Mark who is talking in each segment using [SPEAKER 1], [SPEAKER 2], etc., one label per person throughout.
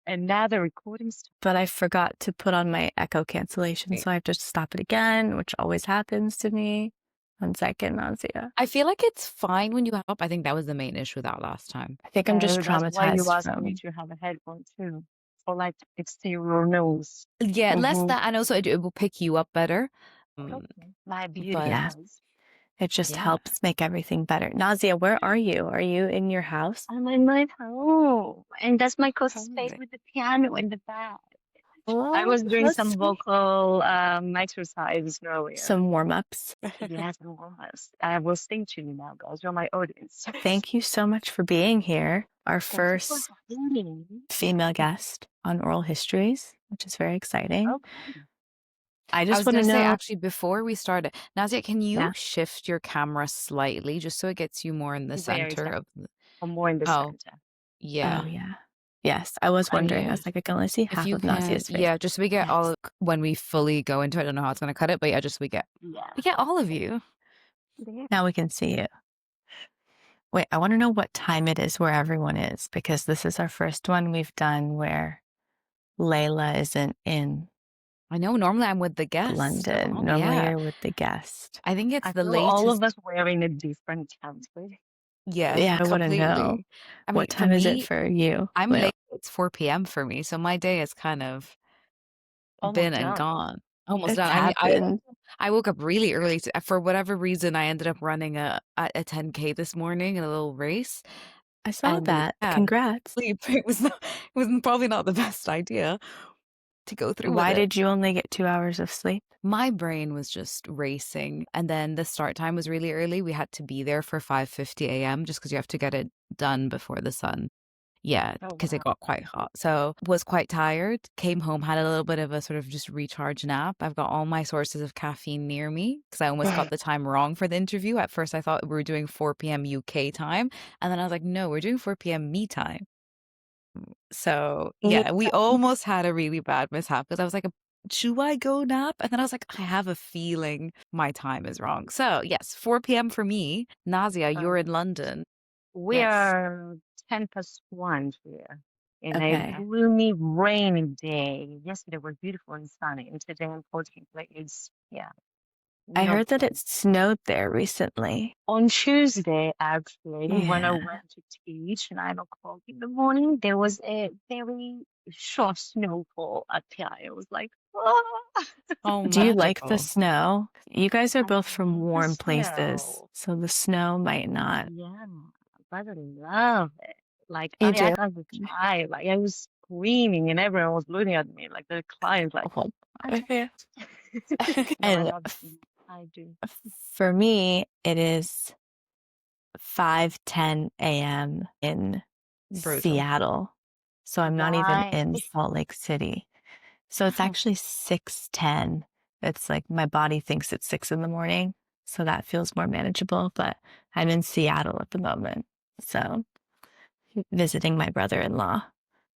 [SPEAKER 1] And now the recording stopped.
[SPEAKER 2] But I forgot to put on my echo cancellation, so I have to stop it again, which always happens to me. 1 second, Nausea.
[SPEAKER 3] I feel like it's fine when you have up. I think that was the main issue with that last time.
[SPEAKER 2] I think I'm just
[SPEAKER 1] That's why you
[SPEAKER 2] traumatized
[SPEAKER 1] asked me
[SPEAKER 2] from.
[SPEAKER 1] to have a headphone too, for like exterior noise.
[SPEAKER 3] Yeah, less
[SPEAKER 1] Mhm.
[SPEAKER 3] that, and also it will pick you up better.
[SPEAKER 1] Okay. My beauty
[SPEAKER 3] But
[SPEAKER 2] Yeah.
[SPEAKER 1] does.
[SPEAKER 2] It just
[SPEAKER 3] Yeah.
[SPEAKER 2] helps make everything better. Nausea, where are you? Are you in your house?
[SPEAKER 1] I'm in my home, and that's my cozy space
[SPEAKER 3] Perfect.
[SPEAKER 1] with the piano in the back. I
[SPEAKER 2] Oh,
[SPEAKER 1] was doing
[SPEAKER 2] that's
[SPEAKER 1] some
[SPEAKER 2] sweet.
[SPEAKER 1] vocal exercises earlier.
[SPEAKER 2] Some warm-ups.
[SPEAKER 1] Yes, it was. I will sing to you now, guys. You're my audience.
[SPEAKER 2] Thank you so much for being here. Our
[SPEAKER 1] Thank you for
[SPEAKER 2] first
[SPEAKER 1] having me.
[SPEAKER 2] female guest on Oral Histories, which is very exciting.
[SPEAKER 1] Okay.
[SPEAKER 2] I
[SPEAKER 3] I
[SPEAKER 2] just
[SPEAKER 3] was
[SPEAKER 2] want
[SPEAKER 3] going
[SPEAKER 2] to
[SPEAKER 3] to say,
[SPEAKER 2] know.
[SPEAKER 3] actually, before we started, Nasia, can you
[SPEAKER 2] Yeah.
[SPEAKER 3] shift your camera slightly just so it gets you more in the
[SPEAKER 1] Where is
[SPEAKER 3] center
[SPEAKER 1] that?
[SPEAKER 3] of the...
[SPEAKER 1] I'm more in the
[SPEAKER 3] Oh,
[SPEAKER 1] center.
[SPEAKER 3] yeah.
[SPEAKER 2] Oh, yeah. Yes, I was
[SPEAKER 3] And
[SPEAKER 2] wondering. I
[SPEAKER 3] yeah,
[SPEAKER 2] was like, I can only see
[SPEAKER 3] if
[SPEAKER 2] half
[SPEAKER 3] you
[SPEAKER 2] of
[SPEAKER 3] can,
[SPEAKER 2] Nasia's face.
[SPEAKER 3] yeah, just so we get all, when we fully go into it, I don't know how it's going to cut it, but yeah, just we get
[SPEAKER 1] Yeah.
[SPEAKER 3] all of you.
[SPEAKER 2] Now we can see you. Wait, I want to know what time it is where everyone is, because this is our first one we've done where Layla isn't in
[SPEAKER 3] I know, normally I'm with the guests.
[SPEAKER 2] London. Normally
[SPEAKER 3] Yeah.
[SPEAKER 2] you're with the guest.
[SPEAKER 3] I think it's
[SPEAKER 1] I
[SPEAKER 3] the
[SPEAKER 1] feel all of
[SPEAKER 3] latest.
[SPEAKER 1] us wearing a different template.
[SPEAKER 3] Yeah,
[SPEAKER 2] Yeah, I want to know.
[SPEAKER 3] completely. I mean,
[SPEAKER 2] What
[SPEAKER 3] for
[SPEAKER 2] time is it
[SPEAKER 3] me,
[SPEAKER 2] for you?
[SPEAKER 3] I'm
[SPEAKER 2] Layla?
[SPEAKER 3] late. It's 4 p.m. for me, so my day is kind of been
[SPEAKER 1] Almost
[SPEAKER 3] and
[SPEAKER 1] done.
[SPEAKER 3] gone. Almost
[SPEAKER 2] It's
[SPEAKER 3] done. I mean,
[SPEAKER 2] happened.
[SPEAKER 3] I woke up really early for whatever reason. I ended up running a 10K this morning in a little race,
[SPEAKER 2] I saw
[SPEAKER 3] and
[SPEAKER 2] that.
[SPEAKER 3] yeah,
[SPEAKER 2] Congrats.
[SPEAKER 3] sleep. It was probably not the best idea to go through with
[SPEAKER 2] Why
[SPEAKER 3] it.
[SPEAKER 2] did you only get 2 hours of sleep?
[SPEAKER 3] My brain was just racing, and then the start time was really early. We had to be there for 5:50 a.m. just because you have to get it done before the sun. Yeah,
[SPEAKER 1] Oh,
[SPEAKER 3] because it
[SPEAKER 1] wow.
[SPEAKER 3] got quite hot. So was quite tired. Came home, had a little bit of a sort of just recharge nap. I've got all my sources of caffeine near me because I almost got the time wrong for the interview. At first, I thought we were doing 4 p.m. UK time, and then I was like, no, we're doing 4 p.m. me time. So yeah, we almost had a really bad mishap because I was like, should I go nap? And then I was like, I have a feeling my time is wrong. So yes, 4 p.m. for me. Nasia, you're in London.
[SPEAKER 1] We
[SPEAKER 3] Yes.
[SPEAKER 1] are 10 past 1 here in a
[SPEAKER 2] Okay.
[SPEAKER 1] gloomy, rainy day. Yesterday was beautiful and sunny, and today, unfortunately, it's, yeah,
[SPEAKER 2] I
[SPEAKER 1] not
[SPEAKER 2] heard that
[SPEAKER 1] great.
[SPEAKER 2] it snowed there recently.
[SPEAKER 1] On Tuesday, actually, when I
[SPEAKER 2] Yeah.
[SPEAKER 1] went to teach 9 o'clock in the morning, there was a very short snowfall at Pi. I was like, oh,
[SPEAKER 3] Oh,
[SPEAKER 2] Do you like the
[SPEAKER 3] magical.
[SPEAKER 2] snow? You guys are
[SPEAKER 1] I
[SPEAKER 2] both from
[SPEAKER 1] love the
[SPEAKER 2] warm places,
[SPEAKER 1] snow.
[SPEAKER 2] so the snow might not.
[SPEAKER 1] Yeah, but I love it. Like
[SPEAKER 2] You
[SPEAKER 1] I
[SPEAKER 2] do?
[SPEAKER 1] got the child, like I was screaming and everyone was looking at me, like the clients, like,
[SPEAKER 2] Well,
[SPEAKER 1] I just,
[SPEAKER 2] okay.
[SPEAKER 1] no, I
[SPEAKER 2] And
[SPEAKER 1] love it. I do.
[SPEAKER 2] for me, it is 5:10 a.m. in
[SPEAKER 3] Brutal.
[SPEAKER 2] Seattle. So I'm not even
[SPEAKER 1] Right.
[SPEAKER 2] in Salt Lake City. So it's actually 6:10. It's like my body thinks it's 6 in the morning. So that feels more manageable. But I'm in Seattle at the moment. So visiting my brother-in-law.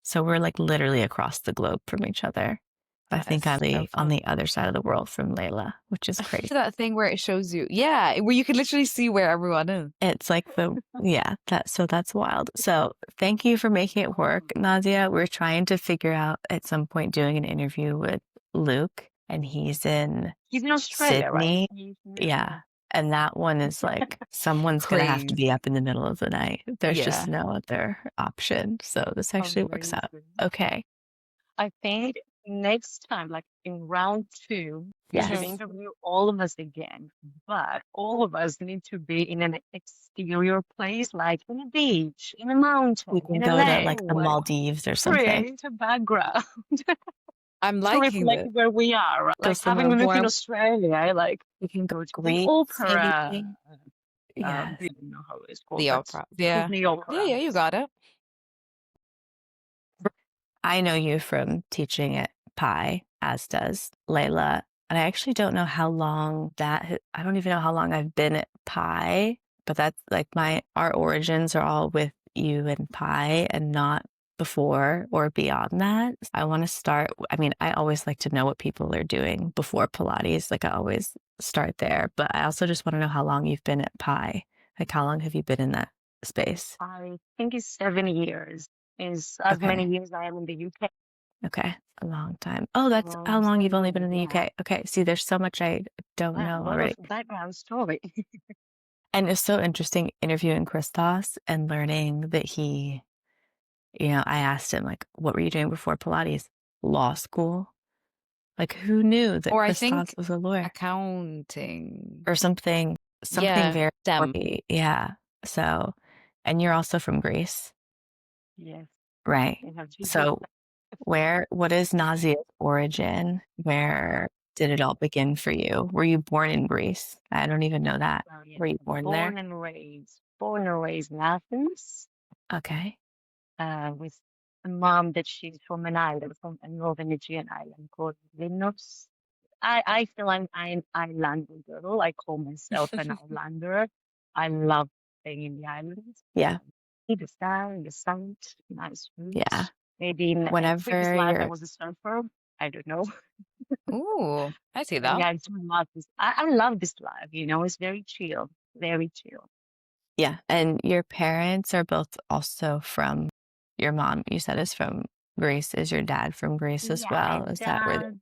[SPEAKER 2] So we're like literally across the globe from each other. I
[SPEAKER 3] That
[SPEAKER 2] think
[SPEAKER 3] is
[SPEAKER 2] I'm
[SPEAKER 3] so
[SPEAKER 2] on
[SPEAKER 3] fun.
[SPEAKER 2] the other side of the world from Layla, which is
[SPEAKER 3] To
[SPEAKER 2] crazy.
[SPEAKER 3] that thing where it shows you, yeah, where you can literally see where everyone is.
[SPEAKER 2] It's like that's wild. So thank you for making it work, Nadia. We're trying to figure out at some point doing an interview with Luke, and he's in
[SPEAKER 1] He's in Australia, right?
[SPEAKER 2] Sydney. Yeah. And that one is like someone's gonna have to
[SPEAKER 3] Crazy.
[SPEAKER 2] be up in the middle of the night. There's just
[SPEAKER 3] Yeah.
[SPEAKER 2] no other option. So this actually works out.
[SPEAKER 1] Amazing.
[SPEAKER 2] Okay.
[SPEAKER 1] I think next time, like in round 2, we should
[SPEAKER 2] Yes.
[SPEAKER 1] interview all of us again, but all of us need to be in an exterior place, like in a beach, in a
[SPEAKER 2] We
[SPEAKER 1] mountain,
[SPEAKER 2] can
[SPEAKER 1] in a
[SPEAKER 2] go to
[SPEAKER 1] lake,
[SPEAKER 2] like the
[SPEAKER 1] like
[SPEAKER 2] Maldives or something.
[SPEAKER 1] create a background
[SPEAKER 3] I'm
[SPEAKER 1] to
[SPEAKER 3] liking
[SPEAKER 1] reflect
[SPEAKER 3] this.
[SPEAKER 1] where we are. Right?
[SPEAKER 2] Go
[SPEAKER 1] Like
[SPEAKER 2] somewhere
[SPEAKER 1] having lived in
[SPEAKER 2] warm.
[SPEAKER 1] Australia, like
[SPEAKER 2] We can go
[SPEAKER 1] go to the
[SPEAKER 2] Greece,
[SPEAKER 1] opera.
[SPEAKER 2] maybe. Yes.
[SPEAKER 1] I don't know how it's called,
[SPEAKER 3] The
[SPEAKER 1] but
[SPEAKER 3] opera. Yeah.
[SPEAKER 1] Sydney
[SPEAKER 3] Yeah,
[SPEAKER 1] Opera.
[SPEAKER 3] yeah, you got it.
[SPEAKER 2] I know you from teaching at Pi, as does Layla. And I actually don't know how long I don't even know how long I've been at Pi, but that's like our origins are all with you and Pi and not before or beyond that. I want to start, I mean, I always like to know what people are doing before Pilates. Like I always start there, but I also just want to know how long you've been at Pi. Like how long have you been in that space?
[SPEAKER 1] I think it's 7 years. Is as many
[SPEAKER 2] Okay.
[SPEAKER 1] years I am in the UK.
[SPEAKER 2] Okay. A long time. Oh, that's how long you've only been in the UK. Okay. See, there's so much I don't
[SPEAKER 1] Wow,
[SPEAKER 2] know
[SPEAKER 1] a lot of
[SPEAKER 2] already.
[SPEAKER 1] background story.
[SPEAKER 2] And it's so interesting interviewing Christos and learning that he, I asked him, like, what were you doing before Pilates? Law school? Like, who knew that
[SPEAKER 3] Or I
[SPEAKER 2] Christos
[SPEAKER 3] think
[SPEAKER 2] was a lawyer
[SPEAKER 3] accounting.
[SPEAKER 2] or something
[SPEAKER 3] Yeah,
[SPEAKER 2] very
[SPEAKER 3] STEM.
[SPEAKER 2] quirky? Yeah. So, and you're also from Greece,
[SPEAKER 1] Yes,
[SPEAKER 2] right?
[SPEAKER 1] I have two Greek.
[SPEAKER 2] So, what is Nasia's origin? Where did it all begin for you? Were you born in Greece? I don't even know that.
[SPEAKER 1] Well, yeah,
[SPEAKER 2] Were you born there?
[SPEAKER 1] born and raised in Athens,
[SPEAKER 2] Okay.
[SPEAKER 1] with a mom that she's from an island, from a northern Aegean island called Limnos. I feel I'm Islander girl. I call myself an Islander. I love staying in the islands.
[SPEAKER 2] Yeah.
[SPEAKER 1] The sky, the sun, nice food.
[SPEAKER 2] Yeah.
[SPEAKER 1] Maybe in a previous
[SPEAKER 2] Whenever
[SPEAKER 1] life I
[SPEAKER 2] you're
[SPEAKER 1] was a surfer. I don't know.
[SPEAKER 3] Ooh, I see
[SPEAKER 1] But
[SPEAKER 3] that.
[SPEAKER 1] yeah, I do love this. I love this life, it's very chill, very chill.
[SPEAKER 2] Yeah, and your parents are both also from your mom, you said, is from Greece. Is your dad from Greece as
[SPEAKER 1] Yeah, my
[SPEAKER 2] well? Is that where
[SPEAKER 1] dad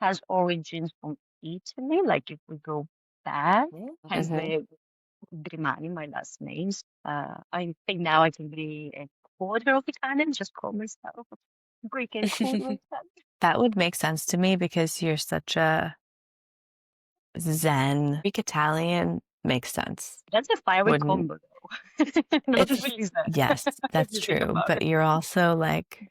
[SPEAKER 1] has origins from Italy. Like if we go back, has
[SPEAKER 2] Mhm.
[SPEAKER 1] the Grimani, my last name. I think now I can be a quarter of Italian, just call myself Greek and quarter of Italian.
[SPEAKER 2] That would make sense to me because you're such a Zen. Greek Italian makes sense.
[SPEAKER 1] That's a fiery
[SPEAKER 2] Wouldn't
[SPEAKER 1] combo, though. Not
[SPEAKER 2] it's
[SPEAKER 1] really that,
[SPEAKER 2] yes,
[SPEAKER 1] if
[SPEAKER 2] that's
[SPEAKER 1] you think
[SPEAKER 2] true.
[SPEAKER 1] about
[SPEAKER 2] But you're also like,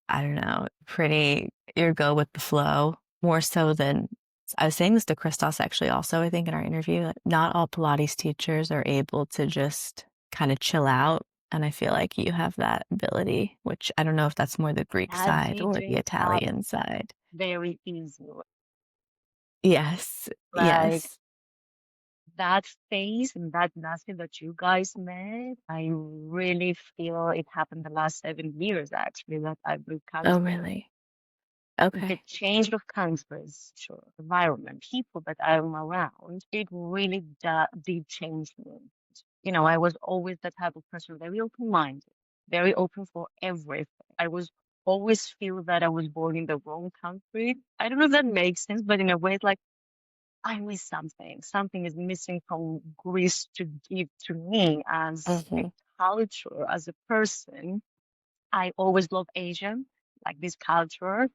[SPEAKER 2] I don't know, pretty you go with the flow more so than I was saying this to Christos actually also, I think in our interview, that not all Pilates teachers are able to just kind of chill out. And I feel like you have that ability, which I don't know if that's more the Greek
[SPEAKER 1] that
[SPEAKER 2] side or the
[SPEAKER 1] teaching up
[SPEAKER 2] Italian side.
[SPEAKER 1] very easy.
[SPEAKER 2] Yes.
[SPEAKER 1] Like
[SPEAKER 2] Yes.
[SPEAKER 1] that phase and that Nasia that you guys met, I really feel it happened the last 7 years actually that I moved
[SPEAKER 2] Oh,
[SPEAKER 1] country.
[SPEAKER 2] really?
[SPEAKER 1] The
[SPEAKER 2] Okay.
[SPEAKER 1] change of countries, sure, environment, people that I'm around, it really did change me. I was always the type of person very open-minded, very open for everything. I was always feel that I was born in the wrong country. I don't know if that makes sense, but in a way, it's like I miss something. Something is missing from Greece to give to me as a
[SPEAKER 2] Hmm.
[SPEAKER 1] culture, as a person. I always love Asian, like this culture.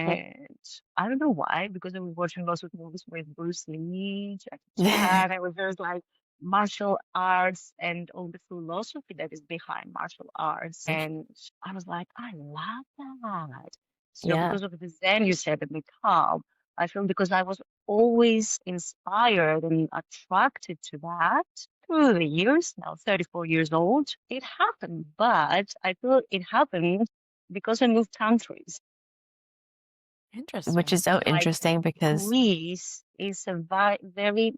[SPEAKER 2] Hmm.
[SPEAKER 1] And I don't know why, because I was watching lots of movies with Bruce Lee, Jackie Chan. I was just like martial arts and all the philosophy that is behind martial arts. And I was like, I love that. So
[SPEAKER 2] Yeah.
[SPEAKER 1] because of the Zen you said and the calm, I feel because I was always inspired and attracted to that through the years, now 34 years old, it happened. But I feel it happened because I moved countries.
[SPEAKER 2] Which
[SPEAKER 3] Interesting.
[SPEAKER 2] is so
[SPEAKER 1] Like
[SPEAKER 2] interesting because,
[SPEAKER 1] Greece is a very,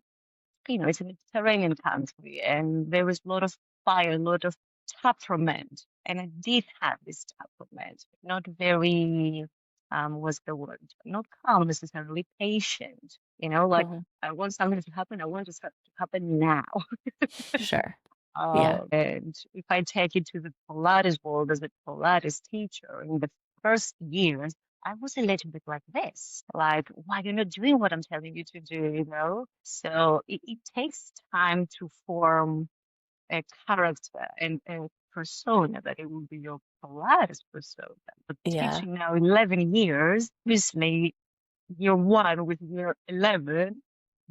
[SPEAKER 1] it's a Mediterranean country, and there is a lot of fire, a lot of temperament. And I did have this temperament, not very, what's the word? Not calm necessarily, patient. Like
[SPEAKER 2] mhm,
[SPEAKER 1] I want something to happen, I want it to happen now.
[SPEAKER 2] sure. Yeah.
[SPEAKER 1] And if I take it to the Pilates world as a Pilates teacher, in the first years, I was a little bit like this, like, why you're not doing what I'm telling you to do? So it takes time to form a character and a persona that it will be your Pilates persona. But
[SPEAKER 2] Yeah.
[SPEAKER 1] teaching now 11 years, obviously, year one with year 11,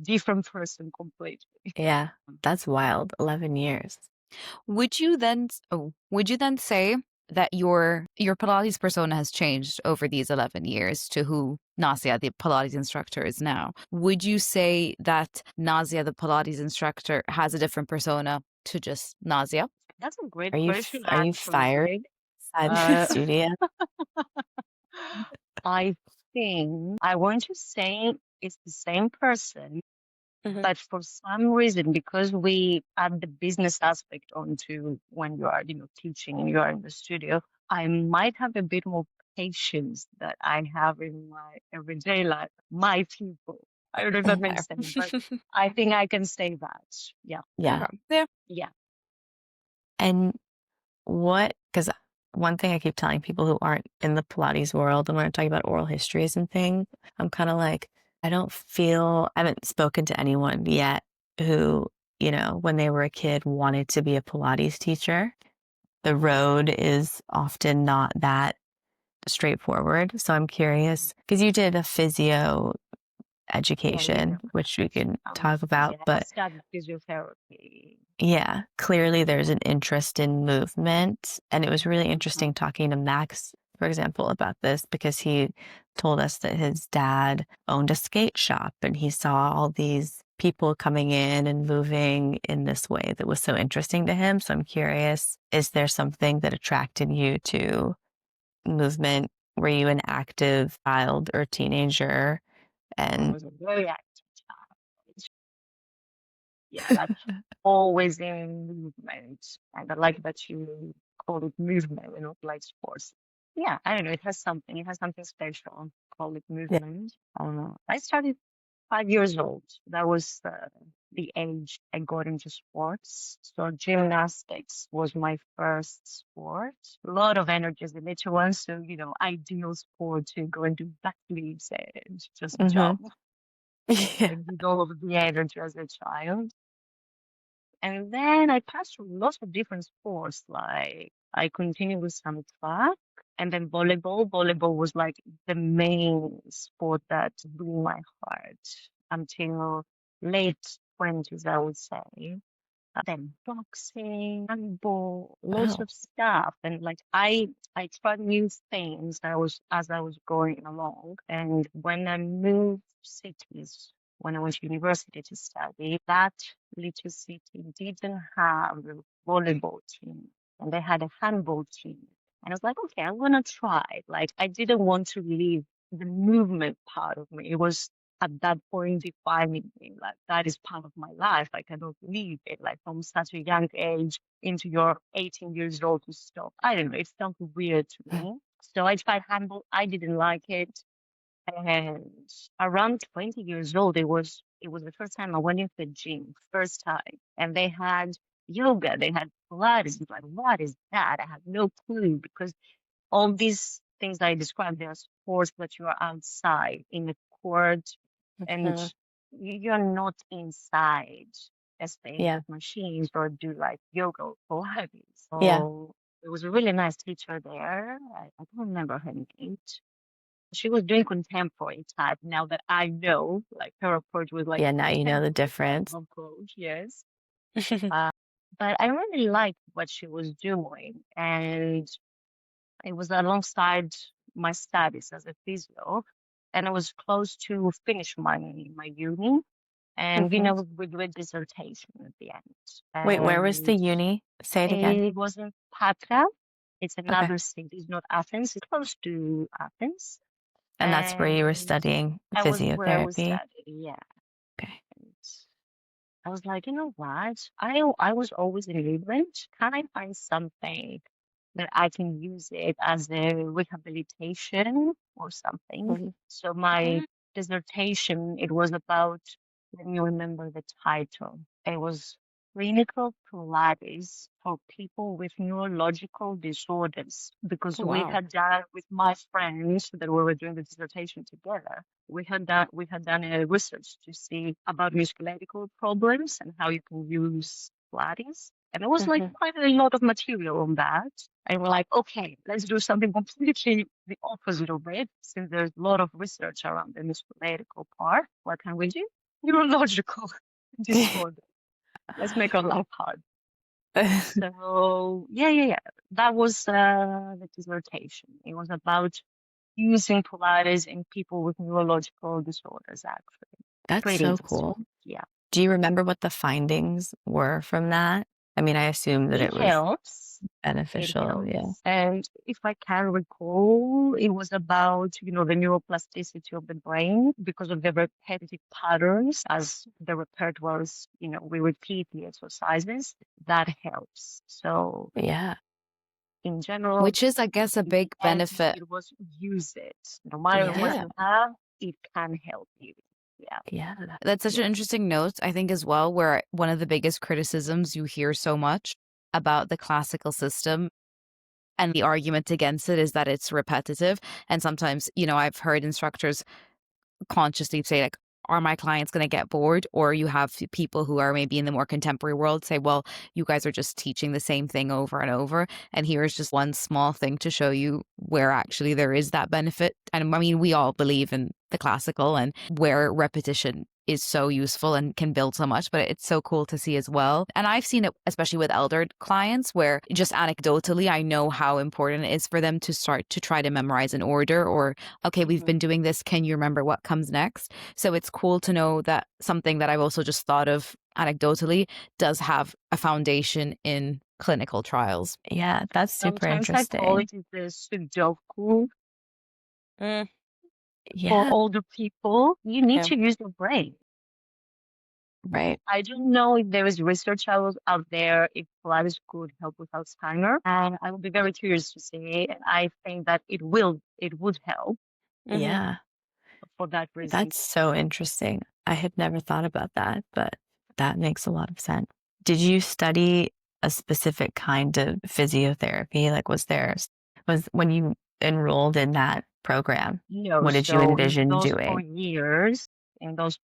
[SPEAKER 1] different person completely.
[SPEAKER 2] Yeah. That's wild. 11 years.
[SPEAKER 3] Would you then say that your Pilates persona has changed over these 11 years to who Nasia, the Pilates instructor, is now? Would you say that Nasia, the Pilates instructor, has a different persona to just Nasia?
[SPEAKER 1] That's a great
[SPEAKER 2] Are you
[SPEAKER 1] question,
[SPEAKER 2] are you fired
[SPEAKER 1] actually.
[SPEAKER 2] inside the
[SPEAKER 1] Uh,
[SPEAKER 2] studio?
[SPEAKER 1] I think I want to say it's the same person,
[SPEAKER 2] Mhm.
[SPEAKER 1] but for some reason, because we add the business aspect onto when you are, teaching and you are in the studio, I might have a bit more patience that I have in my everyday life, my people. I don't know if that
[SPEAKER 2] Fair.
[SPEAKER 1] makes sense, but I think I can say that. Yeah.
[SPEAKER 2] Yeah.
[SPEAKER 3] Okay. Yeah.
[SPEAKER 1] Yeah.
[SPEAKER 2] And what, because one thing I keep telling people who aren't in the Pilates world, and when I'm talking about oral histories and things, I'm kind of like, I haven't spoken to anyone yet who, when they were a kid wanted to be a Pilates teacher. The road is often not that straightforward. So I'm curious, because you did a physio education, which we can talk about,
[SPEAKER 1] I
[SPEAKER 2] but
[SPEAKER 1] studied physiotherapy.
[SPEAKER 2] yeah, clearly there's an interest in movement. And it was really interesting talking to Max, for example, about this, because he told us that his dad owned a skate shop and he saw all these people coming in and moving in this way that was so interesting to him. So I'm curious, is there something that attracted you to movement? Were you an active child or teenager?
[SPEAKER 1] I
[SPEAKER 2] And
[SPEAKER 1] was a very active child. Yeah, that's always in movement. And I like that you call it movement and not like sports. Yeah, I don't know. It has something special. Call it
[SPEAKER 2] yeah.
[SPEAKER 1] movement. I don't know. I started 5 years old. That was the age I got into sports. So gymnastics was my first sport. A lot of energy as a little one. So, ideal sport to go and do backflips and just
[SPEAKER 2] Mm-hmm.
[SPEAKER 1] jump.
[SPEAKER 2] Yeah.
[SPEAKER 1] I did all of the energy as a child. And then I passed through lots of different sports. Like I continued with some track and then volleyball. Volleyball was like the main sport that blew my heart until late 20s, I would say. Then boxing, handball, lots
[SPEAKER 2] Wow.
[SPEAKER 1] of stuff. And like I tried new things as I was going along. And when I moved cities, when I went to university to study, that little city didn't have a volleyball team, and they had a handball team. And I was like, okay, I'm gonna try. Like I didn't want to leave the movement part of me. It was at that point defining me. Like that is part of my life. I cannot leave it. Like from such a young age into your 18 years old to stop. I don't know. It felt weird to me. So I tried handball. I didn't like it. And around 20 years old, it was the first time I went into the gym, first time. And they had yoga, they had Pilates. It's like, what is that? I had no clue because all these things I described, they are sports that you are outside in the court and
[SPEAKER 2] Mhm.
[SPEAKER 1] you're not inside staying
[SPEAKER 2] Yeah.
[SPEAKER 1] with machines or do like yoga or Pilates.
[SPEAKER 2] Yeah.
[SPEAKER 1] So it was a really nice teacher there. I don't remember her name. She was doing contemporary type now that I know, like her approach was like
[SPEAKER 2] Yeah. Now you know the
[SPEAKER 1] contemporary type
[SPEAKER 2] difference.
[SPEAKER 1] of approach, yes. Uh, but I really liked what she was doing. And it was alongside my studies as a physio. And I was close to finish my uni. And,
[SPEAKER 2] Mhm.
[SPEAKER 1] we do a dissertation at the end.
[SPEAKER 2] Wait, where was the
[SPEAKER 1] And
[SPEAKER 2] uni? Say it again.
[SPEAKER 1] it was in Patra. It's
[SPEAKER 2] Okay.
[SPEAKER 1] another city, it's not Athens. It's close to Athens.
[SPEAKER 2] And that's where you were
[SPEAKER 1] And
[SPEAKER 2] studying
[SPEAKER 1] I was where we
[SPEAKER 2] physiotherapy.
[SPEAKER 1] studied, yeah.
[SPEAKER 2] Okay.
[SPEAKER 1] And I was like, you know what? I was always in England. Can I find something that I can use it as a rehabilitation or something?
[SPEAKER 2] Mhm.
[SPEAKER 1] So my dissertation, it was about, let me remember the title. It was clinical Pilates for people with neurological disorders because
[SPEAKER 3] Oh,
[SPEAKER 1] we
[SPEAKER 3] wow.
[SPEAKER 1] had done with my friends that we were doing the dissertation together. We had done a research to see about musculoskeletal problems and how you can use Pilates. And it was like
[SPEAKER 2] Mhm.
[SPEAKER 1] quite a lot of material on that. And we're like, okay, let's do something completely the opposite of it, since there's a lot of research around the musculoskeletal part. What can we do? Neurological disorder. Let's make our life hard. So yeah. That was the dissertation. It was about using Pilates in people with neurological disorders, actually.
[SPEAKER 2] That's
[SPEAKER 1] Pretty
[SPEAKER 2] so
[SPEAKER 1] interesting.
[SPEAKER 2] cool.
[SPEAKER 1] Yeah.
[SPEAKER 2] Do you remember what the findings were from that? I mean, I assume that
[SPEAKER 1] It
[SPEAKER 2] it was
[SPEAKER 1] helps. It
[SPEAKER 2] beneficial. Yeah.
[SPEAKER 1] helps. And if I can recall, it was about, the neuroplasticity of the brain because of the repetitive patterns as the repertoires, we repeat the exercises. That helps. So
[SPEAKER 2] Yeah.
[SPEAKER 1] in general,
[SPEAKER 3] Which is, I guess, a
[SPEAKER 1] if the
[SPEAKER 3] big
[SPEAKER 1] end
[SPEAKER 3] benefit.
[SPEAKER 1] it was use it. No matter what
[SPEAKER 2] Yeah.
[SPEAKER 1] you have, it can help you. Yeah.
[SPEAKER 2] Yeah.
[SPEAKER 3] That's such an
[SPEAKER 1] Yeah.
[SPEAKER 3] interesting note, I think, as well, where one of the biggest criticisms you hear so much about the classical system And the argument against it is that it's repetitive. And sometimes, I've heard instructors consciously say, like, are my clients going to get bored? Or you have people who are maybe in the more contemporary world say, well, you guys are just teaching the same thing over and over. And here's just one small thing to show you where actually there is that benefit. And I mean, we all believe in the classical and where repetition is so useful and can build so much, but it's so cool to see as well. And I've seen it, especially with elder clients, where just anecdotally, I know how important it is for them to start to try to memorize an order or, okay, we've been doing this. Can you remember what comes next? So it's cool to know that something that I've also just thought of anecdotally does have a foundation in clinical trials.
[SPEAKER 2] Yeah, that's super
[SPEAKER 1] Sometimes I call
[SPEAKER 2] interesting.
[SPEAKER 1] it the Sudoku. For
[SPEAKER 2] Yeah,
[SPEAKER 1] older people, you need
[SPEAKER 2] yeah,
[SPEAKER 1] to use your brain.
[SPEAKER 2] right.
[SPEAKER 1] I don't know if there is research out there if Pilates could help with Alzheimer, and I would be very curious to see. And I think that it would help
[SPEAKER 2] Yeah,
[SPEAKER 1] for that reason.
[SPEAKER 2] that's so interesting. I had never thought about that, but that makes a lot of sense. Did you study a specific kind of physiotherapy? Like, was when you enrolled in that program,
[SPEAKER 1] No,
[SPEAKER 2] what did you
[SPEAKER 1] so in
[SPEAKER 2] envision
[SPEAKER 1] those four
[SPEAKER 2] doing?
[SPEAKER 1] years, it's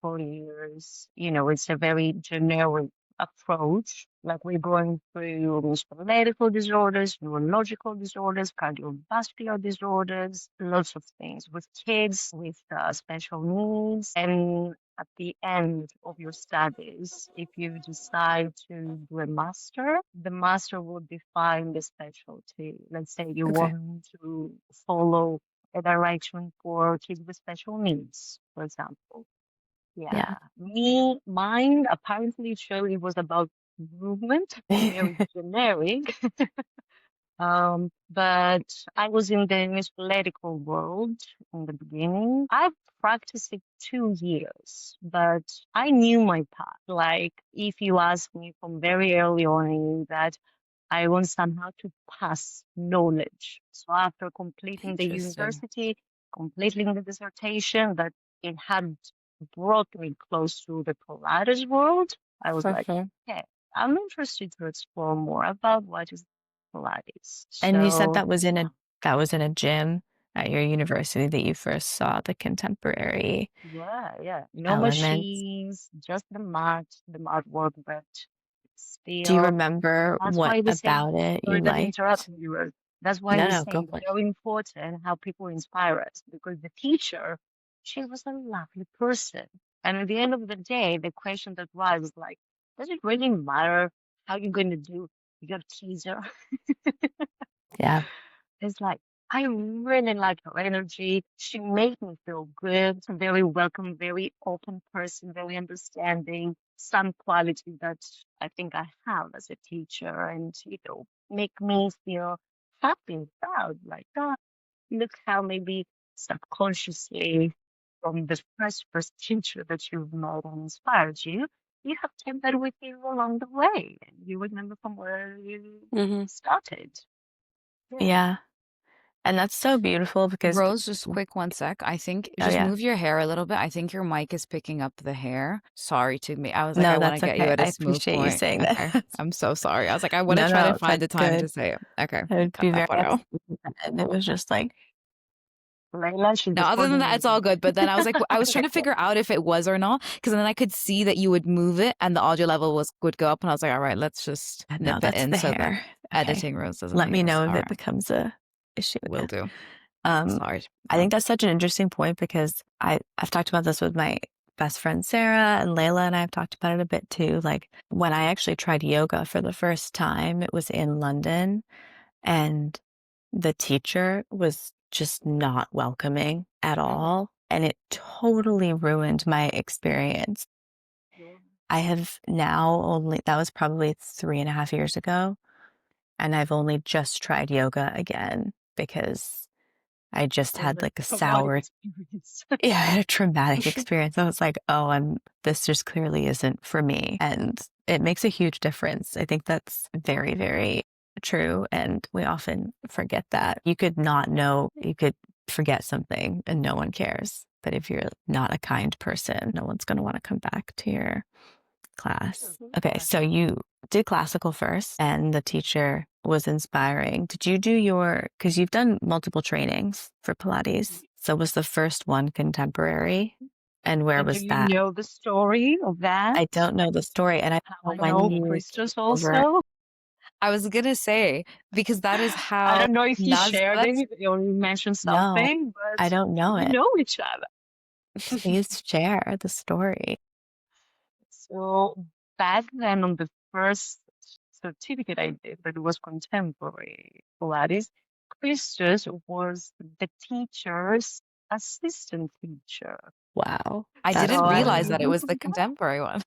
[SPEAKER 1] a very generic approach. Like we're going through medical disorders, neurological disorders, cardiovascular disorders, lots of things with kids with special needs. And at the end of your studies, if you decide to do a master, the master will define the specialty. Let's say you
[SPEAKER 2] Okay.
[SPEAKER 1] want to follow a direction for kids with special needs, for example.
[SPEAKER 2] Yeah.
[SPEAKER 1] Yeah. Mine apparently showed it was about movement, very generic. But I was in the musculoskeletal world in the beginning. I practiced it 2 years, but I knew my path. Like if you ask me from very early on that I want somehow to pass knowledge. So after completing the
[SPEAKER 2] Interesting.
[SPEAKER 1] university, completing the dissertation, that it had brought me close to the Pilates world, I was like, okay, I'm interested to explore more about what is Pilates.
[SPEAKER 2] And you said
[SPEAKER 1] So yeah,
[SPEAKER 2] that was in a gym at your university that you first saw the contemporary
[SPEAKER 1] yeah. No
[SPEAKER 2] elements.
[SPEAKER 1] machines, just the mat work, but
[SPEAKER 2] Do you
[SPEAKER 1] still.
[SPEAKER 2] remember
[SPEAKER 1] That's
[SPEAKER 2] what
[SPEAKER 1] why we say,
[SPEAKER 2] about it you
[SPEAKER 1] sorry that
[SPEAKER 2] liked?
[SPEAKER 1] interrupting you, Rose. That's why
[SPEAKER 2] No,
[SPEAKER 1] we
[SPEAKER 2] no,
[SPEAKER 1] say
[SPEAKER 2] go
[SPEAKER 1] it's
[SPEAKER 2] for it.
[SPEAKER 1] very important how people inspire us because the teacher, she was a lovely person. And at the end of the day, the question that rises like, does it really matter how you're going to do your teaser?
[SPEAKER 2] Yeah.
[SPEAKER 1] It's like, I really like her energy. She made me feel good, very welcome, very open person, very understanding. Some quality that I think I have as a teacher and, make me feel happy and proud. Like, oh, look how maybe subconsciously from the first teacher that you've met and inspired you, you have kept that with you along the way. And you remember from where you
[SPEAKER 2] Hmm.
[SPEAKER 1] started. Yeah.
[SPEAKER 2] Yeah. And that's so beautiful because,
[SPEAKER 3] Rose, just quick 1 sec. I think
[SPEAKER 2] oh,
[SPEAKER 3] just
[SPEAKER 2] yeah.
[SPEAKER 3] move your hair a little bit. I think your mic is picking up the hair. Sorry to me. I was like, I
[SPEAKER 2] No,
[SPEAKER 3] want to
[SPEAKER 2] that's
[SPEAKER 3] get you
[SPEAKER 2] okay.
[SPEAKER 3] at
[SPEAKER 2] I
[SPEAKER 3] a smooth
[SPEAKER 2] appreciate you
[SPEAKER 3] point.
[SPEAKER 2] saying
[SPEAKER 3] Okay.
[SPEAKER 2] that.
[SPEAKER 3] I'm so sorry. I was like, I want to
[SPEAKER 2] No,
[SPEAKER 3] try to
[SPEAKER 2] no,
[SPEAKER 3] find
[SPEAKER 2] that's
[SPEAKER 3] the time to
[SPEAKER 2] good.
[SPEAKER 3] say it. Okay.
[SPEAKER 2] I would
[SPEAKER 3] Cut
[SPEAKER 2] be
[SPEAKER 3] that
[SPEAKER 2] very
[SPEAKER 3] part out.
[SPEAKER 2] upset. And it was just like,
[SPEAKER 1] Layla, she's
[SPEAKER 3] No, other than that, it's all
[SPEAKER 1] coordinating.
[SPEAKER 3] good. But then I was like, I was trying to figure out if it was or not, because then I could see that you would move it and the audio level would go up. And I was like, all right, let's just
[SPEAKER 2] no,
[SPEAKER 3] nip it
[SPEAKER 2] that's
[SPEAKER 3] in
[SPEAKER 2] the
[SPEAKER 3] so that
[SPEAKER 2] hair. Okay.
[SPEAKER 3] editing Rose doesn't
[SPEAKER 2] Let
[SPEAKER 3] hate
[SPEAKER 2] me
[SPEAKER 3] us.
[SPEAKER 2] know if
[SPEAKER 3] All
[SPEAKER 2] it
[SPEAKER 3] right.
[SPEAKER 2] becomes a issue
[SPEAKER 3] Will
[SPEAKER 2] again.
[SPEAKER 3] do.
[SPEAKER 2] Um,
[SPEAKER 3] Sorry.
[SPEAKER 2] I think that's such an interesting point because I've talked about this with my best friend Sarah, and Layla and I have talked about it a bit too. Like when I actually tried yoga for the first time, it was in London, and the teacher was just not welcoming at all. And it totally ruined my experience. I have now that was probably 3.5 years ago. And I've only just tried yoga again because I just
[SPEAKER 1] Was
[SPEAKER 2] had
[SPEAKER 1] a
[SPEAKER 2] like a
[SPEAKER 1] traumatic
[SPEAKER 2] sour,
[SPEAKER 1] experience.
[SPEAKER 2] yeah, I had a traumatic experience. I was like, oh, this just clearly isn't for me. And it makes a huge difference. I think that's very, very true. And we often forget that. You could not know, you could forget something and no one cares. But if you're not a kind person, no one's going to want to come back to your class. Okay,
[SPEAKER 1] Yeah.
[SPEAKER 2] so you did classical first, and the teacher was inspiring. Did you do because you've done multiple trainings for Pilates. So was the first one contemporary? And where
[SPEAKER 1] And do
[SPEAKER 2] was
[SPEAKER 1] you
[SPEAKER 2] that?
[SPEAKER 1] know the story of that?
[SPEAKER 2] I don't know the story. And I
[SPEAKER 1] How
[SPEAKER 2] know
[SPEAKER 1] I
[SPEAKER 2] when
[SPEAKER 1] know
[SPEAKER 2] you came
[SPEAKER 1] Christos
[SPEAKER 2] over.
[SPEAKER 1] also.
[SPEAKER 3] I was gonna say, because that is
[SPEAKER 1] I
[SPEAKER 3] how
[SPEAKER 1] don't know if you
[SPEAKER 3] Nas
[SPEAKER 1] shared
[SPEAKER 3] that's
[SPEAKER 1] it or you mentioned
[SPEAKER 2] No,
[SPEAKER 1] something, but
[SPEAKER 2] I don't know
[SPEAKER 1] we
[SPEAKER 2] it.
[SPEAKER 1] know each other.
[SPEAKER 2] Please share the story.
[SPEAKER 1] So back then on the first certificate I did, but it was contemporary Pilates, Christos was the teacher's assistant teacher.
[SPEAKER 2] Wow,
[SPEAKER 3] I
[SPEAKER 2] that's
[SPEAKER 3] didn't
[SPEAKER 1] So I
[SPEAKER 3] realize that it
[SPEAKER 2] amazing.
[SPEAKER 3] was the
[SPEAKER 1] remember that.
[SPEAKER 3] contemporary one.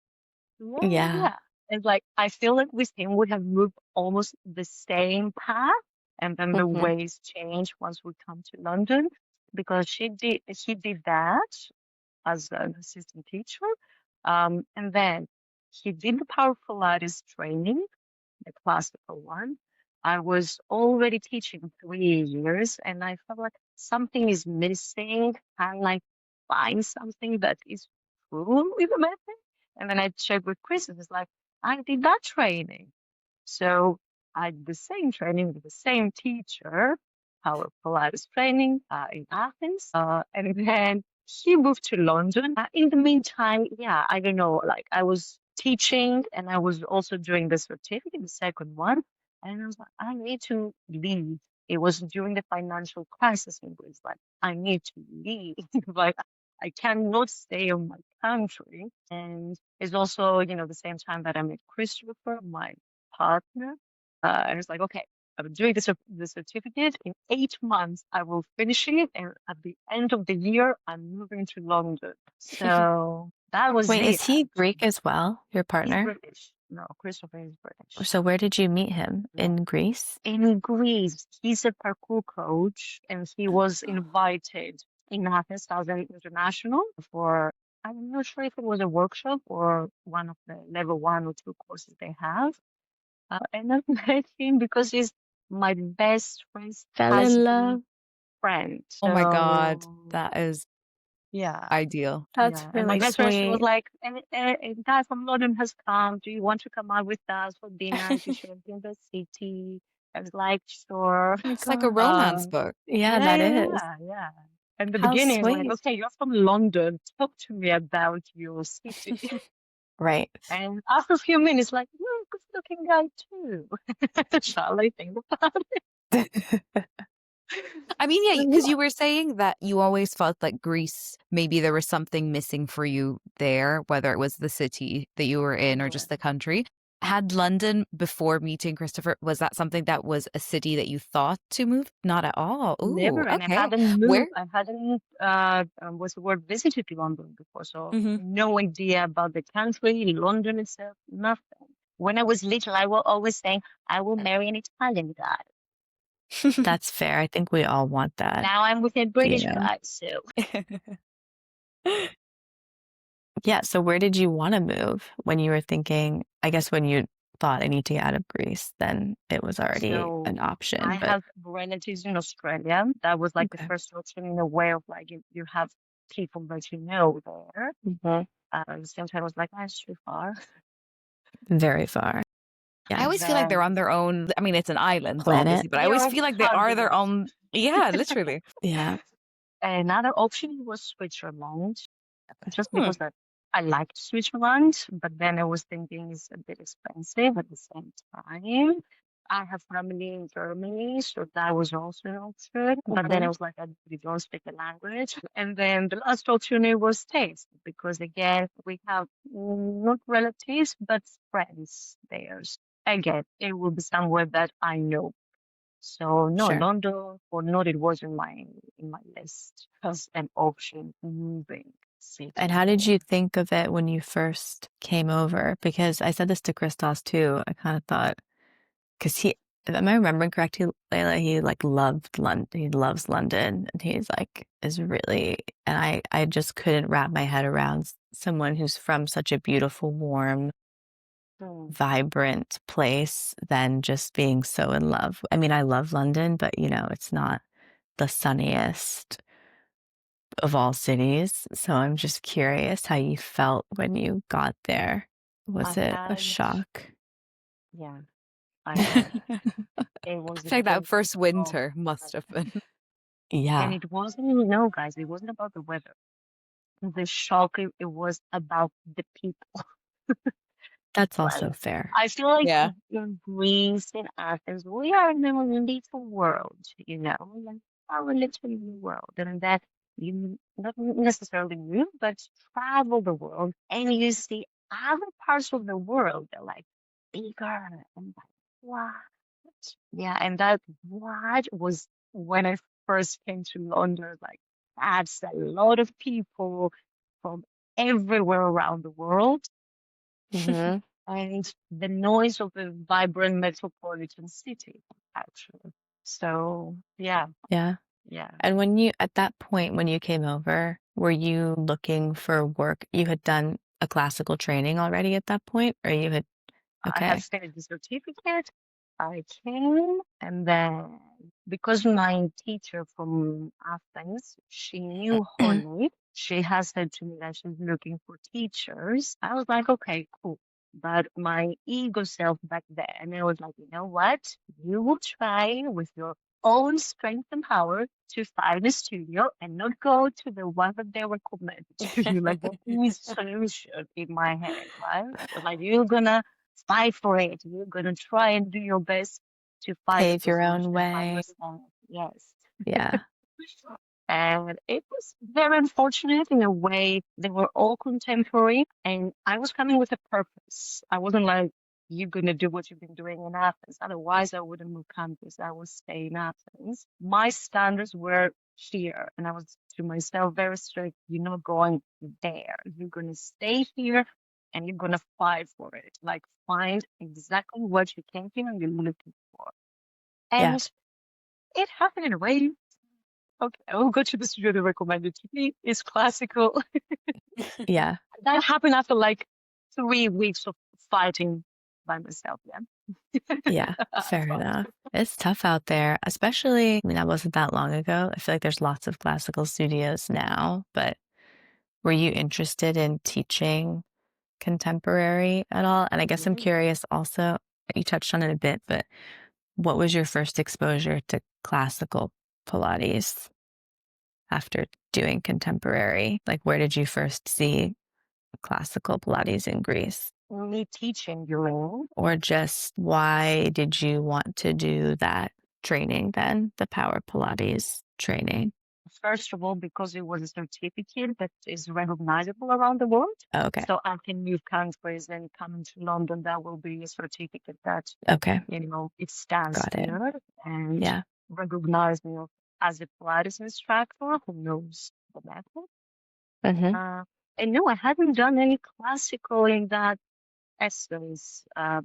[SPEAKER 1] Yeah,
[SPEAKER 2] Yeah.
[SPEAKER 1] yeah. And like I feel like with him we have moved almost the same path, and then the
[SPEAKER 2] Hmm.
[SPEAKER 1] ways change once we come to London because he did that as an assistant teacher. And then he did the Power Pilates training, the classical one. I was already teaching 3 years and I felt like something is missing and like find something that is true with the method. And then I checked with Chris and it's like, I did that training. So I did the same training with the same teacher, our Pilates training in Athens. And then he moved to London. In the meantime, yeah, I don't know, like I was teaching and I was also doing the certificate, the second one. And I was like, I need to leave. It was during the financial crisis in Greece. Like, I need to leave. Like, I cannot stay in my country. And it's also, the same time that I met Christopher, my partner. And it's like, okay, I'm doing the certificate. In 8 months, I will finish it. And at the end of the year, I'm moving to London. So that was
[SPEAKER 2] Wait,
[SPEAKER 1] it,
[SPEAKER 2] is he Greek
[SPEAKER 1] actually.
[SPEAKER 2] as well, your
[SPEAKER 1] He's
[SPEAKER 2] partner?
[SPEAKER 1] British. No, Christopher is British.
[SPEAKER 2] So where did you meet him?
[SPEAKER 1] Yeah.
[SPEAKER 2] In Greece?
[SPEAKER 1] In Greece, he's a parkour coach, and he was invited in Athens as an international for, I'm not sure if it was a workshop or one of the level 1 or 2 courses they have. And I've met him because he's my best friend's
[SPEAKER 2] Fell in
[SPEAKER 1] husband
[SPEAKER 2] love.
[SPEAKER 1] friend.
[SPEAKER 3] Oh my God,
[SPEAKER 1] So
[SPEAKER 3] that is
[SPEAKER 1] yeah,
[SPEAKER 3] ideal.
[SPEAKER 2] That's
[SPEAKER 1] yeah. And my
[SPEAKER 2] really
[SPEAKER 1] best friend, she was
[SPEAKER 2] sweet.
[SPEAKER 1] like, a guy from London has come. Do you want to come out with us for dinner to show you the city? I was like, sure.
[SPEAKER 2] Oh my
[SPEAKER 3] It's like a
[SPEAKER 2] God.
[SPEAKER 3] romance book.
[SPEAKER 2] Yeah,
[SPEAKER 1] Yeah,
[SPEAKER 2] that
[SPEAKER 1] yeah,
[SPEAKER 2] is.
[SPEAKER 1] yeah, yeah. And the
[SPEAKER 2] How
[SPEAKER 1] beginning is like,
[SPEAKER 2] sweet.
[SPEAKER 1] okay, you're from London. Talk to me about your city.
[SPEAKER 2] Right.
[SPEAKER 1] And after a few minutes, like, you're a good-looking guy too. Shall I think about
[SPEAKER 3] I mean, yeah, because
[SPEAKER 1] it?
[SPEAKER 3] you were saying that you always felt like Greece, maybe there was something missing for you there, whether it was the city that you were in or
[SPEAKER 1] Yeah.
[SPEAKER 3] just the country. Had London, before meeting Christopher, was that something that was a city that you thought to move? Not at all. Ooh,
[SPEAKER 1] Never, and I
[SPEAKER 3] okay.
[SPEAKER 1] hadn't
[SPEAKER 3] Where?
[SPEAKER 1] moved. I hadn't, what's the word, visited London before, so
[SPEAKER 3] Hmm.
[SPEAKER 1] no idea about the country, London itself, nothing. When I was little, I was always saying, I will marry an Italian guy.
[SPEAKER 2] That's fair. I think we all want that,
[SPEAKER 1] Now I'm with a
[SPEAKER 2] you
[SPEAKER 1] British
[SPEAKER 2] know?
[SPEAKER 1] guy, so
[SPEAKER 2] Yeah. So where did you want to move when you were thinking, I guess when you thought I need to get out of Greece, then it was already an
[SPEAKER 1] so I
[SPEAKER 2] option, but
[SPEAKER 1] have relatives in Australia. That was like the
[SPEAKER 2] okay.
[SPEAKER 1] first option in a way of like you have people that you know there.
[SPEAKER 2] Hmm.
[SPEAKER 1] At the same time, I was like, that's too far.
[SPEAKER 2] Very far.
[SPEAKER 3] I
[SPEAKER 1] And
[SPEAKER 3] always feel like they're on
[SPEAKER 1] then
[SPEAKER 3] their own. I mean, it's an island,
[SPEAKER 2] Planet.
[SPEAKER 3] obviously, but I
[SPEAKER 1] your
[SPEAKER 3] always
[SPEAKER 1] own
[SPEAKER 3] feel like they are their
[SPEAKER 1] continent.
[SPEAKER 3] own. Yeah, literally.
[SPEAKER 2] Yeah.
[SPEAKER 1] Another option was Switzerland, just
[SPEAKER 3] Hmm.
[SPEAKER 1] because I liked Switzerland, but then I was thinking it's a bit expensive at the same time. I have family in Germany, so that was also an option. But then I
[SPEAKER 2] Mhm.
[SPEAKER 1] was like, we don't speak the language. And then the last option it was States, because again, we have not relatives, but friends there. So again, it will be somewhere that I know. So no,
[SPEAKER 2] Sure.
[SPEAKER 1] London or not, it was in my list as an option moving
[SPEAKER 2] And
[SPEAKER 1] city
[SPEAKER 2] how did
[SPEAKER 1] there.
[SPEAKER 2] you think of it when you first came over? Because I said this to Christos too. I kind of thought, because am I remembering correctly, Layla? He like loved London. He loves London, and he's like is really. And I just couldn't wrap my head around someone who's from such a beautiful, warm,
[SPEAKER 1] Hmm.
[SPEAKER 2] vibrant place, than just being so in love. I mean, I love London, but it's not the sunniest of all cities. So I'm just curious how you felt when you got there.
[SPEAKER 1] I
[SPEAKER 2] Was it a
[SPEAKER 1] had
[SPEAKER 2] shock?
[SPEAKER 1] Yeah, I did. It was
[SPEAKER 3] I
[SPEAKER 1] a
[SPEAKER 3] feel like that
[SPEAKER 1] total
[SPEAKER 3] first
[SPEAKER 1] shock.
[SPEAKER 3] winter must have been.
[SPEAKER 1] And
[SPEAKER 2] Yeah,
[SPEAKER 1] it wasn't, you know, guys, it wasn't about the weather. The shock, it was about the people.
[SPEAKER 2] that's
[SPEAKER 1] Like,
[SPEAKER 2] also fair.
[SPEAKER 1] I feel like
[SPEAKER 3] Yeah.
[SPEAKER 1] in Greece, in Athens, we are in a little world, you know, like our little world, and that you not necessarily move, but travel the world, and you see other parts of the world that are like bigger and like what? Yeah, and that what was when I first came to London, like that's a lot of people from everywhere around the world
[SPEAKER 2] Hmm.
[SPEAKER 1] and the noise of a vibrant metropolitan city, actually. So, yeah,
[SPEAKER 2] Yeah.
[SPEAKER 1] yeah.
[SPEAKER 2] And when you, at that point, when you came over, were you looking for work? You had done a classical training already at that point, or you had,
[SPEAKER 1] I had
[SPEAKER 2] okay.
[SPEAKER 1] finished the certificate. I came, and then because my teacher from Athens, she knew Honey. She has said to me that she's looking for teachers. I was like, okay, cool. But my ego self back then, I was like, you know what? You will try with your own strength and power to find a studio and not go to the one that they recommend to you. Like that is solution in my head, right? I was like, you're gonna fight for it. You're gonna try and do your best to find a
[SPEAKER 2] Pave your own
[SPEAKER 1] position by
[SPEAKER 2] way.
[SPEAKER 1] yourself. Yes.
[SPEAKER 2] Yeah.
[SPEAKER 1] And it was very unfortunate in a way. They were all contemporary, and I was coming with a purpose. I wasn't like, you're going to do what you've been doing in Athens. Otherwise, I wouldn't move campus. I would stay in Athens. My standards were here, and I was to myself very strict. You're not going there. You're going to stay here, and you're going to fight for it. Like, find exactly what you came here and you're looking for.
[SPEAKER 2] Yeah.
[SPEAKER 1] And it happened in a way. Okay, I will go to the studio they recommended to me. It's classical.
[SPEAKER 2] Yeah.
[SPEAKER 1] That happened after like 3 weeks of fighting by myself. Yeah.
[SPEAKER 2] Yeah. Fair enough. It's tough out there, especially, I mean, that wasn't that long ago. I feel like there's lots of classical studios now, but were you interested in teaching contemporary at all? And I guess I'm
[SPEAKER 1] Yeah.
[SPEAKER 2] curious also, you touched on it a bit, but what was your first exposure to classical Pilates after doing contemporary? Like, where did you first see classical Pilates in Greece?
[SPEAKER 1] Me teaching, you mean?
[SPEAKER 2] Or just why did you want to do that training then, the Power Pilates training?
[SPEAKER 1] First of all, because it was a certificate that is recognizable around the world.
[SPEAKER 2] Okay.
[SPEAKER 1] So I can move countries and come into London. That will be a certificate that,
[SPEAKER 2] Okay.
[SPEAKER 1] you know, it stands
[SPEAKER 2] Got it.
[SPEAKER 1] here and
[SPEAKER 2] Yeah.
[SPEAKER 1] recognize me as a Pilates instructor who knows the method.
[SPEAKER 2] Mm-hmm.
[SPEAKER 1] Uh, and no, I hadn't done any classical in that essence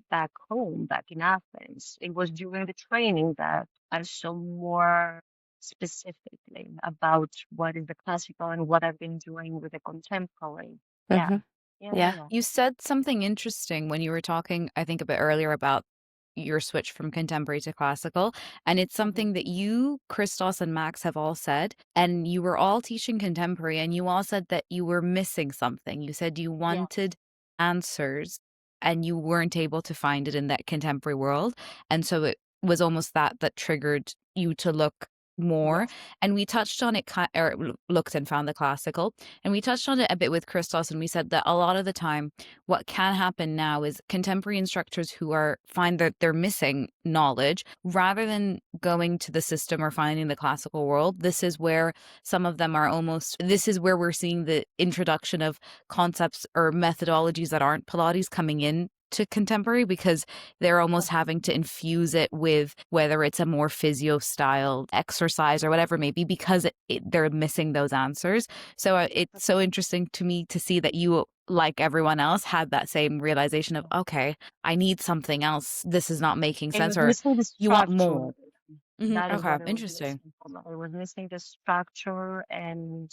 [SPEAKER 1] back home, back in Athens. It was during the training that I saw more specifically about what is the classical and what I've been doing with the contemporary. Yeah,
[SPEAKER 2] Mm-hmm.
[SPEAKER 1] yeah, yeah,
[SPEAKER 2] Yeah.
[SPEAKER 1] yeah.
[SPEAKER 3] You said something interesting when you were talking, I think, a bit earlier about your switch from contemporary to classical. And it's
[SPEAKER 1] Mhm.
[SPEAKER 3] something that you, Christos, and Max have all said. And you were all teaching contemporary, and you all said that you were missing something. You said you
[SPEAKER 1] Yes,
[SPEAKER 3] wanted answers and you weren't able to find it in that contemporary world. And so it was almost that triggered you to look more.
[SPEAKER 1] yes.
[SPEAKER 3] And we touched on it, or looked and found the classical. And we touched on it a bit with Christos, and we said that a lot of the time, what can happen now is contemporary instructors who find that they're missing knowledge, rather than going to the system or finding the classical world. This is where some of them are almost. This is where we're seeing the introduction of concepts or methodologies that aren't Pilates coming in to contemporary, because they're almost
[SPEAKER 1] Mhm.
[SPEAKER 3] having to infuse it with whether it's a more physio style exercise or whatever it may be, because they're missing those answers. So it's so interesting to me to see that you, like everyone else, had that same realization of, okay, I need something else. This is not making
[SPEAKER 1] It
[SPEAKER 3] sense,
[SPEAKER 1] was
[SPEAKER 3] or
[SPEAKER 1] missing the
[SPEAKER 3] you want
[SPEAKER 1] structure.
[SPEAKER 3] more. Hmm.
[SPEAKER 1] That is
[SPEAKER 3] Okay,
[SPEAKER 1] what it was
[SPEAKER 3] interesting.
[SPEAKER 1] missing for me. It was missing the structure and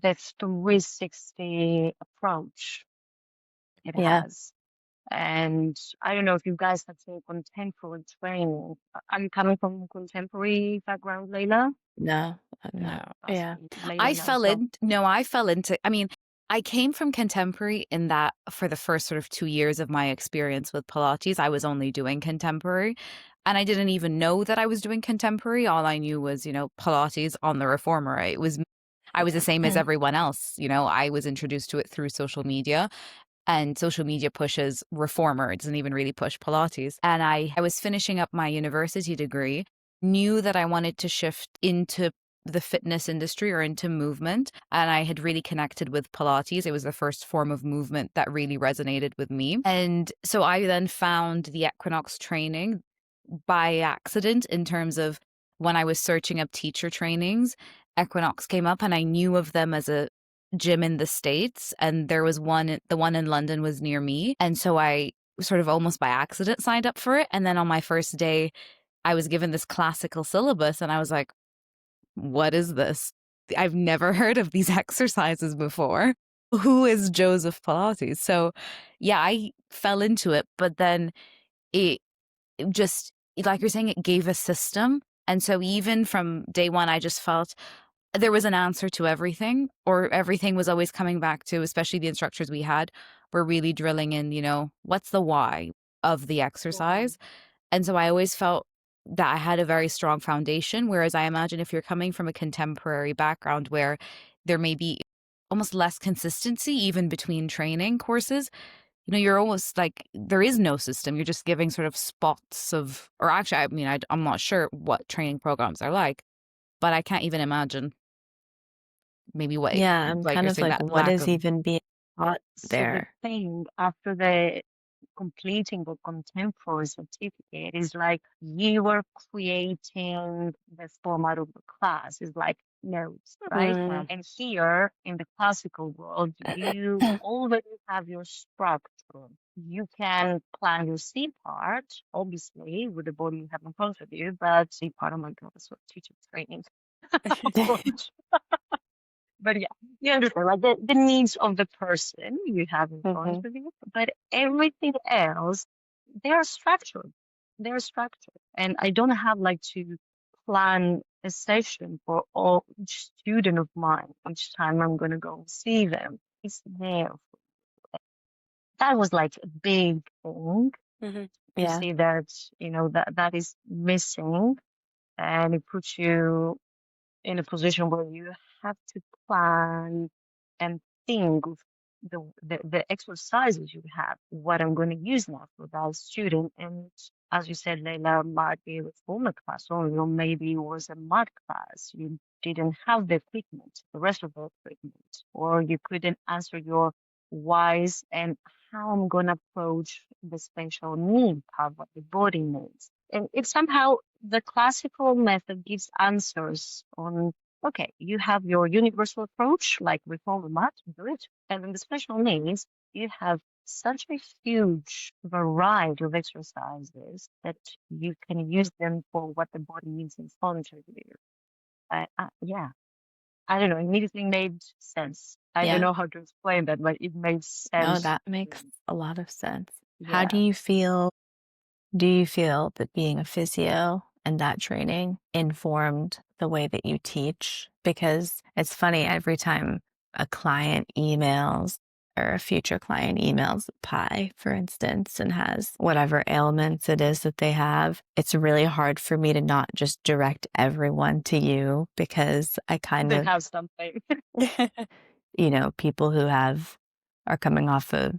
[SPEAKER 1] the 360 approach it
[SPEAKER 2] Yeah.
[SPEAKER 1] has. And I don't know if you guys have seen contemporary training. Are you coming from contemporary background, Leila?
[SPEAKER 2] No.
[SPEAKER 1] No,
[SPEAKER 2] No.
[SPEAKER 1] that's
[SPEAKER 2] Yeah.
[SPEAKER 1] Leila
[SPEAKER 3] I
[SPEAKER 1] knows.
[SPEAKER 3] fell
[SPEAKER 1] So
[SPEAKER 3] in. No, I fell into. I mean, I came from contemporary in that for the first sort of 2 years of my experience with Pilates, I was only doing contemporary. And I didn't even know that I was doing contemporary. All I knew was, Pilates on the reformer. I was the same as everyone else. I was introduced to it through social media, and social media pushes reformer. It doesn't even really push Pilates. And I was finishing up my university degree, knew that I wanted to shift into the fitness industry or into movement. And I had really connected with Pilates. It was the first form of movement that really resonated with me. And so I then found the Equinox training by accident in terms of when I was searching up teacher trainings, Equinox came up and I knew of them as a gym in the States. And there was the one in London was near me. And so I sort of almost by accident signed up for it. And then on my first day, I was given this classical syllabus and I was like, what is this? I've never heard of these exercises before. Who is Joseph Pilates? So, yeah, I fell into it, but then it just, like you're saying, it gave a system. And so, even from day one, I just felt there was an answer to everything, or everything was always coming back to, especially the instructors we had, were really drilling in, what's the why of the
[SPEAKER 1] Yeah.
[SPEAKER 3] exercise. And so I always felt that I had a very strong foundation. Whereas I imagine if you're coming from a contemporary background where there may be almost less consistency even between training courses, you're almost like there is no system. You're just giving sort of spots of, or actually, I mean, I'm not sure what training programs are like, but I can't even imagine maybe what,
[SPEAKER 2] Yeah, I'm
[SPEAKER 3] like
[SPEAKER 2] kind
[SPEAKER 3] you're
[SPEAKER 2] of
[SPEAKER 3] saying,
[SPEAKER 2] like,
[SPEAKER 3] that
[SPEAKER 2] what
[SPEAKER 3] lack
[SPEAKER 2] is
[SPEAKER 3] of,
[SPEAKER 2] even being taught
[SPEAKER 1] So the
[SPEAKER 2] there?
[SPEAKER 1] thing after the completing the contemporary certificate is like you were creating the format of the class. It's like notes, right?
[SPEAKER 2] Mm.
[SPEAKER 1] And here in the classical world, you already have your structure. You can plan your C part, obviously, with the body you have in front of you, but C part, oh my God, that's what teacher training approach. But yeah, you understand, like the needs of the person you have in front
[SPEAKER 2] Mhm.
[SPEAKER 1] of you, but everything else, they're structured. They're structured. And I don't have like to plan a session for all each student of mine each time I'm gonna go see them. It's there. That was like a big thing
[SPEAKER 2] Mhm.
[SPEAKER 1] to
[SPEAKER 2] Yeah.
[SPEAKER 1] see that, that is missing, and it puts you in a position where you have to plan and think of the exercises you have, what I'm going to use now for that student. And as you said, Leila, might be a reformer class, or maybe it was a math class. You didn't have the equipment, the rest of the equipment, or you couldn't answer your whys and how I'm going to approach the special need part, what the body needs. And it's somehow the classical method gives answers on, okay, you have your universal approach, like reform the math, do it. And in the special needs, you have such a huge variety of exercises that you can use them for what the body needs in front of you. Yeah, I don't know, it immediately made sense. I don't
[SPEAKER 2] Yeah.
[SPEAKER 1] know how to explain that, but it made
[SPEAKER 2] No,
[SPEAKER 1] sense
[SPEAKER 2] that
[SPEAKER 1] to
[SPEAKER 2] makes
[SPEAKER 1] me.
[SPEAKER 2] a lot of sense. How
[SPEAKER 1] Yeah.
[SPEAKER 2] do you feel that being a physio and that training informed the way that you teach? Because it's funny, every time a client emails or a future client emails Pi, for instance, and has whatever ailments it is that they have, it's really hard for me to not just direct everyone to you, because I kind
[SPEAKER 1] They
[SPEAKER 2] of,
[SPEAKER 1] have something.
[SPEAKER 2] people who are coming off a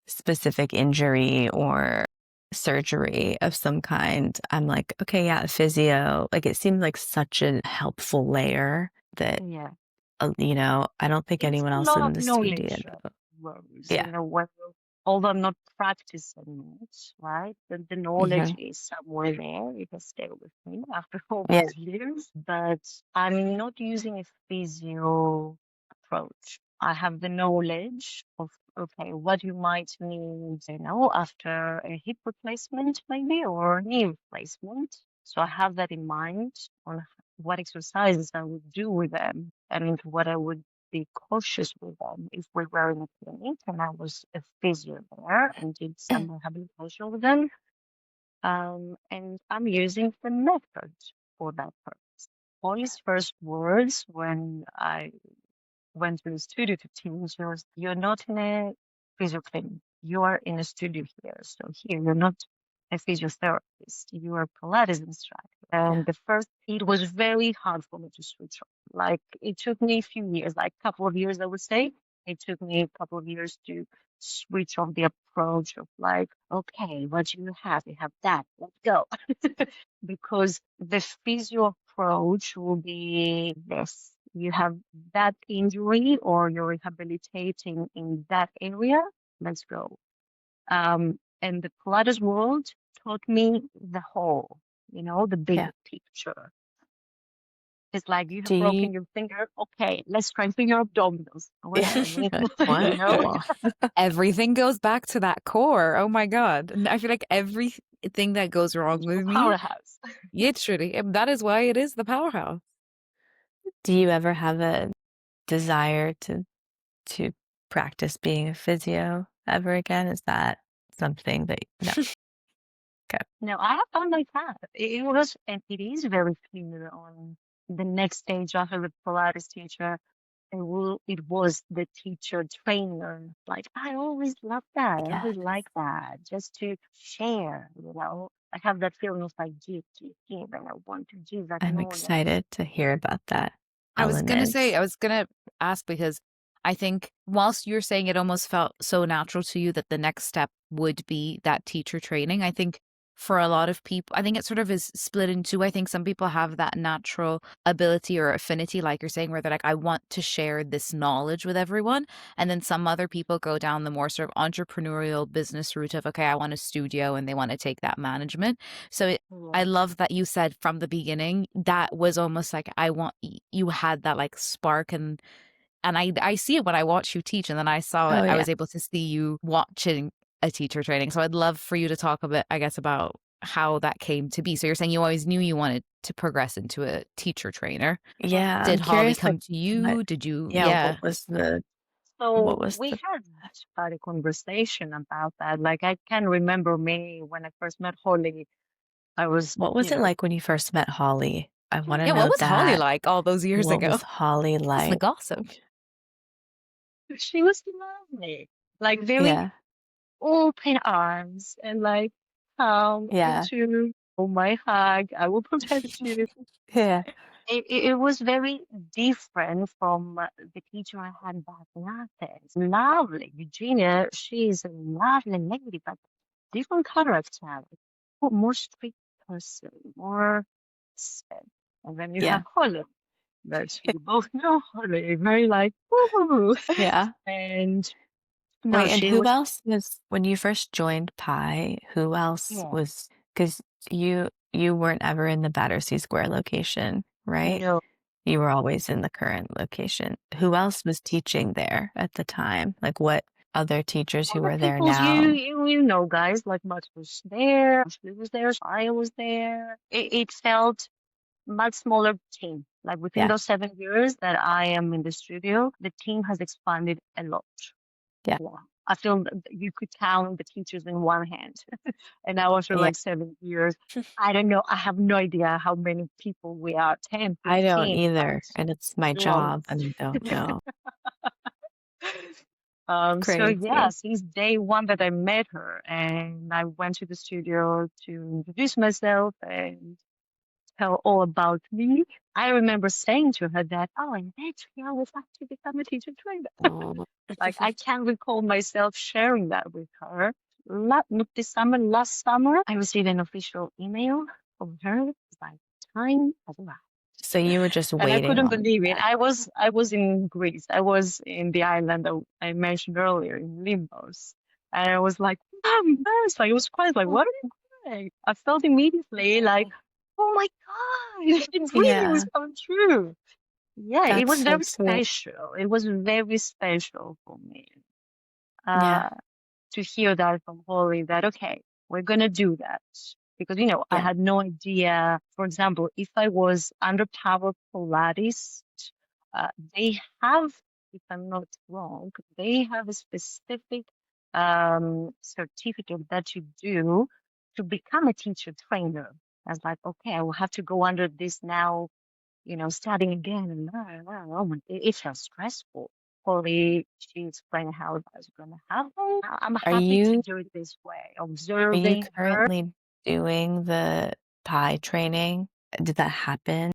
[SPEAKER 2] specific injury or surgery of some kind. I'm like, okay, yeah, physio. Like, it seemed like such a helpful layer that,
[SPEAKER 1] Yeah.
[SPEAKER 2] I don't think
[SPEAKER 1] It's
[SPEAKER 2] anyone
[SPEAKER 1] a
[SPEAKER 2] else
[SPEAKER 1] lot
[SPEAKER 2] in
[SPEAKER 1] of
[SPEAKER 2] this would do
[SPEAKER 1] knowledge,
[SPEAKER 2] it.
[SPEAKER 1] Rose,
[SPEAKER 2] Yeah.
[SPEAKER 1] although I'm not practicing it, right? The knowledge
[SPEAKER 2] Hmm.
[SPEAKER 1] is somewhere there. It has stayed with me after all
[SPEAKER 2] Yeah.
[SPEAKER 1] these years, but I'm not using a physio approach. I have the knowledge of, okay, what you might need, after a hip replacement, maybe, or knee replacement. So I have that in mind on what exercises I would do with them and what I would be cautious with them if we were in a clinic and I was a physio there and did some rehabilitation with them. And I'm using the method for that purpose. All his first words when I went to the studio to teach, you're not in a physio clinic. You are in a studio here. So here, you're not a physiotherapist. You are a Pilates instructor. And the first, it was very hard for me to switch on. Like, it took me a few years, like a couple of years, I would say. It took me a couple of years to switch off the approach of like, okay, what do you have? You have that. Let's go. Because the physio approach will be this. You have that injury or you're rehabilitating in that area. Let's go. And the Pilates world taught me the whole, the bigger picture. It's like you
[SPEAKER 2] Do
[SPEAKER 1] have
[SPEAKER 2] you
[SPEAKER 1] broken your finger. Okay, let's strengthen your abdominals. What does that mean?
[SPEAKER 2] what?
[SPEAKER 3] Oh, everything goes back to that core. Oh my God. And I feel like everything that goes wrong
[SPEAKER 1] Your
[SPEAKER 3] with me,
[SPEAKER 1] powerhouse.
[SPEAKER 3] literally, that is why it is the powerhouse.
[SPEAKER 2] Do you ever have a desire to practice being a physio ever again? Is that something that no? Okay.
[SPEAKER 1] No, I have found my path. It was, and it is very clear on the next stage after the Pilates teacher. It was the teacher trainer. Like, I always loved that. I
[SPEAKER 2] Yeah,
[SPEAKER 1] always like that. Just to share, I have that feeling of like, give, and I want to give like
[SPEAKER 2] I'm
[SPEAKER 1] no one else.
[SPEAKER 2] excited to hear about that
[SPEAKER 3] I was gonna say,
[SPEAKER 2] element.
[SPEAKER 3] I was gonna ask because I think whilst you're saying it almost felt so natural to you that the next step would be that teacher training, I think for a lot of people, I think it sort of is split in two. I think some people have that natural ability or affinity, like you're saying, where they're like, I want to share this knowledge with everyone. And then some other people go down the more sort of entrepreneurial business route of, okay, I want a studio and they want to take that management. So I
[SPEAKER 1] Yeah.
[SPEAKER 3] love that you said from the beginning that was almost like you had that like spark and I see it when I watch you teach and then I saw
[SPEAKER 2] Oh
[SPEAKER 3] it. I
[SPEAKER 2] yeah,
[SPEAKER 3] was able to see you watching a teacher training. So I'd love for you to talk a bit, I guess, about how that came to be. So you're saying you always knew you wanted to progress into a teacher trainer.
[SPEAKER 2] yeah.
[SPEAKER 3] Did
[SPEAKER 2] I'm
[SPEAKER 3] Holly
[SPEAKER 2] curious,
[SPEAKER 3] come
[SPEAKER 2] like,
[SPEAKER 3] to
[SPEAKER 2] what?
[SPEAKER 3] you? Did you
[SPEAKER 2] Yeah,
[SPEAKER 3] yeah.
[SPEAKER 1] So
[SPEAKER 2] what was
[SPEAKER 1] we
[SPEAKER 2] the
[SPEAKER 1] had a conversation about that. Like, I can remember me when I first met Holly. I was,
[SPEAKER 2] what was it like when you first met Holly? I want to
[SPEAKER 3] Yeah, what
[SPEAKER 2] know
[SPEAKER 3] was Holly
[SPEAKER 2] that.
[SPEAKER 3] like all those years
[SPEAKER 2] What
[SPEAKER 3] ago?
[SPEAKER 2] was Holly
[SPEAKER 3] What's the
[SPEAKER 2] like?
[SPEAKER 3] gossip?
[SPEAKER 1] she was lovely, like very
[SPEAKER 2] Yeah,
[SPEAKER 1] open arms and like,
[SPEAKER 2] yeah,
[SPEAKER 1] into my hug. I will protect you.
[SPEAKER 2] yeah,
[SPEAKER 1] It was very different from the teacher I had back in Athens. Lovely. Eugenia, she is a lovely lady, but different character. More strict person, more sad. And then you
[SPEAKER 2] yeah,
[SPEAKER 1] have Holly, that you both know Holly, very like, woo.
[SPEAKER 2] yeah.
[SPEAKER 1] And no,
[SPEAKER 2] Wait, and
[SPEAKER 1] she
[SPEAKER 2] who
[SPEAKER 1] was,
[SPEAKER 2] else was when you first joined Pi? Who else
[SPEAKER 1] yeah,
[SPEAKER 2] was? Because you weren't ever in the Battersea Square location, right?
[SPEAKER 1] no.
[SPEAKER 2] You were always in the current location. Who else was teaching there at the time? Like what other teachers who
[SPEAKER 1] Other
[SPEAKER 2] were there
[SPEAKER 1] people you,
[SPEAKER 2] now?
[SPEAKER 1] you know, guys, like Matt was there, Ashley was there, I was there. It felt much smaller team. Like within
[SPEAKER 2] Yeah,
[SPEAKER 1] those 7 years that I am in the studio, the team has expanded a lot.
[SPEAKER 2] yeah,
[SPEAKER 1] Yeah. I feel that you could count the teachers in one hand. And now after
[SPEAKER 2] yeah.
[SPEAKER 1] like 7 years, I don't know. I have no idea how many people we are, 10,
[SPEAKER 2] I don't
[SPEAKER 1] 15,
[SPEAKER 2] either,
[SPEAKER 1] but
[SPEAKER 2] and it's my
[SPEAKER 1] lots.
[SPEAKER 2] job, and I don't know.
[SPEAKER 1] So yeah,
[SPEAKER 2] Crazy.
[SPEAKER 1] since day one that I met her and I went to the studio to introduce myself and tell all about me, I remember saying to her that, oh, and eventually I would like to become a teacher trainer.
[SPEAKER 2] Oh,
[SPEAKER 1] Like I can recall myself sharing that with her. Not this summer, last summer, I received an official email from her. It's like time has arrived.
[SPEAKER 2] so you were just
[SPEAKER 1] And I
[SPEAKER 2] waiting
[SPEAKER 1] couldn't
[SPEAKER 2] on
[SPEAKER 1] believe it.
[SPEAKER 2] that.
[SPEAKER 1] I was in Greece. I was in the island that I mentioned earlier in Limos. And I was like, embarrassed. Like it was quite like, what are you doing? I felt immediately like, oh my God, the dream was
[SPEAKER 2] Yeah,
[SPEAKER 1] coming true. Yeah, it
[SPEAKER 2] that's
[SPEAKER 1] was
[SPEAKER 2] so
[SPEAKER 1] very
[SPEAKER 2] sweet.
[SPEAKER 1] special. It was very special for me.
[SPEAKER 2] Yeah,
[SPEAKER 1] Uh, to hear that from Holly that, okay, we're going to do that. Because, I
[SPEAKER 2] yeah,
[SPEAKER 1] had no idea. For example, if I was under Power Pilates, uh, they have, if I'm not wrong, they have a specific certificate that you do to become a teacher trainer. I was like, okay, I will have to go under this now starting again. And oh my, it felt stressful. Holly, she explained how it was going to happen. I'm
[SPEAKER 2] Are
[SPEAKER 1] happy to
[SPEAKER 2] you
[SPEAKER 1] do it this way,
[SPEAKER 2] are you
[SPEAKER 1] observing her.
[SPEAKER 2] currently doing the pie training? Did that happen?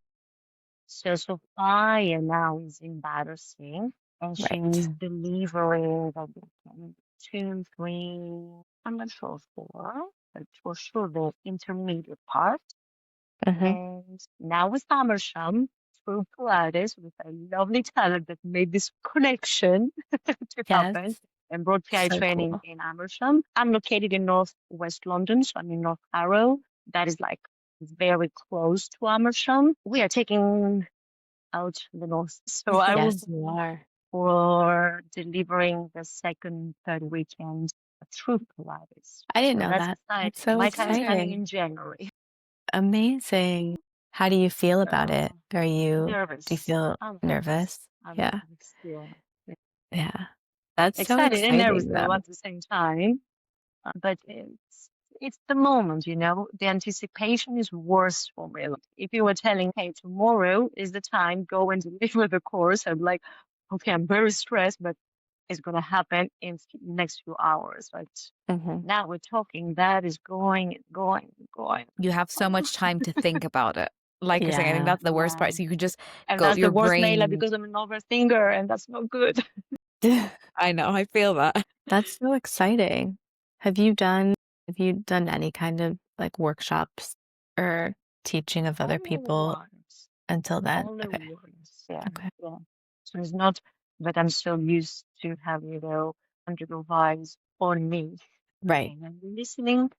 [SPEAKER 1] So Sophia now is in Battersea, and she's
[SPEAKER 2] Right.
[SPEAKER 1] delivering the 2, 3, I'm not sure 4, but for sure the intermediate part.
[SPEAKER 2] Mm-hmm.
[SPEAKER 1] And now with Amersham, through Pilates, with a lovely talent that made this connection to
[SPEAKER 2] Yes.
[SPEAKER 1] happen and brought PI
[SPEAKER 2] So
[SPEAKER 1] training
[SPEAKER 2] cool.
[SPEAKER 1] in Amersham. I'm located in Northwest London, so I'm in North Harrow. That is like very close to Amersham. We are taking out the north. So I will
[SPEAKER 2] Yes, you are.
[SPEAKER 1] for delivering the second, third weekend through Pilates.
[SPEAKER 2] I didn't
[SPEAKER 1] So
[SPEAKER 2] know
[SPEAKER 1] that's
[SPEAKER 2] that. That's
[SPEAKER 1] exciting.
[SPEAKER 2] so
[SPEAKER 1] My time starting
[SPEAKER 2] exciting.
[SPEAKER 1] in January.
[SPEAKER 2] Amazing. How do you feel about
[SPEAKER 1] Uh,
[SPEAKER 2] it? Do you
[SPEAKER 1] nervous.
[SPEAKER 2] feel
[SPEAKER 1] I'm nervous.
[SPEAKER 2] nervous?
[SPEAKER 1] I'm
[SPEAKER 2] Yeah.
[SPEAKER 1] nervous. Yeah.
[SPEAKER 2] Yeah. That's so
[SPEAKER 1] Excited and nervous
[SPEAKER 2] exciting
[SPEAKER 1] though
[SPEAKER 2] though.
[SPEAKER 1] at the same time. But it's the moment. The anticipation is worse for me. Like, if you were telling, hey, tomorrow is the time, go and deliver the course, I'm like, okay, I'm very stressed, but it's gonna happen in next few hours. But
[SPEAKER 2] Hmm.
[SPEAKER 1] now we're talking, that is going.
[SPEAKER 3] You have so much time to think about it. Like you're saying, I think
[SPEAKER 2] Yeah.
[SPEAKER 3] that's the worst
[SPEAKER 1] Yeah.
[SPEAKER 3] part. So you could just
[SPEAKER 1] And
[SPEAKER 3] go,
[SPEAKER 1] that's the
[SPEAKER 3] your
[SPEAKER 1] worst, Naila,
[SPEAKER 3] brain.
[SPEAKER 1] because I'm an overthinker, and that's not good.
[SPEAKER 3] I know, I feel that.
[SPEAKER 2] That's so exciting. Have you done have you done any kind of like workshops or teaching of other
[SPEAKER 1] Only
[SPEAKER 2] people
[SPEAKER 1] once.
[SPEAKER 2] until then?
[SPEAKER 1] Only
[SPEAKER 2] Okay.
[SPEAKER 1] once. Yeah.
[SPEAKER 2] Okay.
[SPEAKER 1] Yeah. So it's not that I'm so used to having, undergo vibes on me.
[SPEAKER 2] Right.
[SPEAKER 1] And I'm listening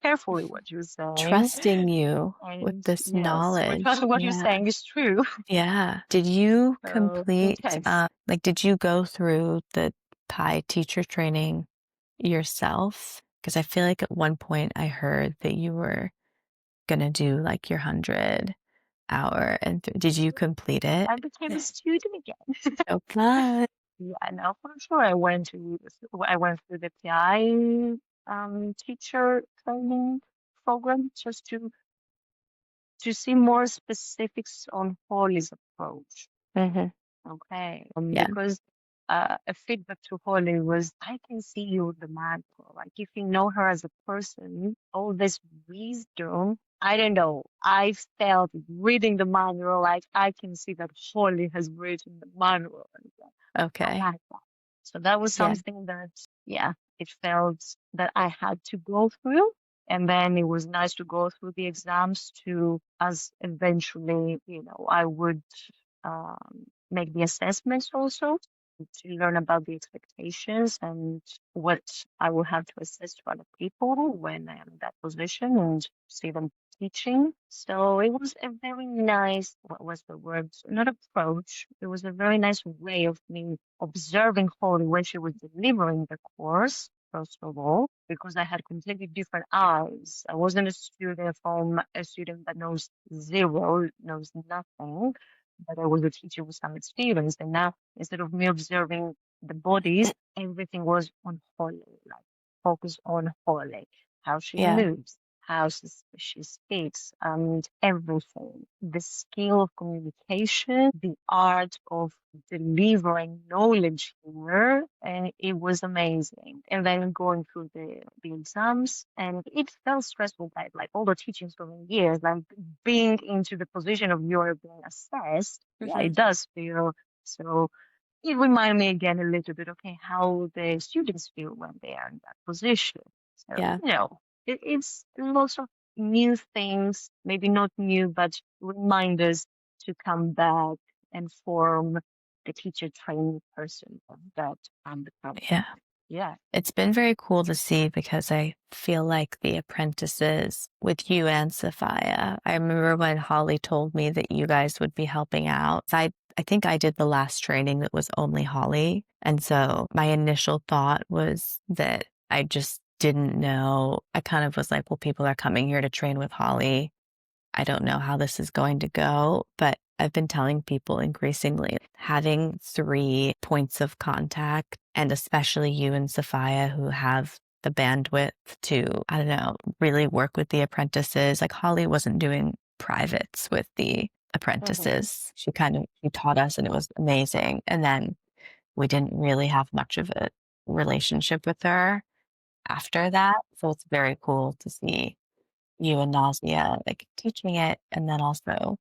[SPEAKER 1] carefully what you're saying.
[SPEAKER 2] Trusting you with
[SPEAKER 1] And
[SPEAKER 2] this
[SPEAKER 1] yes, we're
[SPEAKER 2] knowledge.
[SPEAKER 1] trusting what you're
[SPEAKER 2] Yeah.
[SPEAKER 1] saying is true.
[SPEAKER 2] Yeah. Did you
[SPEAKER 1] So
[SPEAKER 2] complete,
[SPEAKER 1] intense.
[SPEAKER 2] like, did you go through the PI teacher training yourself? Because I feel like at one point I heard that you were gonna do like your 100 hour, and did you complete it?
[SPEAKER 1] I became a student again.
[SPEAKER 2] So fun.
[SPEAKER 1] Yeah, no, for sure. I went through the PI teacher training program just to see more specifics on Holly's approach.
[SPEAKER 2] Hmm.
[SPEAKER 1] Okay.
[SPEAKER 2] Yeah.
[SPEAKER 1] Because a feedback to Holly was, I can see you the macro. Like if you know her as a person, all this wisdom, I don't know. I felt reading the manual, like I can see that Holly has written the manual. And I
[SPEAKER 2] Okay.
[SPEAKER 1] like that. So that was
[SPEAKER 2] Yeah.
[SPEAKER 1] something that, yeah, it felt that I had to go through. And then it was nice to go through the exams to, as eventually, I would make the assessments also to learn about the expectations and what I will have to assess to other people when I am in that position and see them teaching. So it was a very nice, what was the word? Not approach. It was a very nice way of me observing Holly when she was delivering the course. First of all, because I had completely different eyes. I wasn't a student from a student that knows zero, knows nothing, but I was a teacher with some experience. And now, instead of me observing the bodies, everything was on Holly, like focus on Holly, how she
[SPEAKER 2] Yeah.
[SPEAKER 1] moves, how she speaks, and everything. The skill of communication, the art of delivering knowledge here, and it was amazing. And then going through the exams, and it felt stressful, like all the teachings for years, like being into the position of you're being assessed. Yeah,
[SPEAKER 2] Hmm.
[SPEAKER 1] it does feel so. It reminded me again a little bit, okay, how the students feel when they are in that position. So,
[SPEAKER 2] Yeah.
[SPEAKER 1] it's lots of new things, maybe not new, but reminders to come back and form the teacher training person that I'm becoming.
[SPEAKER 2] Yeah.
[SPEAKER 1] Yeah.
[SPEAKER 2] It's been very cool to see because I feel like the apprentices with you and Sophia. I remember when Holly told me that you guys would be helping out. I think I did the last training that was only Holly. And so my initial thought was that I just didn't know. I kind of was like, well, people are coming here to train with Holly. I don't know how this is going to go, but I've been telling people increasingly having 3 points of contact, and especially you and Sophia, who have the bandwidth to, I don't know, really work with the apprentices. Like Holly wasn't doing privates with the apprentices. She taught us and it was amazing. And then we didn't really have much of a relationship with her after that. So it's very cool to see you and Nasia like teaching it and then also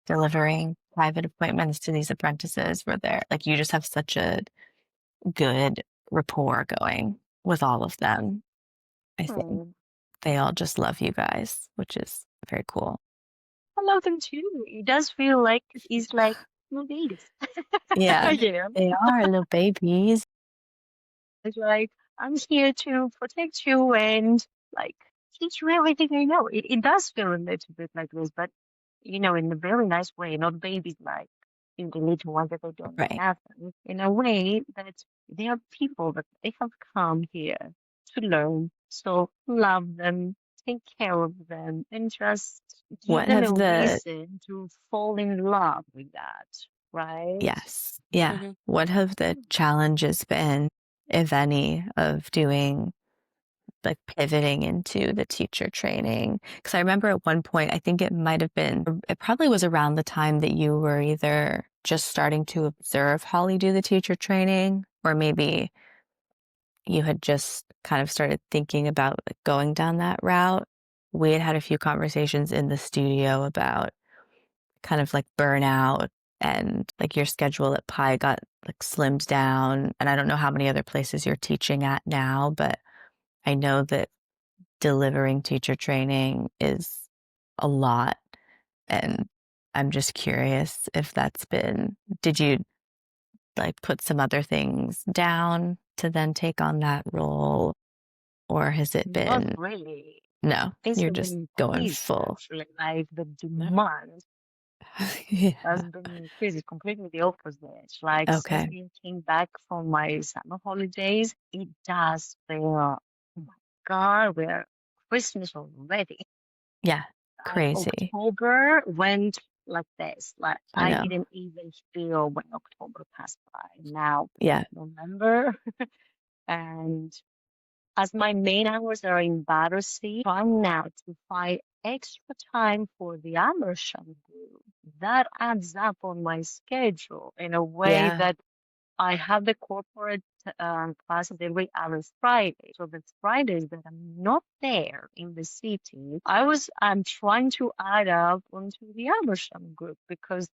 [SPEAKER 2] delivering private appointments to these apprentices where they're like, you just have such a good rapport going with all of them. I think they all just love you guys, which is very cool.
[SPEAKER 1] I love them too. It does feel like it's like little babies.
[SPEAKER 2] Yeah,
[SPEAKER 1] You know,
[SPEAKER 2] they are little babies.
[SPEAKER 1] it's like I'm here to protect you and like teach you everything I know. It does feel a little bit like this, but in a very nice way, not babies like in the little ones that they don't know
[SPEAKER 2] Right.
[SPEAKER 1] nothing. In a way that they are people that they have come here to learn. So love them, take care of them, and just give
[SPEAKER 2] What
[SPEAKER 1] them a
[SPEAKER 2] have the,
[SPEAKER 1] reason to fall in love with that, right?
[SPEAKER 2] yes, yeah.
[SPEAKER 1] Hmm.
[SPEAKER 2] What have the challenges been, if any, of doing like pivoting into the teacher training? Because I remember at one point, I think it probably was around the time that you were either just starting to observe Holly do the teacher training, or maybe you had just kind of started thinking about like, going down that route. We had had a few conversations in the studio about kind of like burnout and like your schedule at Pi got like slimmed down. And I don't know how many other places you're teaching at now, but I know that delivering teacher training is a lot. And I'm just curious if did you like put some other things down to then take on that role? Or has it
[SPEAKER 1] Not
[SPEAKER 2] been,
[SPEAKER 1] really.
[SPEAKER 2] no,
[SPEAKER 1] Things
[SPEAKER 2] you're
[SPEAKER 1] have
[SPEAKER 2] just
[SPEAKER 1] been
[SPEAKER 2] going
[SPEAKER 1] increased
[SPEAKER 2] full?
[SPEAKER 1] actually, like the
[SPEAKER 2] No.
[SPEAKER 1] demand has
[SPEAKER 2] Yeah.
[SPEAKER 1] been increased. It's completely the opposite. Like since
[SPEAKER 2] Okay.
[SPEAKER 1] we came back from my summer holidays, it does feel, oh my God, we're Christmas already.
[SPEAKER 2] Yeah.
[SPEAKER 1] Like
[SPEAKER 2] Crazy.
[SPEAKER 1] October went like this. Like
[SPEAKER 2] I
[SPEAKER 1] I
[SPEAKER 2] know.
[SPEAKER 1] didn't even feel when October passed by. Now
[SPEAKER 2] Yeah.
[SPEAKER 1] November, and as my main hours are in Battersea, trying now to find extra time for the immersion group. That adds up on my schedule in a way
[SPEAKER 2] Yeah.
[SPEAKER 1] that I have the corporate classes every other Friday. So the Fridays that I'm not there in the city, I'm trying to add up onto the immersion group because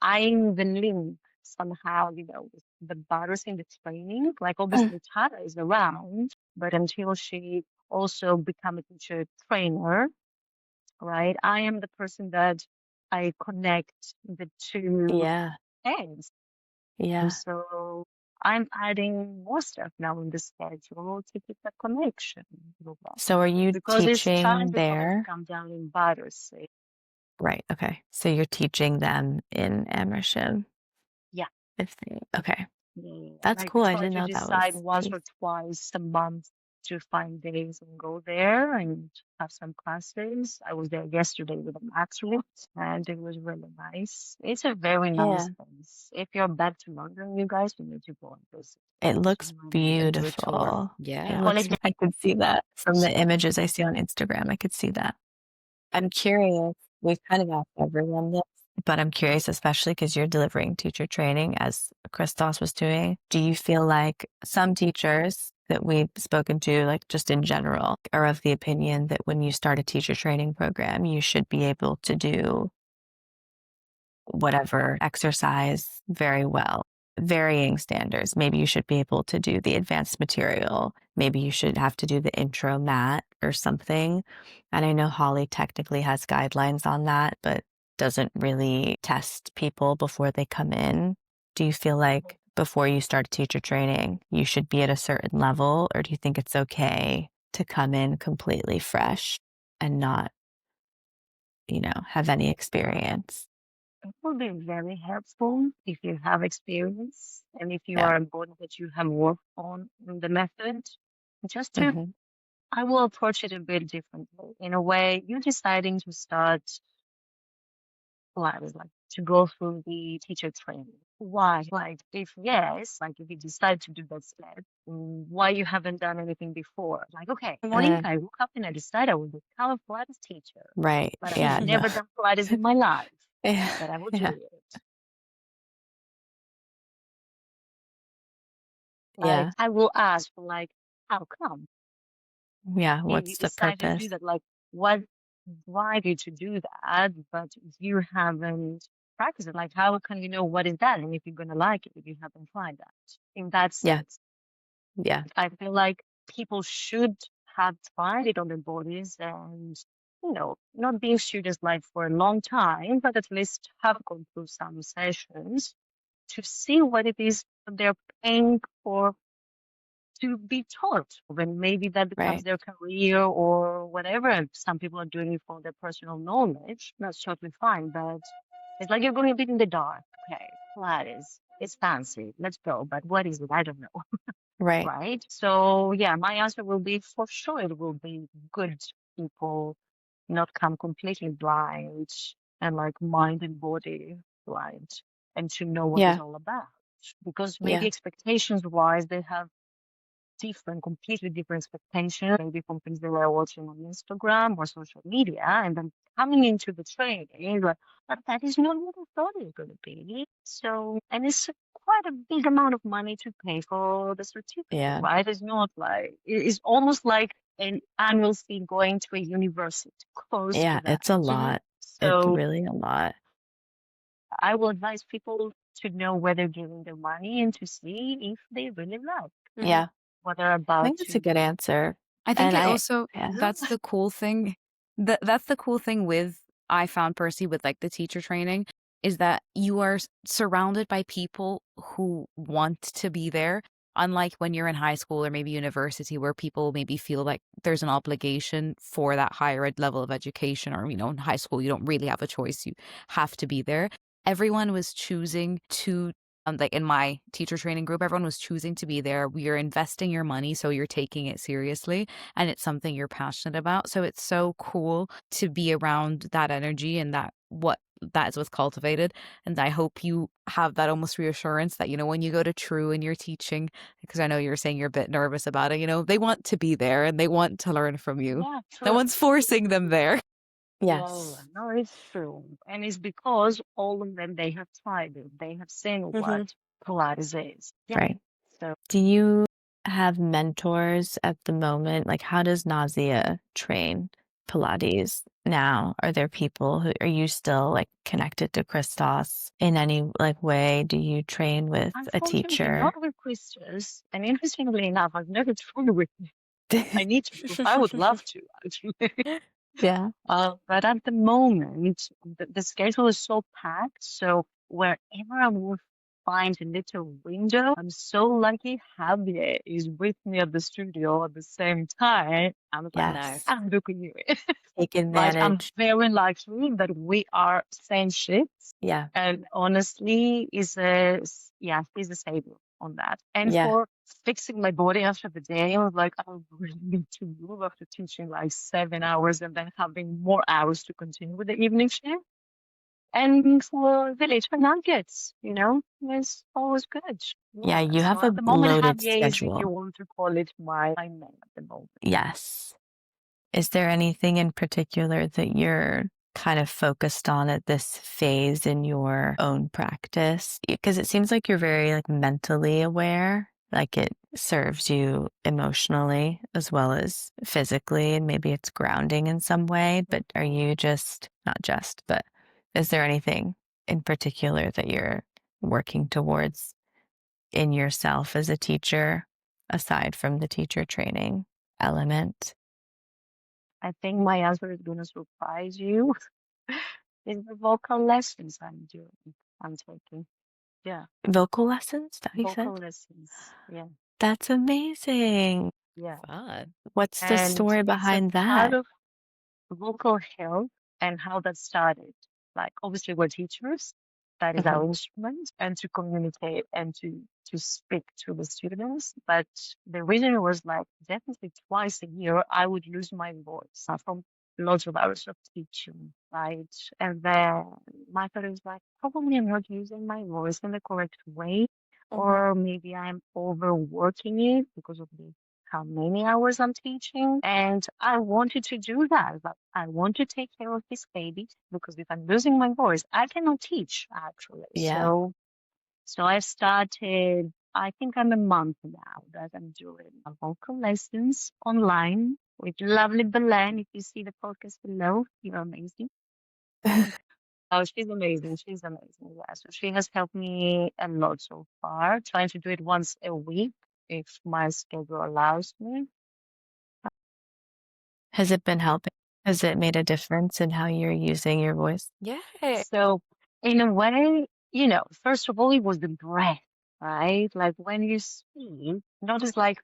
[SPEAKER 1] I'm the link somehow, with the butters in the training. Like obviously Tara is around, but until she also become a teacher trainer, right? I am the person that I connect the two
[SPEAKER 2] Yeah.
[SPEAKER 1] ends. And
[SPEAKER 2] Yeah.
[SPEAKER 1] so I'm adding more stuff now in the schedule to keep that connection with that.
[SPEAKER 2] So are you
[SPEAKER 1] Because it's
[SPEAKER 2] teaching
[SPEAKER 1] challenging for me to
[SPEAKER 2] there?
[SPEAKER 1] come down in Battersea.
[SPEAKER 2] Right. Okay. So you're teaching them in Amersham.
[SPEAKER 1] Yeah.
[SPEAKER 2] Okay.
[SPEAKER 1] Yeah,
[SPEAKER 2] That's
[SPEAKER 1] like
[SPEAKER 2] cool.
[SPEAKER 1] we
[SPEAKER 2] I
[SPEAKER 1] try
[SPEAKER 2] didn't
[SPEAKER 1] to
[SPEAKER 2] know that
[SPEAKER 1] decide
[SPEAKER 2] was the
[SPEAKER 1] once
[SPEAKER 2] case.
[SPEAKER 1] or twice a month to find days and go there and have some classes. I was there yesterday with them actually, and it was really nice. It's a very nice
[SPEAKER 2] Yeah.
[SPEAKER 1] place. If you're back to London, you guys, you need to go and visit.
[SPEAKER 2] It
[SPEAKER 1] It's
[SPEAKER 2] looks
[SPEAKER 1] really a do a tour.
[SPEAKER 2] beautiful.
[SPEAKER 1] We
[SPEAKER 2] It
[SPEAKER 3] Yeah.
[SPEAKER 1] call
[SPEAKER 2] looks,
[SPEAKER 1] it the
[SPEAKER 2] I could see that from the
[SPEAKER 1] Nasia.
[SPEAKER 2] images I see on Instagram. I could see that. I'm curious. We've kind of asked everyone this, but I'm curious, especially because you're delivering teacher training as Christos was doing. Do you feel like some teachers that we've spoken to, like just in general, are of the opinion that when you start a teacher training program, you should be able to do whatever exercise very well? Varying standards. Maybe you should be able to do the advanced material. Maybe you should have to do the intro mat or something. And I know Holly technically has guidelines on that, but doesn't really test people before they come in. Do you feel like before you start teacher training, you should be at a certain level, or do you think it's okay to come in completely fresh and not, have any experience?
[SPEAKER 1] It will be very helpful if you have experience and if you
[SPEAKER 2] Yeah.
[SPEAKER 1] are good that you have worked on the method. Just to
[SPEAKER 2] Hmm.
[SPEAKER 1] I will approach it a bit differently. In a way, you're deciding to start classes, like to go through the teacher training. Why? Like, if yes, like if you decide to do that step, why you haven't done anything before? Like, okay, morning, I woke up and I decided I would become a Pilates teacher,
[SPEAKER 2] Right.
[SPEAKER 1] but I
[SPEAKER 2] Yeah.
[SPEAKER 1] have
[SPEAKER 2] No.
[SPEAKER 1] never done Pilates in my life.
[SPEAKER 2] Yeah.
[SPEAKER 1] but I will
[SPEAKER 2] Yeah.
[SPEAKER 1] do it. Like
[SPEAKER 2] Yeah.
[SPEAKER 1] I will ask, like, how come?
[SPEAKER 2] Yeah.
[SPEAKER 1] If you
[SPEAKER 2] What's the
[SPEAKER 1] decide to do
[SPEAKER 2] purpose?
[SPEAKER 1] that, like, what drive you to do that, but you haven't practiced it? Like, how can you know what is that? And if you're gonna like it, if you haven't tried that. In that
[SPEAKER 2] Yeah.
[SPEAKER 1] sense,
[SPEAKER 2] Yeah.
[SPEAKER 1] I feel like people should have tried it on their bodies and, not being students like for a long time, but at least have gone through some sessions to see what it is that they're paying for to be taught. When maybe that becomes
[SPEAKER 2] Right.
[SPEAKER 1] their career or whatever. And some people are doing it for their personal knowledge. That's totally fine. But it's like you're going a bit in the dark. Okay, Pilates, it's fancy. Let's go. But what is it? I don't know.
[SPEAKER 2] Right.
[SPEAKER 1] Right? So yeah, my answer will be for sure it will be good people, not come completely blind and like mind and body blind and to know what it's
[SPEAKER 2] Yeah.
[SPEAKER 1] all about. Because maybe
[SPEAKER 2] Yeah.
[SPEAKER 1] expectations wise, they have different, completely different expectations, maybe from things they were watching on Instagram or social media, and then coming into the training, like, but that is not what I thought it was going to be. So, and it's quite a big amount of money to pay for the certificate,
[SPEAKER 2] Yeah.
[SPEAKER 1] right? It's not like, it's almost like an annual fee going to a university, close to
[SPEAKER 2] Yeah.
[SPEAKER 1] that.
[SPEAKER 2] It's a
[SPEAKER 1] Mhm.
[SPEAKER 2] lot. It's
[SPEAKER 1] So
[SPEAKER 2] really a lot.
[SPEAKER 1] I will advise people to know where they're giving their money and to see if they really like
[SPEAKER 2] Yeah.
[SPEAKER 1] what they're
[SPEAKER 2] I
[SPEAKER 1] about
[SPEAKER 2] think it's
[SPEAKER 1] to
[SPEAKER 2] a good
[SPEAKER 1] do.
[SPEAKER 2] answer.
[SPEAKER 3] I think
[SPEAKER 2] And
[SPEAKER 3] it
[SPEAKER 2] I,
[SPEAKER 3] also
[SPEAKER 2] yeah.
[SPEAKER 3] that's the cool thing. That's the cool thing with I found Percy with like the teacher training is that you are surrounded by people who want to be there. Unlike when you're in high school or maybe university where people maybe feel like there's an obligation for that higher level of education, or in high school you don't really have a choice. You have to be there. Everyone was choosing to like in my teacher training group, everyone was choosing to be there. You're investing your money, so you're taking it seriously and it's something you're passionate about. So it's so cool to be around that energy and that is what's cultivated. And I hope you have that almost reassurance that, when you go to True and you're teaching, because I know you're saying you're a bit nervous about it, they want to be there and they want to learn from you.
[SPEAKER 1] Yeah,
[SPEAKER 3] No
[SPEAKER 1] true.
[SPEAKER 3] one's forcing them there.
[SPEAKER 1] Yeah,
[SPEAKER 2] Yes.
[SPEAKER 1] no, it's true. And it's because all of them, they have tried it. They have seen what
[SPEAKER 2] Hmm.
[SPEAKER 1] Pilates is. Yeah.
[SPEAKER 2] Right.
[SPEAKER 1] So
[SPEAKER 2] Do you have mentors at the moment? Like, how does Nasia train Pilates now? Are there people who are you still like connected to Christos in any like way? Do you train with a
[SPEAKER 1] unfortunately,
[SPEAKER 2] teacher?
[SPEAKER 1] not with Christians. And interestingly enough, I've never trained with him. I need to. I would love to, actually.
[SPEAKER 2] Yeah.
[SPEAKER 1] But at the moment, the schedule is so packed. So wherever I will find a little window, I'm so lucky Javier is with me at the studio at the same time. I'm like,
[SPEAKER 3] Nice.
[SPEAKER 2] Yes.
[SPEAKER 1] I'm looking you.
[SPEAKER 2] Take
[SPEAKER 1] Like I'm
[SPEAKER 2] advantage.
[SPEAKER 1] very lucky that we are same shifts.
[SPEAKER 2] Yeah.
[SPEAKER 1] And honestly, he's a savior on that. And
[SPEAKER 2] Yeah.
[SPEAKER 1] for fixing my body after the day, I was like, I really need to move after teaching like 7 hours and then having more hours to continue with the evening shift. And for the little nuggets, it's always good.
[SPEAKER 2] Yeah.
[SPEAKER 1] Yeah.
[SPEAKER 2] You
[SPEAKER 1] So
[SPEAKER 2] have
[SPEAKER 1] at
[SPEAKER 2] a
[SPEAKER 1] the moment,
[SPEAKER 2] loaded
[SPEAKER 1] Javier is, if you
[SPEAKER 2] schedule.
[SPEAKER 1] want to call it, my man at the moment.
[SPEAKER 2] Yes. Is there anything in particular that you're kind of focused on at this phase in your own practice? Because it seems like you're very like mentally aware, like it serves you emotionally as well as physically, and maybe it's grounding in some way. But are you just, not just, but is there anything in particular that you're working towards in yourself as a teacher, aside from the teacher training element?
[SPEAKER 1] I think my answer is going to surprise you. It's the vocal lessons I'm taking. Yeah,
[SPEAKER 2] Vocal lessons, that you
[SPEAKER 1] vocal
[SPEAKER 2] said?
[SPEAKER 1] lessons. Yeah,
[SPEAKER 2] That's amazing.
[SPEAKER 1] yeah.
[SPEAKER 3] Fun.
[SPEAKER 2] What's the
[SPEAKER 1] And
[SPEAKER 2] story
[SPEAKER 1] it's a
[SPEAKER 2] behind
[SPEAKER 1] part
[SPEAKER 2] that?
[SPEAKER 1] of vocal health and how that started. Like obviously we're teachers, that is our
[SPEAKER 2] Mhm.
[SPEAKER 1] instrument, and to communicate and to speak to the students. But the reason was like definitely twice a year I would lose my voice from lots of hours of teaching, right? And then my thought is like probably I'm not using my voice in the correct way,
[SPEAKER 2] Mhm.
[SPEAKER 1] or maybe I'm overworking it because of the how many hours I'm teaching. And I wanted to do that. But I want to take care of this baby because if I'm losing my voice, I cannot teach actually.
[SPEAKER 2] Yeah.
[SPEAKER 1] So I started, I think I'm a month now that I'm doing vocal lessons online with lovely Belen. If you see the podcast below, you're amazing. Oh, she's amazing. She's amazing. Yeah. So she has helped me a lot so far, trying to do it once a week if my schedule allows me.
[SPEAKER 2] Has it been helping? Has it made a difference in how you're using your voice?
[SPEAKER 3] Yeah.
[SPEAKER 1] So in a way, first of all, it was the breath, right? Like when you speak, notice like,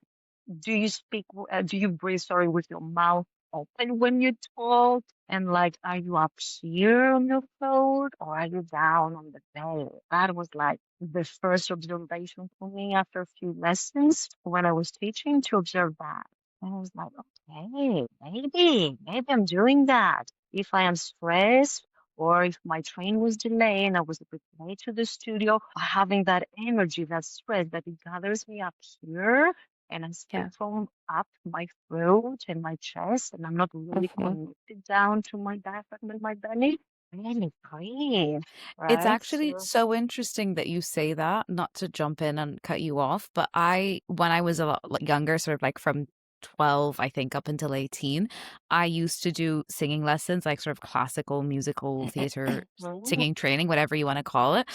[SPEAKER 1] do you breathe, sorry, with your mouth open when you talk? And like, are you up here on your throat or are you down on the belly? That was like the first observation for me after a few lessons when I was teaching to observe that. And I was like, okay, maybe I'm doing that. If I am stressed or if my train was delayed and I was a bit late to the studio, having that energy, that stress that it gathers me up here and I speak
[SPEAKER 2] Yeah.
[SPEAKER 1] from up my throat and my chest, and I'm not really connected down to my diaphragm and my belly. Really breathe,
[SPEAKER 3] It's
[SPEAKER 1] right?
[SPEAKER 3] actually so interesting that you say that, not to jump in and cut you off, but when I was a lot younger, sort of like from 12, I think, up until 18, I used to do singing lessons, like sort of classical musical theater singing training, whatever you want to call it.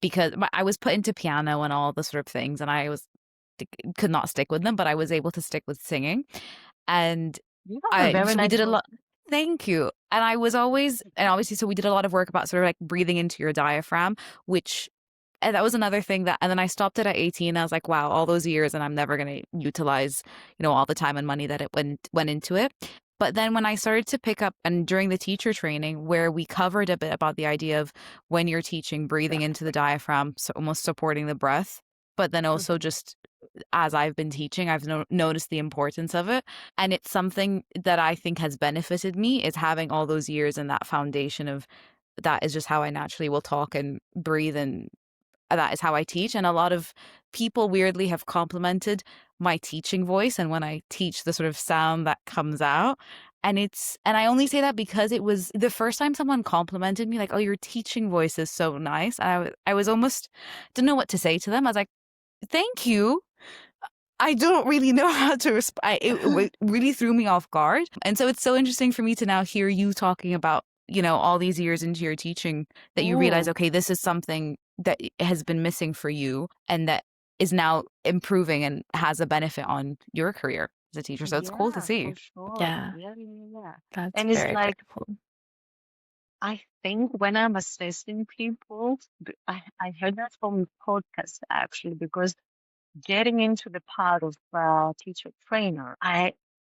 [SPEAKER 3] Because I was put into piano and all the sort of things, and could not stick with them, but I was able to stick with singing. And
[SPEAKER 1] You have a very
[SPEAKER 3] so we
[SPEAKER 1] nice
[SPEAKER 3] did a
[SPEAKER 1] voice.
[SPEAKER 3] lot. Thank you. And I was always, and obviously, so we did a lot of work about sort of like breathing into your diaphragm, and that was another thing and then I stopped it at 18. I was like, wow, all those years, and I'm never going to utilize, all the time and money that it went into it. But then when I started to pick up, and during the teacher training, where we covered a bit about the idea of when you're teaching, breathing into the diaphragm, so almost supporting the breath, but then also just as I've been teaching, I've noticed the importance of it. And it's something that I think has benefited me, is having all those years and that foundation of that is just how I naturally will talk and breathe, and that is how I teach. And a lot of people weirdly have complimented my teaching voice and when I teach, the sort of sound that comes out. And I only say that because it was the first time someone complimented me, like, oh, your teaching voice is so nice. And I was almost, didn't know what to say to them. I was like, thank you. I don't really know how to respond. It really threw me off guard. And so it's so interesting for me to now hear you talking about, all these years into your teaching, that you realize, okay, this is something that has been missing for you and that is now improving and has a benefit on your career as a teacher. So it's cool to
[SPEAKER 1] Yeah,
[SPEAKER 3] see.
[SPEAKER 1] for sure.
[SPEAKER 2] Yeah.
[SPEAKER 1] Yeah.
[SPEAKER 2] That's
[SPEAKER 1] And it's
[SPEAKER 2] very, very
[SPEAKER 1] like,
[SPEAKER 2] cool.
[SPEAKER 1] I think when I'm assessing people, I heard that from podcast actually, because getting into the part of teacher trainer,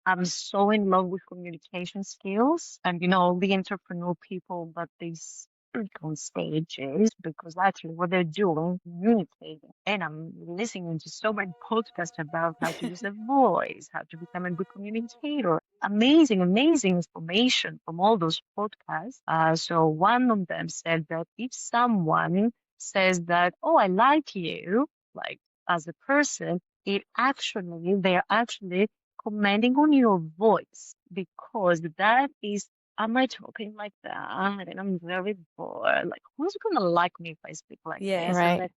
[SPEAKER 1] I'm so in love with communication skills and all the entrepreneur people that they speak on stages because actually what they're doing communicating. And I'm listening to so many podcasts about how to use a voice, how to become a good communicator. Amazing, amazing information from all those podcasts. So one of them said that if someone says that, oh, I like you, like as a person, they're actually commenting on your voice because that is, am I talking like that? And I'm very bored. Like, who's gonna like me if I speak like
[SPEAKER 3] Yeah.
[SPEAKER 1] this? And
[SPEAKER 2] Right.
[SPEAKER 1] then,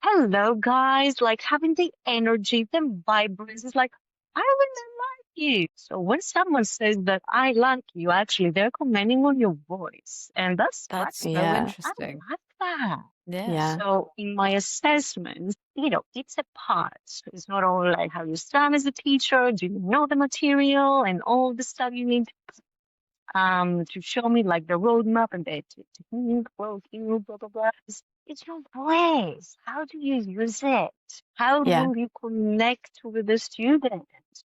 [SPEAKER 1] hello guys, like having the energy, the vibrance is like, I really like you. So when someone says that I like you, actually they're commenting on your voice. And that's
[SPEAKER 3] That's
[SPEAKER 1] quite
[SPEAKER 3] so
[SPEAKER 2] Yeah.
[SPEAKER 1] I
[SPEAKER 3] interesting.
[SPEAKER 1] like that.
[SPEAKER 3] Yeah.
[SPEAKER 2] Yeah.
[SPEAKER 1] So in my assessment, it's a part. So it's not only like how you stand as a teacher, do you know the material and all the stuff you need to show me like the roadmap and the technique, working, blah blah blah. It's your voice. How do you use it? How
[SPEAKER 2] Yeah.
[SPEAKER 1] will you connect with the student?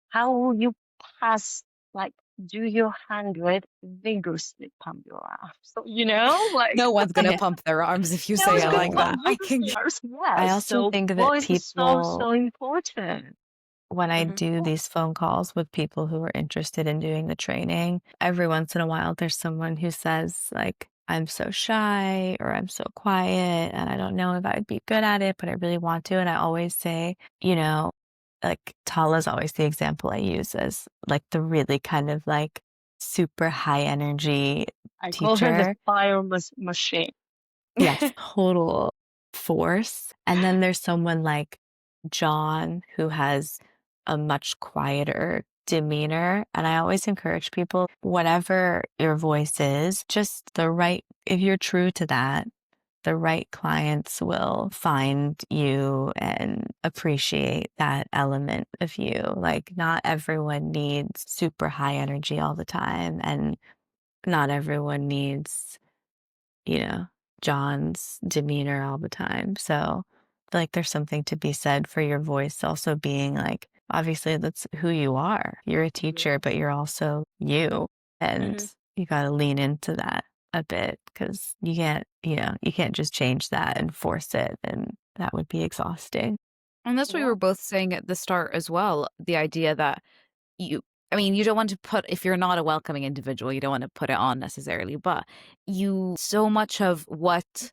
[SPEAKER 1] How will you pass like do your 100 vigorously pump your arms? So like
[SPEAKER 3] No one's going to
[SPEAKER 2] Yeah.
[SPEAKER 3] pump their arms if you
[SPEAKER 1] no
[SPEAKER 3] say
[SPEAKER 1] one's
[SPEAKER 3] it
[SPEAKER 2] Oh
[SPEAKER 1] gonna
[SPEAKER 2] my
[SPEAKER 3] like that.
[SPEAKER 1] pump
[SPEAKER 2] God.
[SPEAKER 3] I can.
[SPEAKER 1] vigorously arms. Yeah.
[SPEAKER 2] I also
[SPEAKER 1] So
[SPEAKER 2] think that
[SPEAKER 1] voice is so
[SPEAKER 2] people,
[SPEAKER 1] so important.
[SPEAKER 2] when I
[SPEAKER 3] Mhm.
[SPEAKER 2] do these phone calls with people who are interested in doing the training, every once in a while there's someone who says, like, I'm so shy or I'm so quiet and I don't know if I'd be good at it, but I really want to. And I always say, like Tala's always the example I use as like the really kind of like super high energy
[SPEAKER 1] I call her the
[SPEAKER 2] teacher.
[SPEAKER 1] fire machine.
[SPEAKER 2] Yes, total force. And then there's someone like John who has a much quieter demeanor. And I always encourage people, whatever your voice is, just if you're true to that, the right clients will find you and appreciate that element of you. Like, not everyone needs super high energy all the time, and not everyone needs, you know, John's demeanor all the time. So I feel like there's something to be said for your voice also being like, obviously, that's who you are. You're a teacher, but you're also you. And you got to lean into that a bit because you can't just change that and force it. And that would be exhausting.
[SPEAKER 3] And that's what we
[SPEAKER 1] Yeah.
[SPEAKER 3] were both saying at the start as well. The idea that you, I mean, you don't want to put, if you're not a welcoming individual, you don't want to put it on necessarily, but so much of what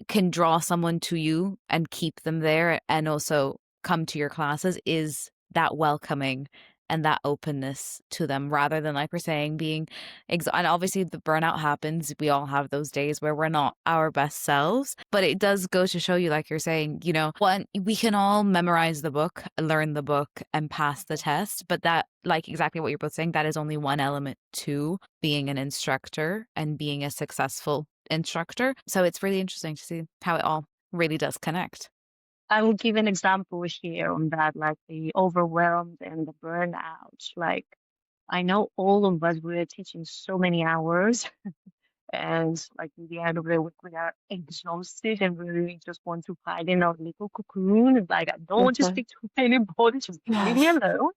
[SPEAKER 3] can draw someone to you and keep them there and also come to your classes is that welcoming and that openness to them rather than, like we're saying, being and obviously the burnout happens. We all have those days where we're not our best selves, but it does go to show you, like you're saying, one, we can all memorize the book, learn the book and pass the test, but that, like exactly what you're both saying, that is only one element to being an instructor and being a successful instructor. So it's really interesting to see how it all really does connect.
[SPEAKER 1] I will give an example here on that, like the overwhelmed and the burnout. Like, I know all of us, we're teaching so many hours, and like in the end of the week, we are exhausted and we really just want to hide in our little cocoon. It's like, I don't want to speak to anybody, just leave me
[SPEAKER 2] Yes.
[SPEAKER 1] alone.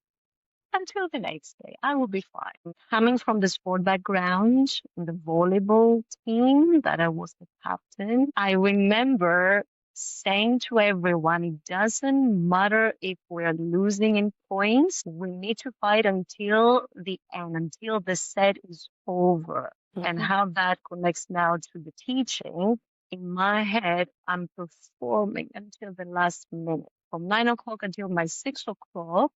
[SPEAKER 1] Until the next day, I will be fine. Coming from the sport background, the volleyball team that I was the captain, I remember saying to everyone, it doesn't matter if we're losing in points, we need to fight until the end, until the set is over. And how that connects now to the teaching. In my head, I'm performing until the last minute. From 9 o'clock until my 6 o'clock,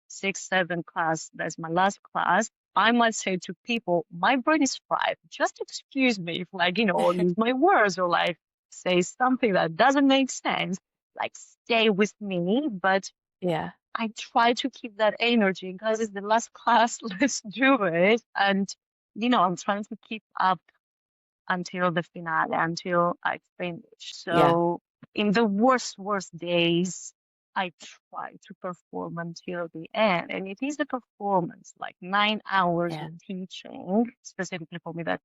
[SPEAKER 1] 6, 7 class, that's my last class. I might say to people, my brain is fried. Just excuse me if, like, or use my words or like say something that doesn't make sense. Like, stay with me. But
[SPEAKER 2] Yeah.
[SPEAKER 1] I try to keep that energy because it's the last class. Let's do it. And, I'm trying to keep up until the finale, until I finish.
[SPEAKER 2] Yeah.
[SPEAKER 1] So in the worst days, I try to perform until the end. And it is a performance, like 9 hours
[SPEAKER 2] Yeah.
[SPEAKER 1] of teaching, specifically for me that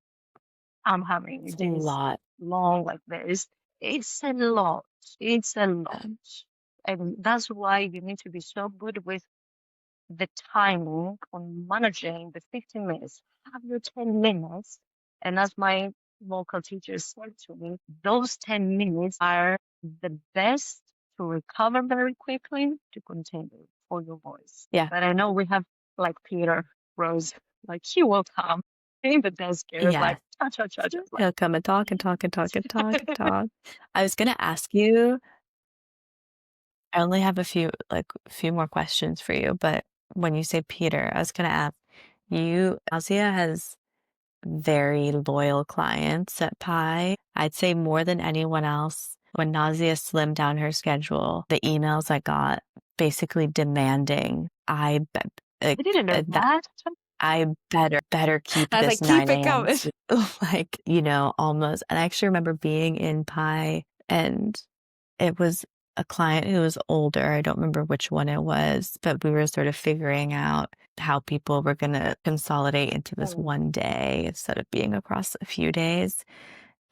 [SPEAKER 1] I'm having
[SPEAKER 2] It's a
[SPEAKER 1] this
[SPEAKER 2] lot.
[SPEAKER 1] long like this. It's a lot. It's a lot. And that's why you need to be so good with the timing on managing the 15 minutes. Have your 10 minutes. And as my local teacher said to me, those 10 minutes are the best to recover very quickly to continue for your voice.
[SPEAKER 2] Yeah.
[SPEAKER 1] But I know we have like Peter Rose, like he will come in the desk here,
[SPEAKER 2] Yeah.
[SPEAKER 1] like cha cha cha cha. Like,
[SPEAKER 2] He'll come and talk and talk and talk and talk and talk. I was gonna ask you, I only have a few more questions for you, but when you say Peter, I was gonna ask you, Nasia has very loyal clients at Pi. I'd say more than anyone else. When Nasia slimmed down her schedule, the emails I got basically demanding
[SPEAKER 1] I didn't know
[SPEAKER 2] that
[SPEAKER 1] that.
[SPEAKER 2] I better keep
[SPEAKER 3] I was
[SPEAKER 2] this
[SPEAKER 3] like, keep
[SPEAKER 2] 9
[SPEAKER 3] it
[SPEAKER 2] a.m.
[SPEAKER 3] coming.
[SPEAKER 2] Like, almost. And I actually remember being in Pi and it was a client who was older. I don't remember which one it was, but we were sort of figuring out how people were going to consolidate into this one day instead of being across a few days.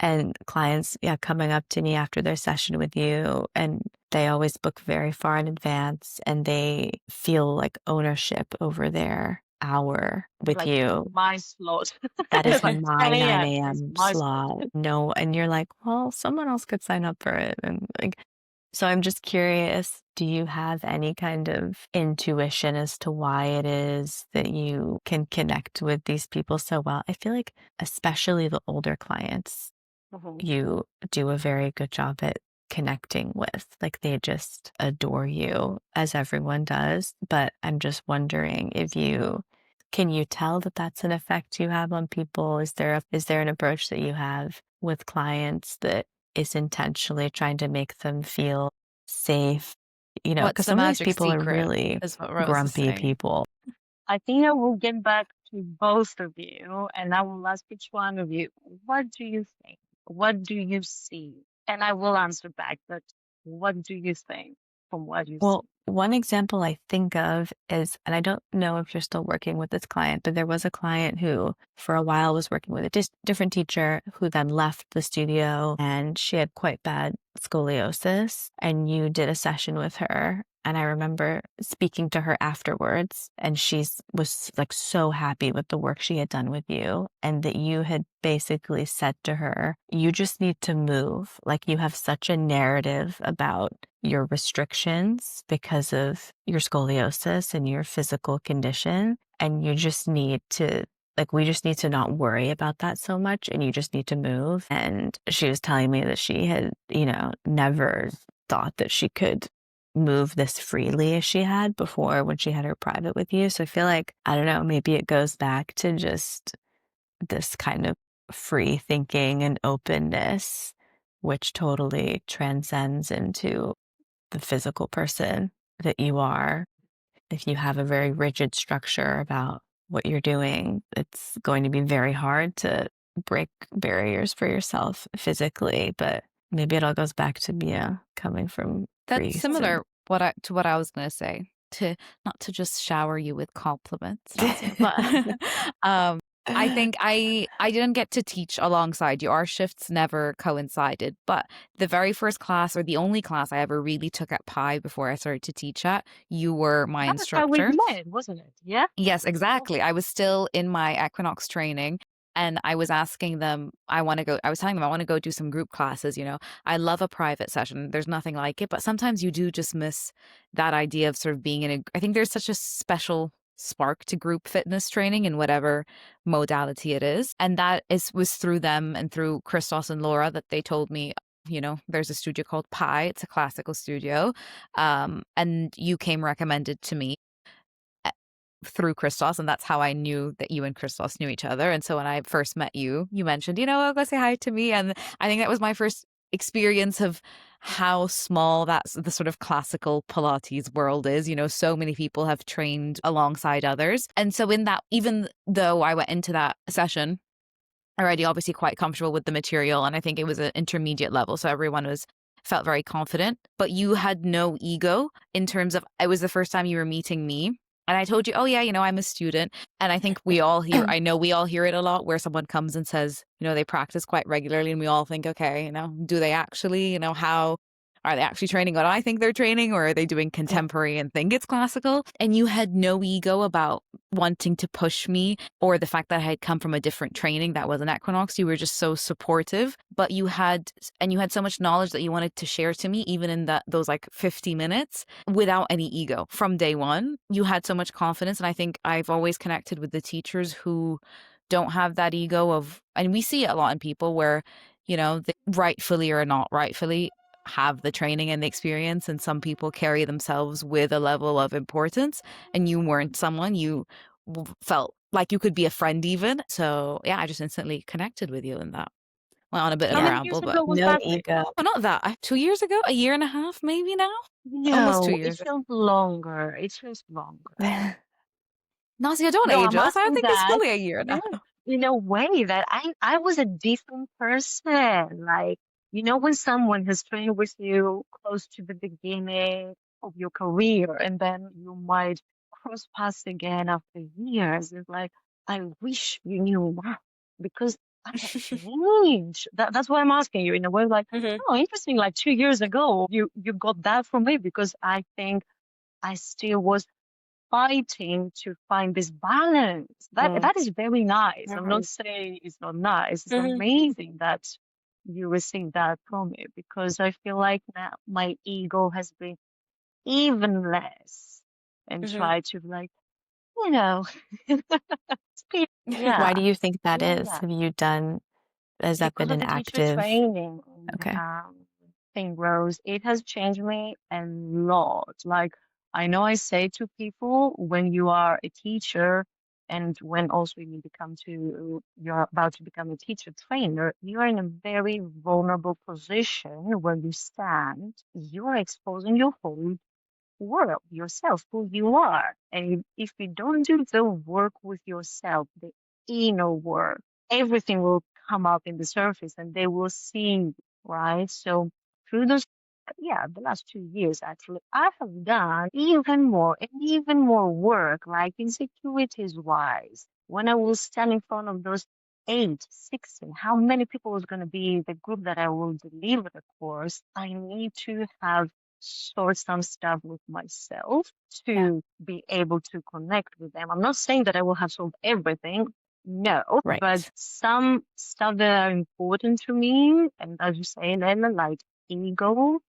[SPEAKER 2] And clients, yeah, coming up to me after their session with you, and they always book very far in advance and they feel like ownership over their hour with
[SPEAKER 1] Like
[SPEAKER 2] you.
[SPEAKER 1] my slot.
[SPEAKER 2] That is
[SPEAKER 1] It's like
[SPEAKER 2] my
[SPEAKER 1] 10
[SPEAKER 2] 9
[SPEAKER 1] a.m. It's
[SPEAKER 2] a.m.
[SPEAKER 1] my slot.
[SPEAKER 2] slot. No, and you're like, well, someone else could sign up for it. And like, so I'm just curious, do you have any kind of intuition as to why it is that you can connect with these people so well? I feel like, especially the older clients,
[SPEAKER 1] Mhm.
[SPEAKER 2] you do a very good job at connecting with. Like they just adore you, as everyone does. But I'm just wondering if can you tell that that's an effect you have on people? Is there an approach that you have with clients that is intentionally trying to make them feel safe? You know,
[SPEAKER 3] What's
[SPEAKER 2] because
[SPEAKER 3] the
[SPEAKER 2] some of these
[SPEAKER 3] magic
[SPEAKER 2] people are
[SPEAKER 3] secret,
[SPEAKER 2] really
[SPEAKER 3] is what Rose is
[SPEAKER 2] grumpy
[SPEAKER 3] saying.
[SPEAKER 2] people.
[SPEAKER 1] I think I will get back to both of you and I will ask each one of you, what do you think? What do you see? And I will answer back, but what do you think from what you see?
[SPEAKER 2] Well, one example I think of is, and I don't know if you're still working with this client, but there was a client who for a while was working with a different teacher who then left the studio and she had quite bad scoliosis. And you did a session with her. And I remember speaking to her afterwards, and she was like so happy with the work she had done with you, and that you had basically said to her, you just need to move. Like you have such a narrative about your restrictions because of your scoliosis and your physical condition. And you just need to, like, we just need to not worry about that so much. And you just need to move. And she was telling me that she had, never thought that she could move this freely as she had before when she had her private with you. So I feel like, I don't know, maybe it goes back to just this kind of free thinking and openness, which totally transcends into the physical person that you are. If you have a very rigid structure about what you're doing, it's going to be very hard to break barriers for yourself physically. But maybe it all goes back to Mia coming from
[SPEAKER 3] That's
[SPEAKER 2] Greece.
[SPEAKER 3] similar to what I was going to say. To not to just shower you with compliments, Nasia, but I think I didn't get to teach alongside you. Our shifts never coincided, but the very first class, or the only class I ever really took at Pi before I started to teach at, you were my
[SPEAKER 1] That was how we
[SPEAKER 3] instructor.
[SPEAKER 1] met, wasn't it? Yeah?
[SPEAKER 3] Yes, exactly. I was still in my Equinox training, and I was asking them, I was telling them I want to go do some group classes, I love a private session. There's nothing like it, but sometimes you do just miss that idea of sort of being I think there's such a special spark to group fitness training in whatever modality it is. And was through them and through Christos and Laura that they told me, there's a studio called Pi. It's a classical studio. And you came recommended to me through Christos, and that's how I knew that you and Christos knew each other. And so when I first met you, you mentioned, go say hi to me. And I think that was my first experience of how small that's the sort of classical Pilates world is. So many people have trained alongside others. And so in that, even though I went into that session already obviously quite comfortable with the material, and I think it was an intermediate level, so everyone felt very confident, but you had no ego in terms of, it was the first time you were meeting me. And I told you, oh yeah, I'm a student. And I think I know we all hear it a lot where someone comes and says, they practice quite regularly, and we all think, okay, do they actually, how are they actually training what I think they're training, or are they doing contemporary and think it's classical? And you had no ego about wanting to push me, or the fact that I had come from a different training that was an Equinox. You were just so supportive, but you had so much knowledge that you wanted to share to me, even in those like 50 minutes, without any ego. From day one, you had so much confidence. And I think I've always connected with the teachers who don't have that ego and we see it a lot in people where, they rightfully or not rightfully have the training and the experience, and some people carry themselves with a level of importance, and you weren't someone. You felt like you could be a friend even. So yeah, I just instantly connected with you in that. Well, on a bit of
[SPEAKER 1] How
[SPEAKER 3] a
[SPEAKER 1] many years
[SPEAKER 3] ramble, but
[SPEAKER 1] ago was
[SPEAKER 2] No
[SPEAKER 1] that?
[SPEAKER 2] ego.
[SPEAKER 3] well, not that. 2 years ago, a year and a half, maybe now, almost two
[SPEAKER 1] No, it
[SPEAKER 3] years.
[SPEAKER 1] feels longer. It feels longer.
[SPEAKER 3] Nasia, don't
[SPEAKER 1] No,
[SPEAKER 3] age
[SPEAKER 1] I'm
[SPEAKER 3] us. I
[SPEAKER 1] asking
[SPEAKER 3] think it's
[SPEAKER 1] that,
[SPEAKER 3] fully a year now.
[SPEAKER 1] in a way that I was a different person. Like, when someone has trained with you close to the beginning of your career and then you might cross paths again after years, it's like, I wish you knew that because I have changed. That's why I'm asking you in a way like,
[SPEAKER 2] Mhm.
[SPEAKER 1] oh, interesting. Like 2 years ago, you got that from me because I think I still was fighting to find this balance. That is very nice. I'm not saying it's not nice. It's
[SPEAKER 2] Mhm.
[SPEAKER 1] amazing that you receive that from me because I feel like now my ego has been even less and try to like, you know, speak.
[SPEAKER 2] Why
[SPEAKER 1] Yeah,
[SPEAKER 2] do you think
[SPEAKER 1] I
[SPEAKER 2] that
[SPEAKER 1] like
[SPEAKER 2] is?
[SPEAKER 1] that
[SPEAKER 2] Has that been
[SPEAKER 1] because of
[SPEAKER 2] an
[SPEAKER 1] the teacher
[SPEAKER 2] active?
[SPEAKER 1] training.
[SPEAKER 2] Okay.
[SPEAKER 1] thing, Rose. It has changed me a lot. Like, I know I say to people when you are a teacher and when also you're about to become a teacher trainer, you are in a very vulnerable position where you stand. You are exposing your whole world, yourself, who you are. And if you don't do the work with yourself, the inner work, everything will come up in the surface and they will see you, right? So through those, yeah, the last 2 years, actually, I have done even more work, like insecurities wise. When I will stand in front of those 8, 16, how many people was going to be the group that I will deliver the course? I need to have sort some stuff with myself
[SPEAKER 2] Yeah.
[SPEAKER 1] to be able to connect with them. I'm not saying that I will have solved everything. No, but
[SPEAKER 2] Right.
[SPEAKER 1] some stuff that are important to me, and as you say, Lena, like ego,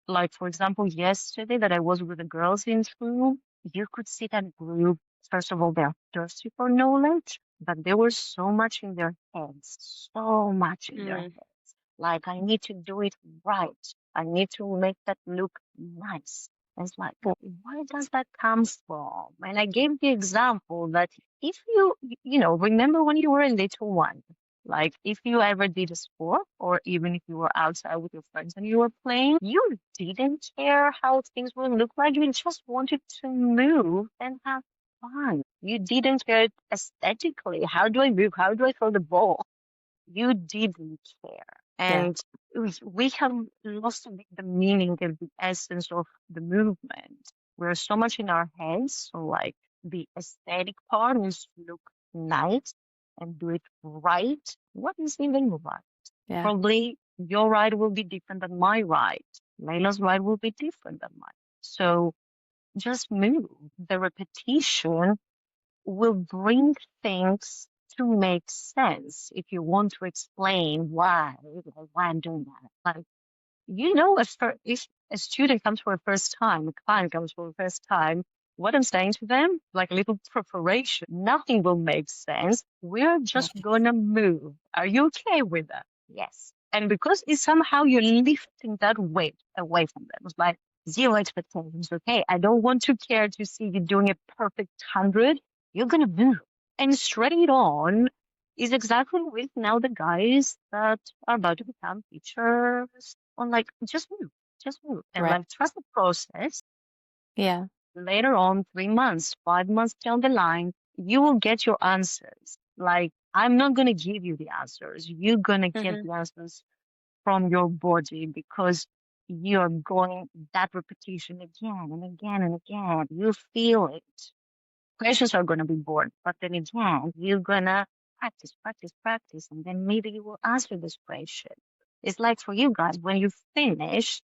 [SPEAKER 1] like for example, yesterday that I was with the girls in school, you could see that group. First of all, they're thirsty for knowledge, but there was so much in their heads, so much in their
[SPEAKER 2] Mm.
[SPEAKER 1] heads. Like I need to do it right. I need to make that look nice. It's like, where does that come from? And I gave the example that if remember when you were a little one, like if you ever did a sport or even if you were outside with your friends and you were playing, you didn't care how things would look like. You just wanted to move and have fun. You didn't care aesthetically. How do I move? How do I throw the ball? You didn't care.
[SPEAKER 2] Yeah.
[SPEAKER 1] And we have lost a bit the meaning and the essence of the movement. We're so much in our heads. So like the aesthetic part is to look nice and do it right. What is even right?
[SPEAKER 2] Yeah.
[SPEAKER 1] Probably your ride will be different than my ride. Layla's ride will be different than mine. So just move. The repetition will bring things to make sense if you want to explain why I'm doing that. Like, if a student comes for a first time, a client comes for the first time, what I'm saying to them, like a little preparation, nothing will make sense. We're just gonna move. Are you okay with that? Yes. And because it's somehow you're lifting that weight away from them. It's like zero expectations. Okay, I don't want to care to see you doing a perfect 100. You're gonna move. And straight on is exactly with now the guys that are about to become teachers on like just move and
[SPEAKER 2] Right.
[SPEAKER 1] like trust the process.
[SPEAKER 2] Yeah.
[SPEAKER 1] Later on, 3 months, 5 months down the line, you will get your answers. Like I'm not gonna give you the answers. You're gonna get
[SPEAKER 2] Hmm.
[SPEAKER 1] the answers from your body because you're going that repetition again and again and again. You feel it. Questions are going to be bored, but then again, you're going to practice, practice, practice, and then maybe you will answer this question. It's like for you guys, when you finish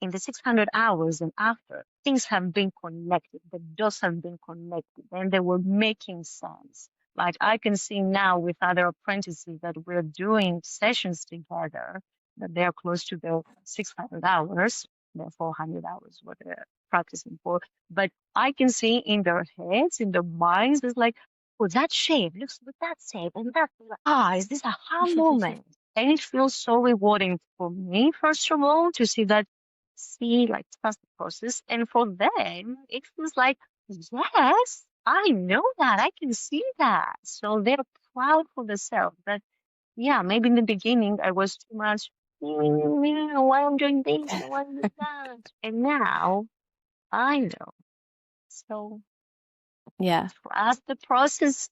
[SPEAKER 1] in the 600 hours and after, things have been connected, the dots have been connected, and they were making sense. Like I can see now with other apprentices that we're doing sessions together, that they're close to their 600 hours, their 400 hours, what they're practicing for. But I can see in their heads, in their minds, it's like, oh, that shape looks with that shape, and that, is this a aha moment? And it feels so rewarding for me, first of all, to see that like trust the process. And for them, it feels like, yes, I know that. I can see that. So they're proud for themselves that, yeah, maybe in the beginning I was too much, why I'm doing this and why I'm doing that. And now I know. So
[SPEAKER 2] Yeah.
[SPEAKER 1] trust the process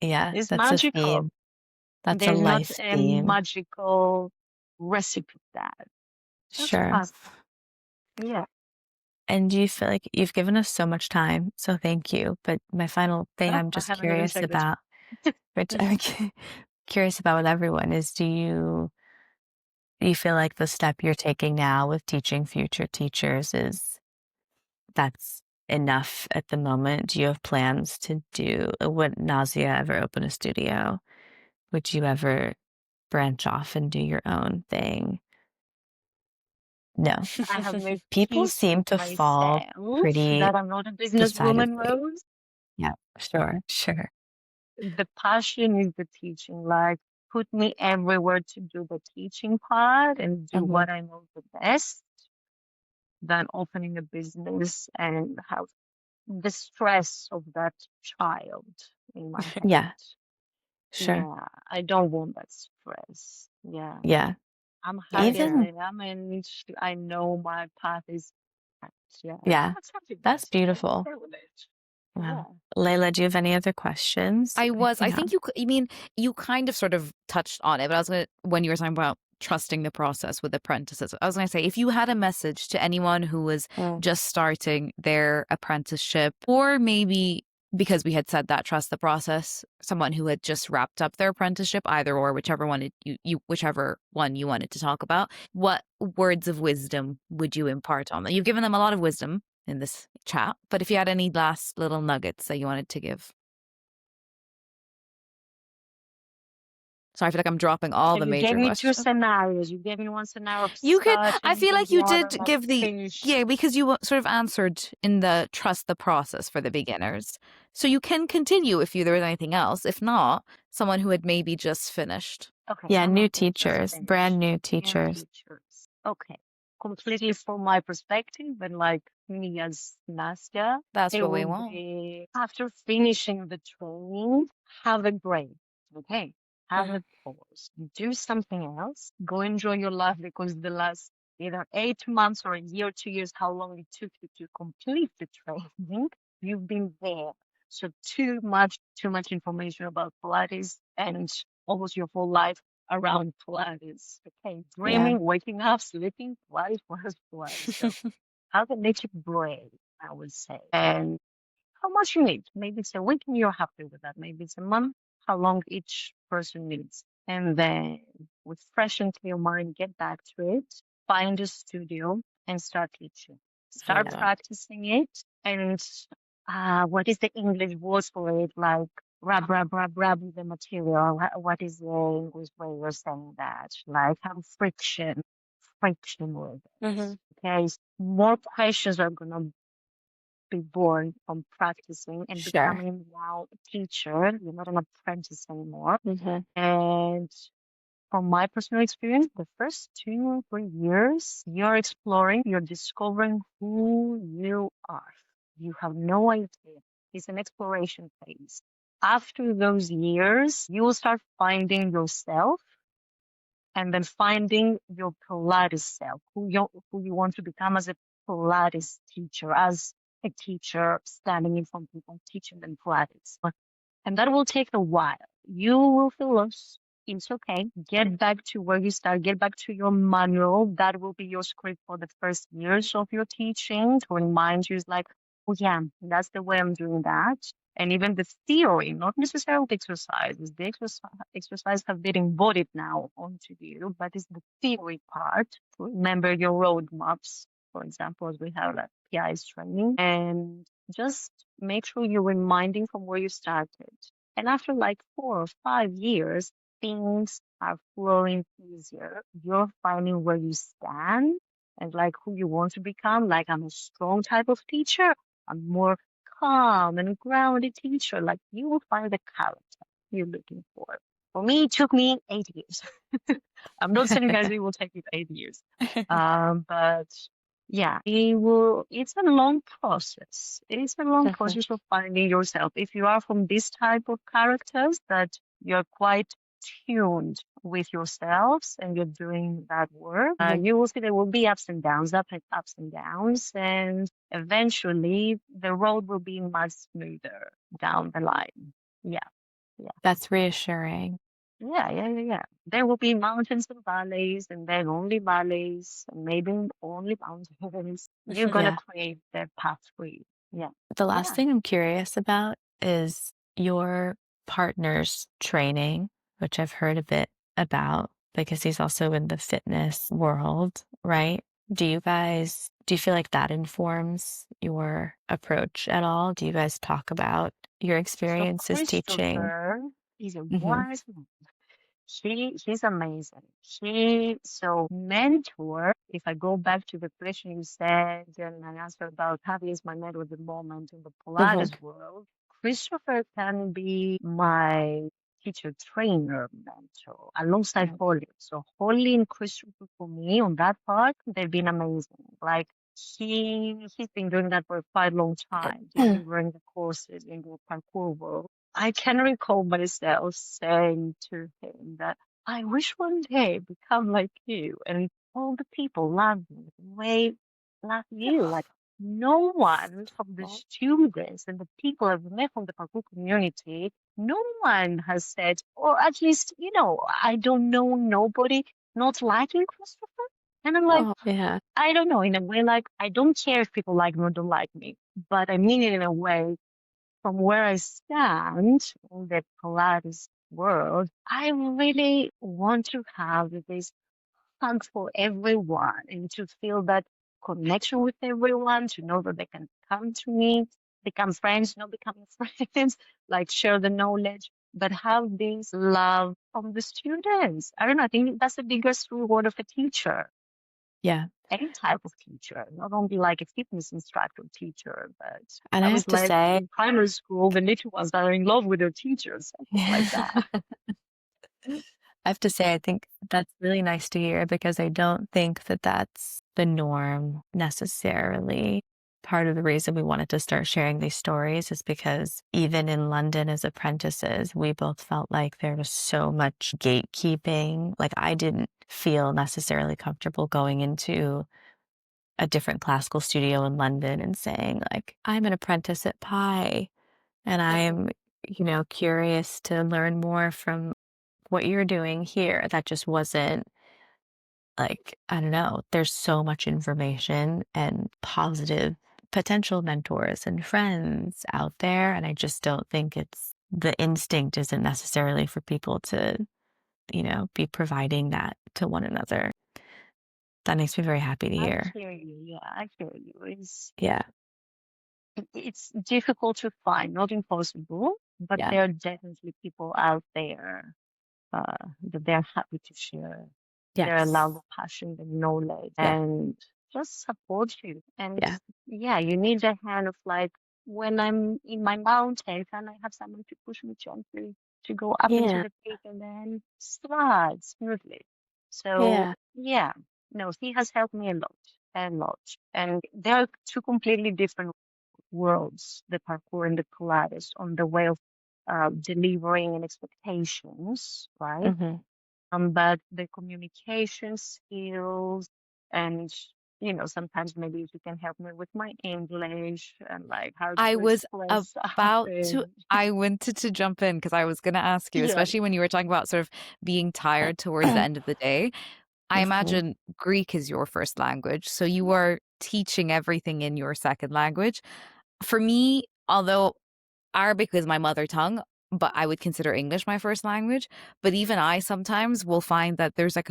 [SPEAKER 2] Yeah.
[SPEAKER 1] is
[SPEAKER 2] That's a
[SPEAKER 1] magical.
[SPEAKER 2] theme. That's a
[SPEAKER 1] There's not
[SPEAKER 2] life
[SPEAKER 1] a
[SPEAKER 2] theme.
[SPEAKER 1] magical recipe for that. Just
[SPEAKER 2] Sure.
[SPEAKER 1] trust. Yeah.
[SPEAKER 2] And do you feel like you've given us so much time? So thank you. But my final thing
[SPEAKER 1] Oh,
[SPEAKER 2] I'm
[SPEAKER 1] I
[SPEAKER 2] just
[SPEAKER 1] haven't even
[SPEAKER 2] curious
[SPEAKER 1] checked the
[SPEAKER 2] about, which I'm curious about with everyone, is do you feel like the step you're taking now with teaching future teachers that's enough at the moment? Do you have plans to would Nasia ever open a studio? Would you ever branch off and do your own thing? No.
[SPEAKER 1] I have made
[SPEAKER 2] People
[SPEAKER 1] peace
[SPEAKER 2] seem
[SPEAKER 1] with
[SPEAKER 2] to fall
[SPEAKER 1] myself
[SPEAKER 2] pretty
[SPEAKER 1] that I'm not a businesswoman,
[SPEAKER 2] decidedly.
[SPEAKER 1] Rose.
[SPEAKER 2] Yeah, sure, sure.
[SPEAKER 1] The passion is the teaching. Like put me everywhere to do the teaching part and do what I know the best than opening a business and have the stress of that child in my head.
[SPEAKER 2] Yeah, sure.
[SPEAKER 1] Yeah, I don't want that stress. Yeah,
[SPEAKER 2] Yeah.
[SPEAKER 1] I'm
[SPEAKER 2] Yeah.
[SPEAKER 1] happy as
[SPEAKER 2] Even,
[SPEAKER 1] I am, and I know my path is right. Yeah,
[SPEAKER 2] yeah,
[SPEAKER 1] I'm accepting
[SPEAKER 2] that's
[SPEAKER 1] that. I'm
[SPEAKER 2] beautiful.
[SPEAKER 1] okay with it. Yeah.
[SPEAKER 2] Wow. Layla, do you have any other questions?
[SPEAKER 3] I think you mean, you kind of sort of touched on it, but I was gonna, when you were talking about trusting the process with apprentices, I was gonna say, if you had a message to anyone who was just starting their apprenticeship, or maybe because we had said that trust the process, someone who had just wrapped up their apprenticeship, either or, whichever one whichever one you wanted to talk about, what words of wisdom would you impart on them? You've given them a lot of wisdom in this chat, but if you had any last little nuggets that you wanted to give. Sorry, I feel like I'm dropping all
[SPEAKER 1] So
[SPEAKER 3] the
[SPEAKER 1] you gave
[SPEAKER 3] major
[SPEAKER 1] me two
[SPEAKER 3] questions.
[SPEAKER 1] scenarios. You gave me one scenario of
[SPEAKER 3] You could, I
[SPEAKER 1] starting
[SPEAKER 3] feel
[SPEAKER 1] and
[SPEAKER 3] like
[SPEAKER 1] the
[SPEAKER 3] you
[SPEAKER 1] other
[SPEAKER 3] did
[SPEAKER 1] of
[SPEAKER 3] give the,
[SPEAKER 1] finish.
[SPEAKER 3] yeah, because you sort of answered in the trust the process for the beginners. So you can continue if there was anything else. If not, someone who had maybe just finished.
[SPEAKER 1] Okay,
[SPEAKER 2] Yeah,
[SPEAKER 1] someone
[SPEAKER 2] new
[SPEAKER 1] who just
[SPEAKER 2] teachers, brand
[SPEAKER 1] finished.
[SPEAKER 2] new
[SPEAKER 1] New
[SPEAKER 2] teachers.
[SPEAKER 1] teachers. Okay. Completely from my perspective, but like me as Nasia,
[SPEAKER 3] That's
[SPEAKER 1] it
[SPEAKER 3] what we
[SPEAKER 1] will
[SPEAKER 3] want.
[SPEAKER 1] be after finishing the training, have a break. Okay. Have a pause. Do something else. Go enjoy your life because the last either 8 months or a year, 2 years, how long it took you to complete the training, you've been there. So too much information about Pilates and almost your whole life around Pilates. Okay,
[SPEAKER 2] Yeah.
[SPEAKER 1] dreaming, waking up, sleeping, Pilates, Pilates, Pilates. So have a nature break, I would say. And how much you need? Maybe it's a week and you're happy with that. Maybe it's a month, how long each person needs. And then with fresh and clear mind, get back to it, find a studio and start teaching. Start
[SPEAKER 2] Yeah.
[SPEAKER 1] practicing it. And what is the English word for it? Like rub with the material. What is the English way you're saying that? Like have friction with it. Okay. More questions are gonna be born from practicing and
[SPEAKER 2] Sure.
[SPEAKER 1] becoming now a teacher. You're not an apprentice anymore. And from my personal experience, the first 2 or 3 years, you're exploring, you're discovering who you are. You have no idea. It's an exploration phase. After those years, you will start finding yourself and then finding your Pilates self, who you want to become as a Pilates teacher, as a teacher standing in front of people teaching them Pilates. And that will take a while. You will feel lost. It's okay. Get back to where you start. Get back to your manual. That will be your script for the first years of your teaching to remind you, it's like, oh yeah, that's the way I'm doing that. And even the theory, not necessarily the exercises. The exercise have been embodied now onto you, but it's the theory part. Remember your roadmaps, for example, as we have that PI's training, and just make sure you're reminding from where you started. And after like 4 or 5 years, things are flowing easier. You're finding where you stand and like who you want to become. Like I'm a strong type of teacher. I'm more calm and grounded teacher. Like you will find the character you're looking for. For me, it took me 8 years. I'm not saying guys it will take you 8 years. But yeah, it's a long process. It's a long process of finding yourself. If you are from this type of characters that you're quite tuned with yourselves and you're doing that work, you will see there will be ups and downs, ups and downs, and eventually the road will be much smoother down the line. Yeah, yeah.
[SPEAKER 2] That's reassuring.
[SPEAKER 1] Yeah. There will be mountains and valleys, and then only valleys, and maybe only mountains. You're gonna
[SPEAKER 2] Yeah.
[SPEAKER 1] create that path for you. Yeah.
[SPEAKER 2] The last
[SPEAKER 1] Yeah.
[SPEAKER 2] thing I'm curious about is your partner's training, which I've heard a bit about because he's also in the fitness world, right? Do you feel like that informs your approach at all? Do you guys talk about your
[SPEAKER 1] So
[SPEAKER 2] experiences teaching?
[SPEAKER 1] Christopher is a
[SPEAKER 2] Mm-hmm.
[SPEAKER 1] wise man. He's amazing. So mentor, if I go back to the question you said and I answered about how is my mentor at the moment in the Pilates world, Christopher can be my teacher, trainer, mentor, alongside Holly. So Holly and Christopher, for me, on that part, they've been amazing. Like he's been doing that for quite a long time, delivering the courses in the parkour world. I can recall myself saying to him that I wish one day become like you, and all the people love me the way love you. Like no one from the students and the people I've met from the parkour community, no one has said, or at least, I don't know nobody not liking Christopher. And I'm like,
[SPEAKER 2] Yeah.
[SPEAKER 1] I don't know, in a way, like, I don't care if people like me or don't like me, but I mean it in a way, from where I stand in the Pilates world, I really want to have this fun for everyone and to feel that connection with everyone, to know that they can come to me, become friends, not becoming friends, like share the knowledge, but have this love from the students. I don't know, I think that's the biggest reward of a teacher.
[SPEAKER 2] Yeah.
[SPEAKER 1] Any type of teacher, not only like a fitness instructor teacher, but
[SPEAKER 2] And
[SPEAKER 1] I
[SPEAKER 2] I
[SPEAKER 1] was
[SPEAKER 2] have to
[SPEAKER 1] like
[SPEAKER 2] say,
[SPEAKER 1] in primary school, the little ones that are in love with their teachers, something like that.
[SPEAKER 2] I have to say, I think that's really nice to hear because I don't think that that's the norm necessarily. Part of the reason we wanted to start sharing these stories is because even in London as apprentices, we both felt like there was so much gatekeeping. Like I didn't feel necessarily comfortable going into a different classical studio in London and saying like, I'm an apprentice at Pi and I'm, curious to learn more from what you're doing here. That just wasn't like, I don't know, there's so much information and positive potential mentors and friends out there. And I just don't think the instinct isn't necessarily for people to, be providing that to one another. That makes me very happy to
[SPEAKER 1] I
[SPEAKER 2] hear.
[SPEAKER 1] hear you. Yeah, I hear you.
[SPEAKER 2] Yeah.
[SPEAKER 1] It's difficult to find, not impossible, but
[SPEAKER 2] Yeah.
[SPEAKER 1] there are definitely people out there that they're happy to share their
[SPEAKER 2] Yes.
[SPEAKER 1] love, passion, and knowledge,
[SPEAKER 2] Yeah.
[SPEAKER 1] and just support you. And
[SPEAKER 2] Yeah.
[SPEAKER 1] yeah, you need a hand of like when I'm in my mountains and I have someone to push me gently to go up into
[SPEAKER 2] Yeah.
[SPEAKER 1] the peak and then slide smoothly. So
[SPEAKER 2] Yeah.
[SPEAKER 1] yeah, no, he has helped me a lot. And they are two completely different worlds, the parkour and the Pilates, on the way of delivering and expectations, right?
[SPEAKER 2] Mm-hmm.
[SPEAKER 1] But the communication skills and sometimes maybe if you can help me with my English and like how
[SPEAKER 3] I
[SPEAKER 1] to
[SPEAKER 3] was
[SPEAKER 1] express
[SPEAKER 3] about to,
[SPEAKER 1] something.
[SPEAKER 3] I wanted to jump in because I was going to ask you,
[SPEAKER 1] Yeah.
[SPEAKER 3] especially when you were talking about sort of being tired towards the end of the day. I
[SPEAKER 2] Mm-hmm.
[SPEAKER 3] imagine Greek is your first language, so you are teaching everything in your second language. For me, although Arabic is my mother tongue, but I would consider English my first language. But even I sometimes will find that there's like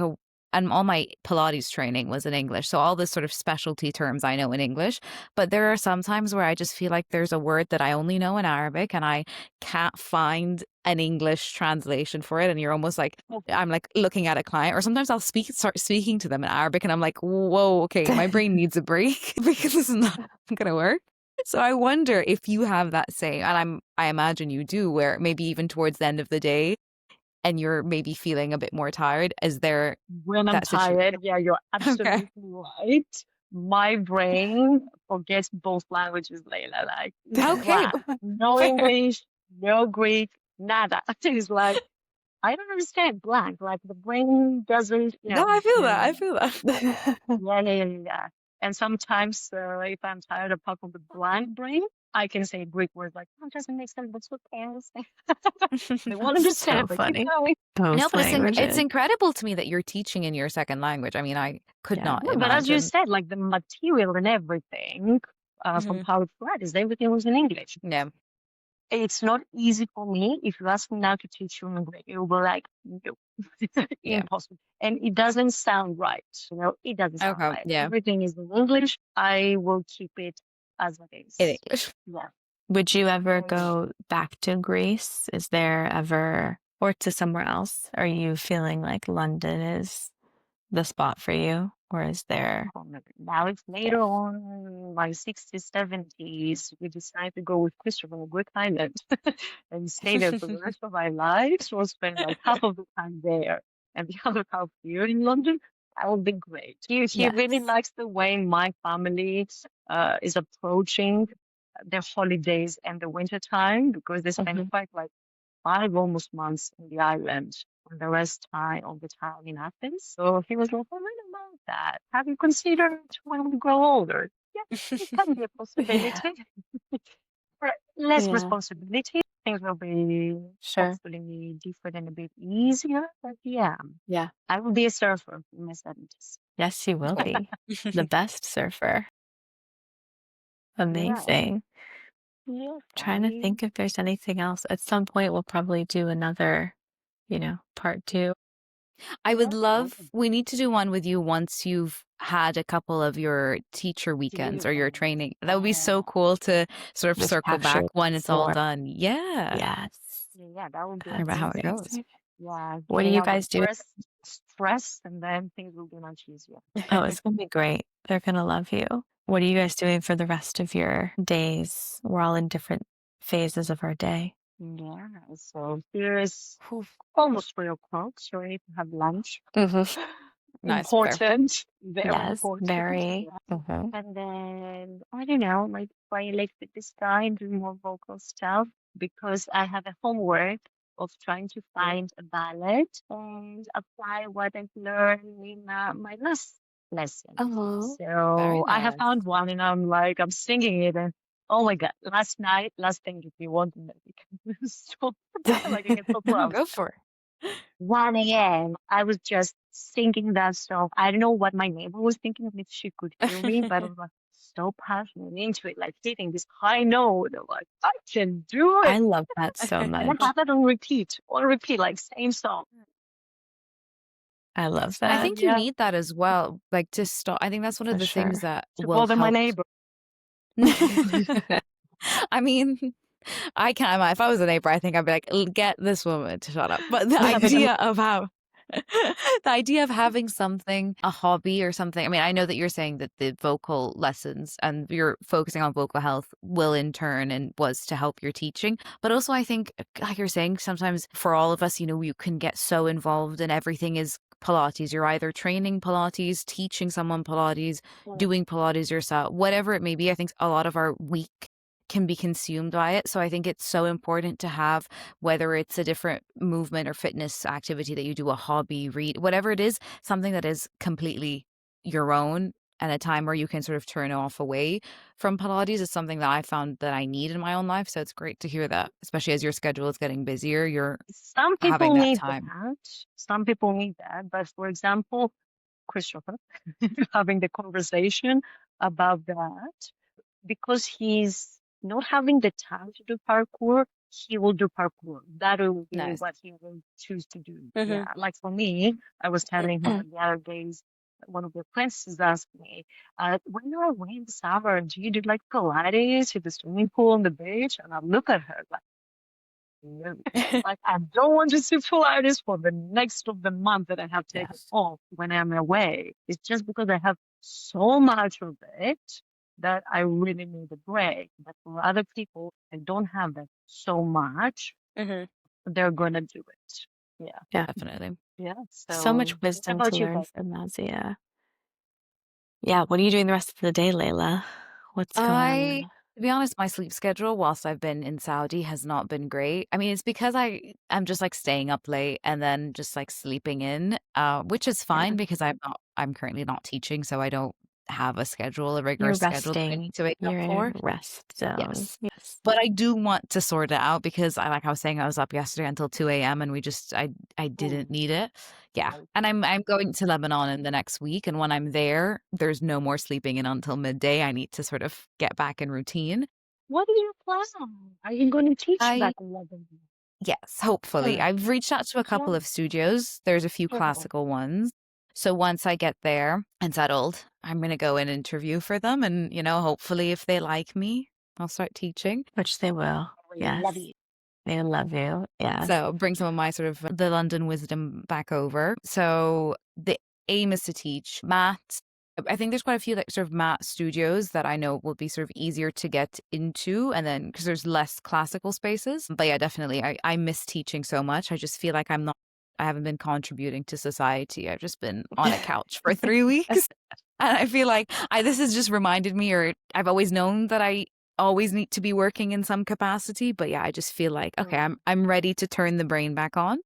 [SPEAKER 3] and all my Pilates training was in English. So all this sort of specialty terms I know in English. But there are some times where I just feel like there's a word that I only know in Arabic and I can't find an English translation for it. And you're almost like, I'm like looking at a client, or sometimes I'll start speaking to them in Arabic and I'm like, whoa, okay, my brain needs a break because this is not going to work. So I wonder if you have that same, and I imagine you do, where maybe even towards the end of the day and you're maybe feeling a bit more tired. Is there
[SPEAKER 1] When I'm
[SPEAKER 3] that situation?
[SPEAKER 1] tired, yeah, you're
[SPEAKER 3] Okay.
[SPEAKER 1] absolutely right. My brain forgets both languages, Layla. Like, it's
[SPEAKER 3] Okay.
[SPEAKER 1] blank. No
[SPEAKER 3] Fair.
[SPEAKER 1] English, no Greek, nada. It's like, I don't understand blank. Like, the brain doesn't,
[SPEAKER 3] No, I feel that. I feel that.
[SPEAKER 1] yeah. And sometimes, if I'm tired, apart from the blank brain, I can say Greek words like, oh, it doesn't make sense, but it's okay. I understand. They won't
[SPEAKER 2] So
[SPEAKER 1] understand, but keep
[SPEAKER 2] funny.
[SPEAKER 1] going.
[SPEAKER 3] No,
[SPEAKER 2] Both
[SPEAKER 3] but it's
[SPEAKER 2] languages.
[SPEAKER 3] incredible to me that you're teaching in your second language. I mean, I could
[SPEAKER 2] Yeah.
[SPEAKER 3] not
[SPEAKER 1] No, but as you
[SPEAKER 3] imagine.
[SPEAKER 1] said, like the material and everything from
[SPEAKER 3] Mhm.
[SPEAKER 1] Power Pilates, everything was in English.
[SPEAKER 3] Yeah.
[SPEAKER 1] It's not easy for me. If you ask me now to teach you in Greek, it will be like, no,
[SPEAKER 3] Yeah.
[SPEAKER 1] impossible. And it doesn't sound right. It doesn't sound
[SPEAKER 3] Okay.
[SPEAKER 1] right.
[SPEAKER 3] Yeah.
[SPEAKER 1] Everything is in English. I will keep it as it
[SPEAKER 3] In
[SPEAKER 1] is.
[SPEAKER 3] English.
[SPEAKER 1] Yeah.
[SPEAKER 2] Would you ever
[SPEAKER 1] Oh, yeah.
[SPEAKER 2] go back to Greece? Is there ever, or to somewhere else? Are you feeling like London is the spot for you, or is there?
[SPEAKER 1] Now it's later on, my 60s, 70s, we decided to go with Christopher on Greek Island and stay there for the rest of our lives, or spend like half of the time there and the other half here in London. That would be great. He really
[SPEAKER 2] Yes.
[SPEAKER 1] likes the way my family is approaching their holidays and the winter time, because they spend
[SPEAKER 2] Mhm.
[SPEAKER 1] quite like 5 almost months in the island, and the rest time of the time in Athens. So he was like, "Oh, what about that? Have you considered when we grow older?" Yeah, it can be a
[SPEAKER 2] Yeah.
[SPEAKER 1] possibility. For less
[SPEAKER 2] Yeah.
[SPEAKER 1] responsibility, things will be
[SPEAKER 2] Sure.
[SPEAKER 1] hopefully different and a bit easier. But yeah,
[SPEAKER 2] Yeah.
[SPEAKER 1] I will be a surfer in my 70s.
[SPEAKER 2] Yes, you will be the best surfer.
[SPEAKER 1] Yeah,
[SPEAKER 2] Amazing.
[SPEAKER 1] yes,
[SPEAKER 2] Trying to think if there's anything else. At some point, we'll probably do another, part 2.
[SPEAKER 3] I would
[SPEAKER 1] yes,
[SPEAKER 3] love we need to do one with you once you've had a couple of your teacher weekends or your
[SPEAKER 1] students.
[SPEAKER 3] training. That would be so cool to sort of
[SPEAKER 2] Just
[SPEAKER 3] circle
[SPEAKER 2] capture
[SPEAKER 3] back
[SPEAKER 2] it
[SPEAKER 3] when it's all
[SPEAKER 2] before.
[SPEAKER 3] done. Yeah.
[SPEAKER 2] Yes.
[SPEAKER 1] Yeah, that would be
[SPEAKER 3] Hear about how it
[SPEAKER 2] That's
[SPEAKER 3] goes.
[SPEAKER 1] amazing. Yeah,
[SPEAKER 2] What are
[SPEAKER 1] getting
[SPEAKER 2] you
[SPEAKER 1] out the
[SPEAKER 2] guys doing?
[SPEAKER 1] first stress, and then things will be much easier.
[SPEAKER 2] Oh, it's gonna be great. They're gonna love you. What are you guys doing for the rest of your days? We're all in different phases of our day.
[SPEAKER 1] Yeah, so here is
[SPEAKER 3] Whew.
[SPEAKER 1] almost 3 o'clock, so I need to have lunch.
[SPEAKER 2] Mhm.
[SPEAKER 3] Nice. Fair.
[SPEAKER 1] Important, very
[SPEAKER 2] Yes,
[SPEAKER 1] important.
[SPEAKER 2] very.
[SPEAKER 1] Yeah. And then I don't know, like try a little bit this time, do more vocal stuff, because I have a homework of trying to find a ballad and apply what I've learned in my last lesson.
[SPEAKER 2] Oh,
[SPEAKER 3] Very
[SPEAKER 1] So I have
[SPEAKER 3] nice.
[SPEAKER 1] found one, and I'm singing it, and oh my God, last thing, if you want to make so like I get so proud.
[SPEAKER 3] Go for it.
[SPEAKER 1] 1 a.m. I was just singing that song. I don't know what my neighbor was thinking, if she could hear me, but I was like so passionate into it, like hitting this high note. I'm like, I can do
[SPEAKER 2] I
[SPEAKER 1] it.
[SPEAKER 2] love that so
[SPEAKER 1] And I
[SPEAKER 2] much.
[SPEAKER 1] have it on repeat, like same song.
[SPEAKER 2] I love
[SPEAKER 3] I
[SPEAKER 2] that
[SPEAKER 3] think you
[SPEAKER 1] Yeah,
[SPEAKER 3] need that as well. Like to stop. I think that's one of
[SPEAKER 2] for
[SPEAKER 3] the things
[SPEAKER 2] sure.
[SPEAKER 3] that
[SPEAKER 1] to
[SPEAKER 3] will
[SPEAKER 1] bother my
[SPEAKER 3] help.
[SPEAKER 1] neighbor.
[SPEAKER 3] I mean, I can't. If I was a neighbor, I think I'd be like, Get this woman to shut up." But the
[SPEAKER 1] We have it on.
[SPEAKER 3] idea of how, the idea of having something, a hobby or something. I mean, I know that you're saying that the vocal lessons and you're focusing on vocal health will in turn and was to help your teaching. But also, I think, like you're saying, sometimes for all of us, you can get so involved and everything is Pilates. You're either training Pilates, teaching someone Pilates, doing Pilates yourself, whatever it may be. I think a lot of our week can be consumed by it. So I think it's so important to have, whether it's a different movement or fitness activity that you do, a hobby, read, whatever it is, something that is completely your own and a time where you can sort of turn off away from Pilates is something that I found that I need in my own life. So it's great to hear that, especially as your schedule is getting busier, you're
[SPEAKER 1] Some
[SPEAKER 3] having
[SPEAKER 1] people
[SPEAKER 3] that
[SPEAKER 1] need
[SPEAKER 3] time.
[SPEAKER 1] that. Some people need that. But for example, Christopher, having the conversation about that, because he's not having the time to do parkour, he will do parkour. That will be
[SPEAKER 3] Nice.
[SPEAKER 1] what he will choose to do.
[SPEAKER 2] Mhm.
[SPEAKER 1] Yeah, like for me, I was telling him the other days, one of the apprentices asked me, when you're away in the summer, do you do like Pilates at the swimming pool on the beach? And I look at her like, no. Like, I don't want to see Pilates for the next of the month that I have taken
[SPEAKER 2] Yes.
[SPEAKER 1] off when I'm away. It's just because I have so much of it that I really need a break. But for other people, they don't have that so much,
[SPEAKER 2] Mhm.
[SPEAKER 1] they're gonna do it. Yeah,
[SPEAKER 2] Yeah.
[SPEAKER 3] Definitely.
[SPEAKER 1] yeah.
[SPEAKER 2] So much
[SPEAKER 1] So, what
[SPEAKER 2] wisdom to
[SPEAKER 1] about you
[SPEAKER 2] learn
[SPEAKER 1] guys?
[SPEAKER 2] from Nasia. Yeah. What are you doing the rest of the day, Layla? What's going on?
[SPEAKER 3] To be honest, my sleep schedule whilst I've been in Saudi has not been great. I mean, it's because I'm just like staying up late and then just like sleeping in, which is
[SPEAKER 2] Yeah.
[SPEAKER 3] fine because I'm currently not teaching, so I don't have a schedule, a
[SPEAKER 2] You're
[SPEAKER 3] rigorous schedule that I
[SPEAKER 2] resting.
[SPEAKER 3] need to wake up
[SPEAKER 2] You're in a
[SPEAKER 3] for.
[SPEAKER 2] rest zone.
[SPEAKER 3] Yes.
[SPEAKER 2] Yes.
[SPEAKER 3] But I do want to sort it out because I was saying, I was up yesterday until 2 a.m. and I
[SPEAKER 1] Oh,
[SPEAKER 3] didn't need it. Yeah.
[SPEAKER 1] right.
[SPEAKER 3] And I'm going to Lebanon in the next week. And when I'm there, there's no more sleeping in until midday. I need to sort of get back in routine.
[SPEAKER 1] What is your plan? Are you going to teach
[SPEAKER 3] I
[SPEAKER 1] that level?
[SPEAKER 3] Yes, hopefully.
[SPEAKER 1] Hmm.
[SPEAKER 3] I've reached out to a
[SPEAKER 1] Yeah.
[SPEAKER 3] couple of studios. There's a few
[SPEAKER 1] Hmm.
[SPEAKER 3] classical ones. So once I get there and settled, I'm going to go and interview for them. And, hopefully if they like me, I'll start teaching.
[SPEAKER 2] Which they will.
[SPEAKER 1] I will love
[SPEAKER 2] Yes.
[SPEAKER 1] you.
[SPEAKER 2] They love you. Yes.
[SPEAKER 3] So bring some of my sort of the London wisdom back over. So aim is to teach math. I think there's quite a few like sort of math studios that I know will be sort of easier to get into, and then because there's less classical spaces. But yeah, definitely, I miss teaching so much. I just feel like I haven't been contributing to society. I've just been on a couch for 3 weeks. And I feel like this has just reminded me, or I've always known that I always need to be working in some capacity. But yeah, I just feel like, okay, I'm ready to turn the brain back on.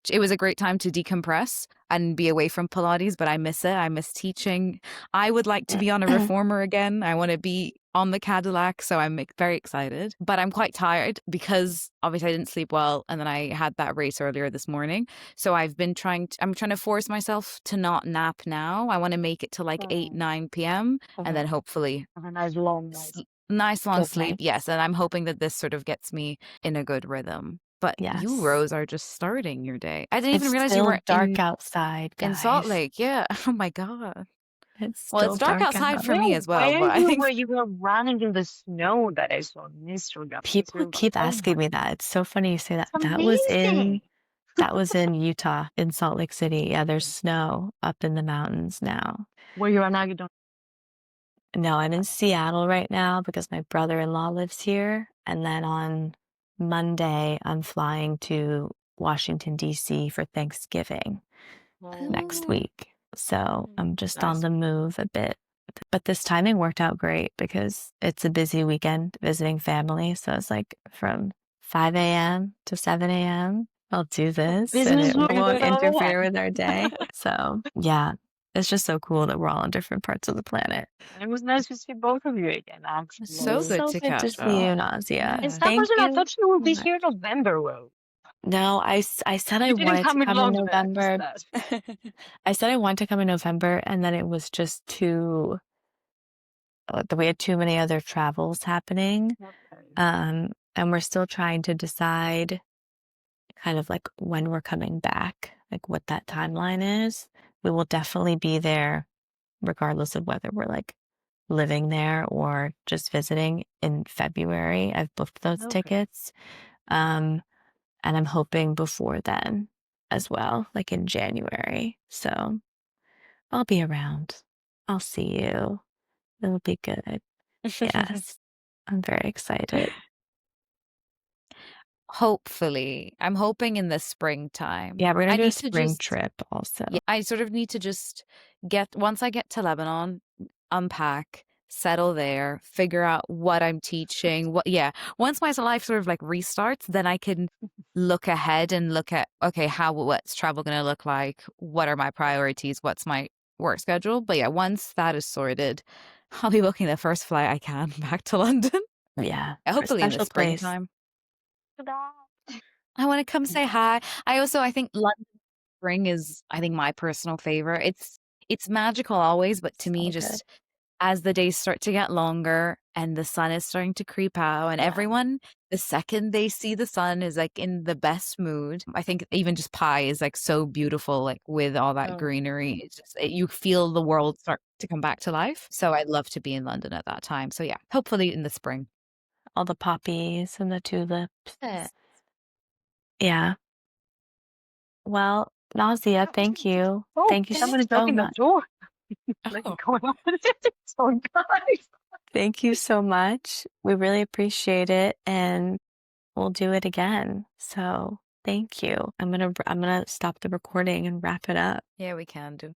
[SPEAKER 3] It was a great time to decompress and be away from Pilates, but I miss it. I miss teaching. I would like to be on a reformer again. I want to be on the Cadillac, so I'm very excited. But I'm quite tired because obviously I didn't sleep well, and then I had that race earlier this morning. So I'm trying to force myself to not nap now. I want to make it to like 8, 9 p.m. and then hopefully
[SPEAKER 1] have a nice long night.
[SPEAKER 3] Nice long
[SPEAKER 2] Good
[SPEAKER 3] sleep.
[SPEAKER 2] night.
[SPEAKER 3] Yes, and I'm hoping that this sort of gets me in a good rhythm. But you,
[SPEAKER 2] Yes.
[SPEAKER 3] Rose, are just starting your day. I didn't
[SPEAKER 2] It's
[SPEAKER 3] even realize you
[SPEAKER 2] still
[SPEAKER 3] were
[SPEAKER 2] dark outside,
[SPEAKER 3] in Salt
[SPEAKER 2] guys.
[SPEAKER 3] Lake. Yeah. Oh my God.
[SPEAKER 2] It's
[SPEAKER 3] Well, it's
[SPEAKER 2] still
[SPEAKER 3] dark outside
[SPEAKER 2] out.
[SPEAKER 3] for me as well,
[SPEAKER 1] Where
[SPEAKER 3] but I
[SPEAKER 1] you
[SPEAKER 3] think
[SPEAKER 1] were you were running in the snow that I saw on Instagram?
[SPEAKER 2] People keep asking me that. It's so funny you say that.
[SPEAKER 1] It's
[SPEAKER 2] That
[SPEAKER 1] amazing.
[SPEAKER 2] was in Utah, in Salt Lake City. Yeah, there's snow up in the mountains now.
[SPEAKER 1] Where you are now, you don't.
[SPEAKER 2] No, I'm in Seattle right now because my brother-in-law lives here. And then on Monday, I'm flying to Washington, D.C. for Thanksgiving next week. So I'm just on
[SPEAKER 1] Nice.
[SPEAKER 2] the move a bit. But this timing worked out great because it's a busy weekend visiting family. So it's like from 5 a.m. to 7 a.m. I'll do this and
[SPEAKER 1] Business
[SPEAKER 2] it
[SPEAKER 1] will
[SPEAKER 2] won't
[SPEAKER 1] go
[SPEAKER 2] interfere
[SPEAKER 1] ahead.
[SPEAKER 2] with our day. So yeah, it's just so cool that we're all on different parts of the planet.
[SPEAKER 1] It was nice to see both of you again, actually.
[SPEAKER 3] so
[SPEAKER 2] It's
[SPEAKER 3] good
[SPEAKER 2] so
[SPEAKER 3] to
[SPEAKER 2] good to
[SPEAKER 3] catch
[SPEAKER 2] see you,
[SPEAKER 3] up.
[SPEAKER 2] Nasia.
[SPEAKER 1] In
[SPEAKER 3] Yeah.
[SPEAKER 1] some
[SPEAKER 2] Thank
[SPEAKER 1] reason, I
[SPEAKER 2] you
[SPEAKER 1] thought you would
[SPEAKER 2] so
[SPEAKER 1] be
[SPEAKER 2] much.
[SPEAKER 1] here in November, Rose.
[SPEAKER 2] No, I said I
[SPEAKER 1] You didn't
[SPEAKER 2] wanted to
[SPEAKER 1] come in
[SPEAKER 2] come in
[SPEAKER 1] London, I missed
[SPEAKER 2] November.
[SPEAKER 1] that.
[SPEAKER 2] I said I wanted to come in November, and then it was just too, we had too many other travels happening.
[SPEAKER 1] Okay.
[SPEAKER 2] And we're still trying to decide kind of like when we're coming back, like what that timeline is. We will definitely be there regardless of whether we're like living there or just visiting in February. I've booked those
[SPEAKER 1] Okay.
[SPEAKER 2] tickets. And I'm hoping before then as well, like in January. So I'll be around. I'll see you. It'll be good. Yes. I'm very excited.
[SPEAKER 3] Hopefully. I'm hoping in the springtime.
[SPEAKER 2] Yeah, we're
[SPEAKER 3] I
[SPEAKER 2] gonna do a
[SPEAKER 3] need to
[SPEAKER 2] spring
[SPEAKER 3] just
[SPEAKER 2] trip also.
[SPEAKER 3] Yeah, I sort of need to just once I get to Lebanon, unpack, settle there, figure out what I'm teaching. Once my life sort of like restarts, then I can look ahead and look at, okay, what's travel going to look like? What are my priorities? What's my work schedule? But yeah, once that is sorted, I'll be booking the first flight I can back to London.
[SPEAKER 2] Yeah. For a
[SPEAKER 3] Hopefully in the
[SPEAKER 2] special place.
[SPEAKER 3] springtime. I want to come say hi. I think London spring is, I think, my personal favorite. It's magical always, but to me,
[SPEAKER 2] So good.
[SPEAKER 3] just as the days start to get longer and the sun is starting to creep out, and everyone, the second they see the sun, is like in the best mood. I think even just Pi is like so beautiful, like with all that greenery. It's just you feel the world start to come back to life. So I'd love to be in London at that time. So yeah, hopefully in the spring.
[SPEAKER 2] All the poppies and the tulips. Yeah. Well, Nausea, thank you.
[SPEAKER 1] Oh,
[SPEAKER 2] Thank you
[SPEAKER 1] somebody's
[SPEAKER 2] so
[SPEAKER 1] knocking the
[SPEAKER 2] much.
[SPEAKER 1] door. Like
[SPEAKER 3] Oh.
[SPEAKER 1] going on. Sorry, guys.
[SPEAKER 2] Thank you so much. We really appreciate it, and we'll do it again. So thank you. I'm gonna stop the recording and wrap it up.
[SPEAKER 3] Yeah, we can do.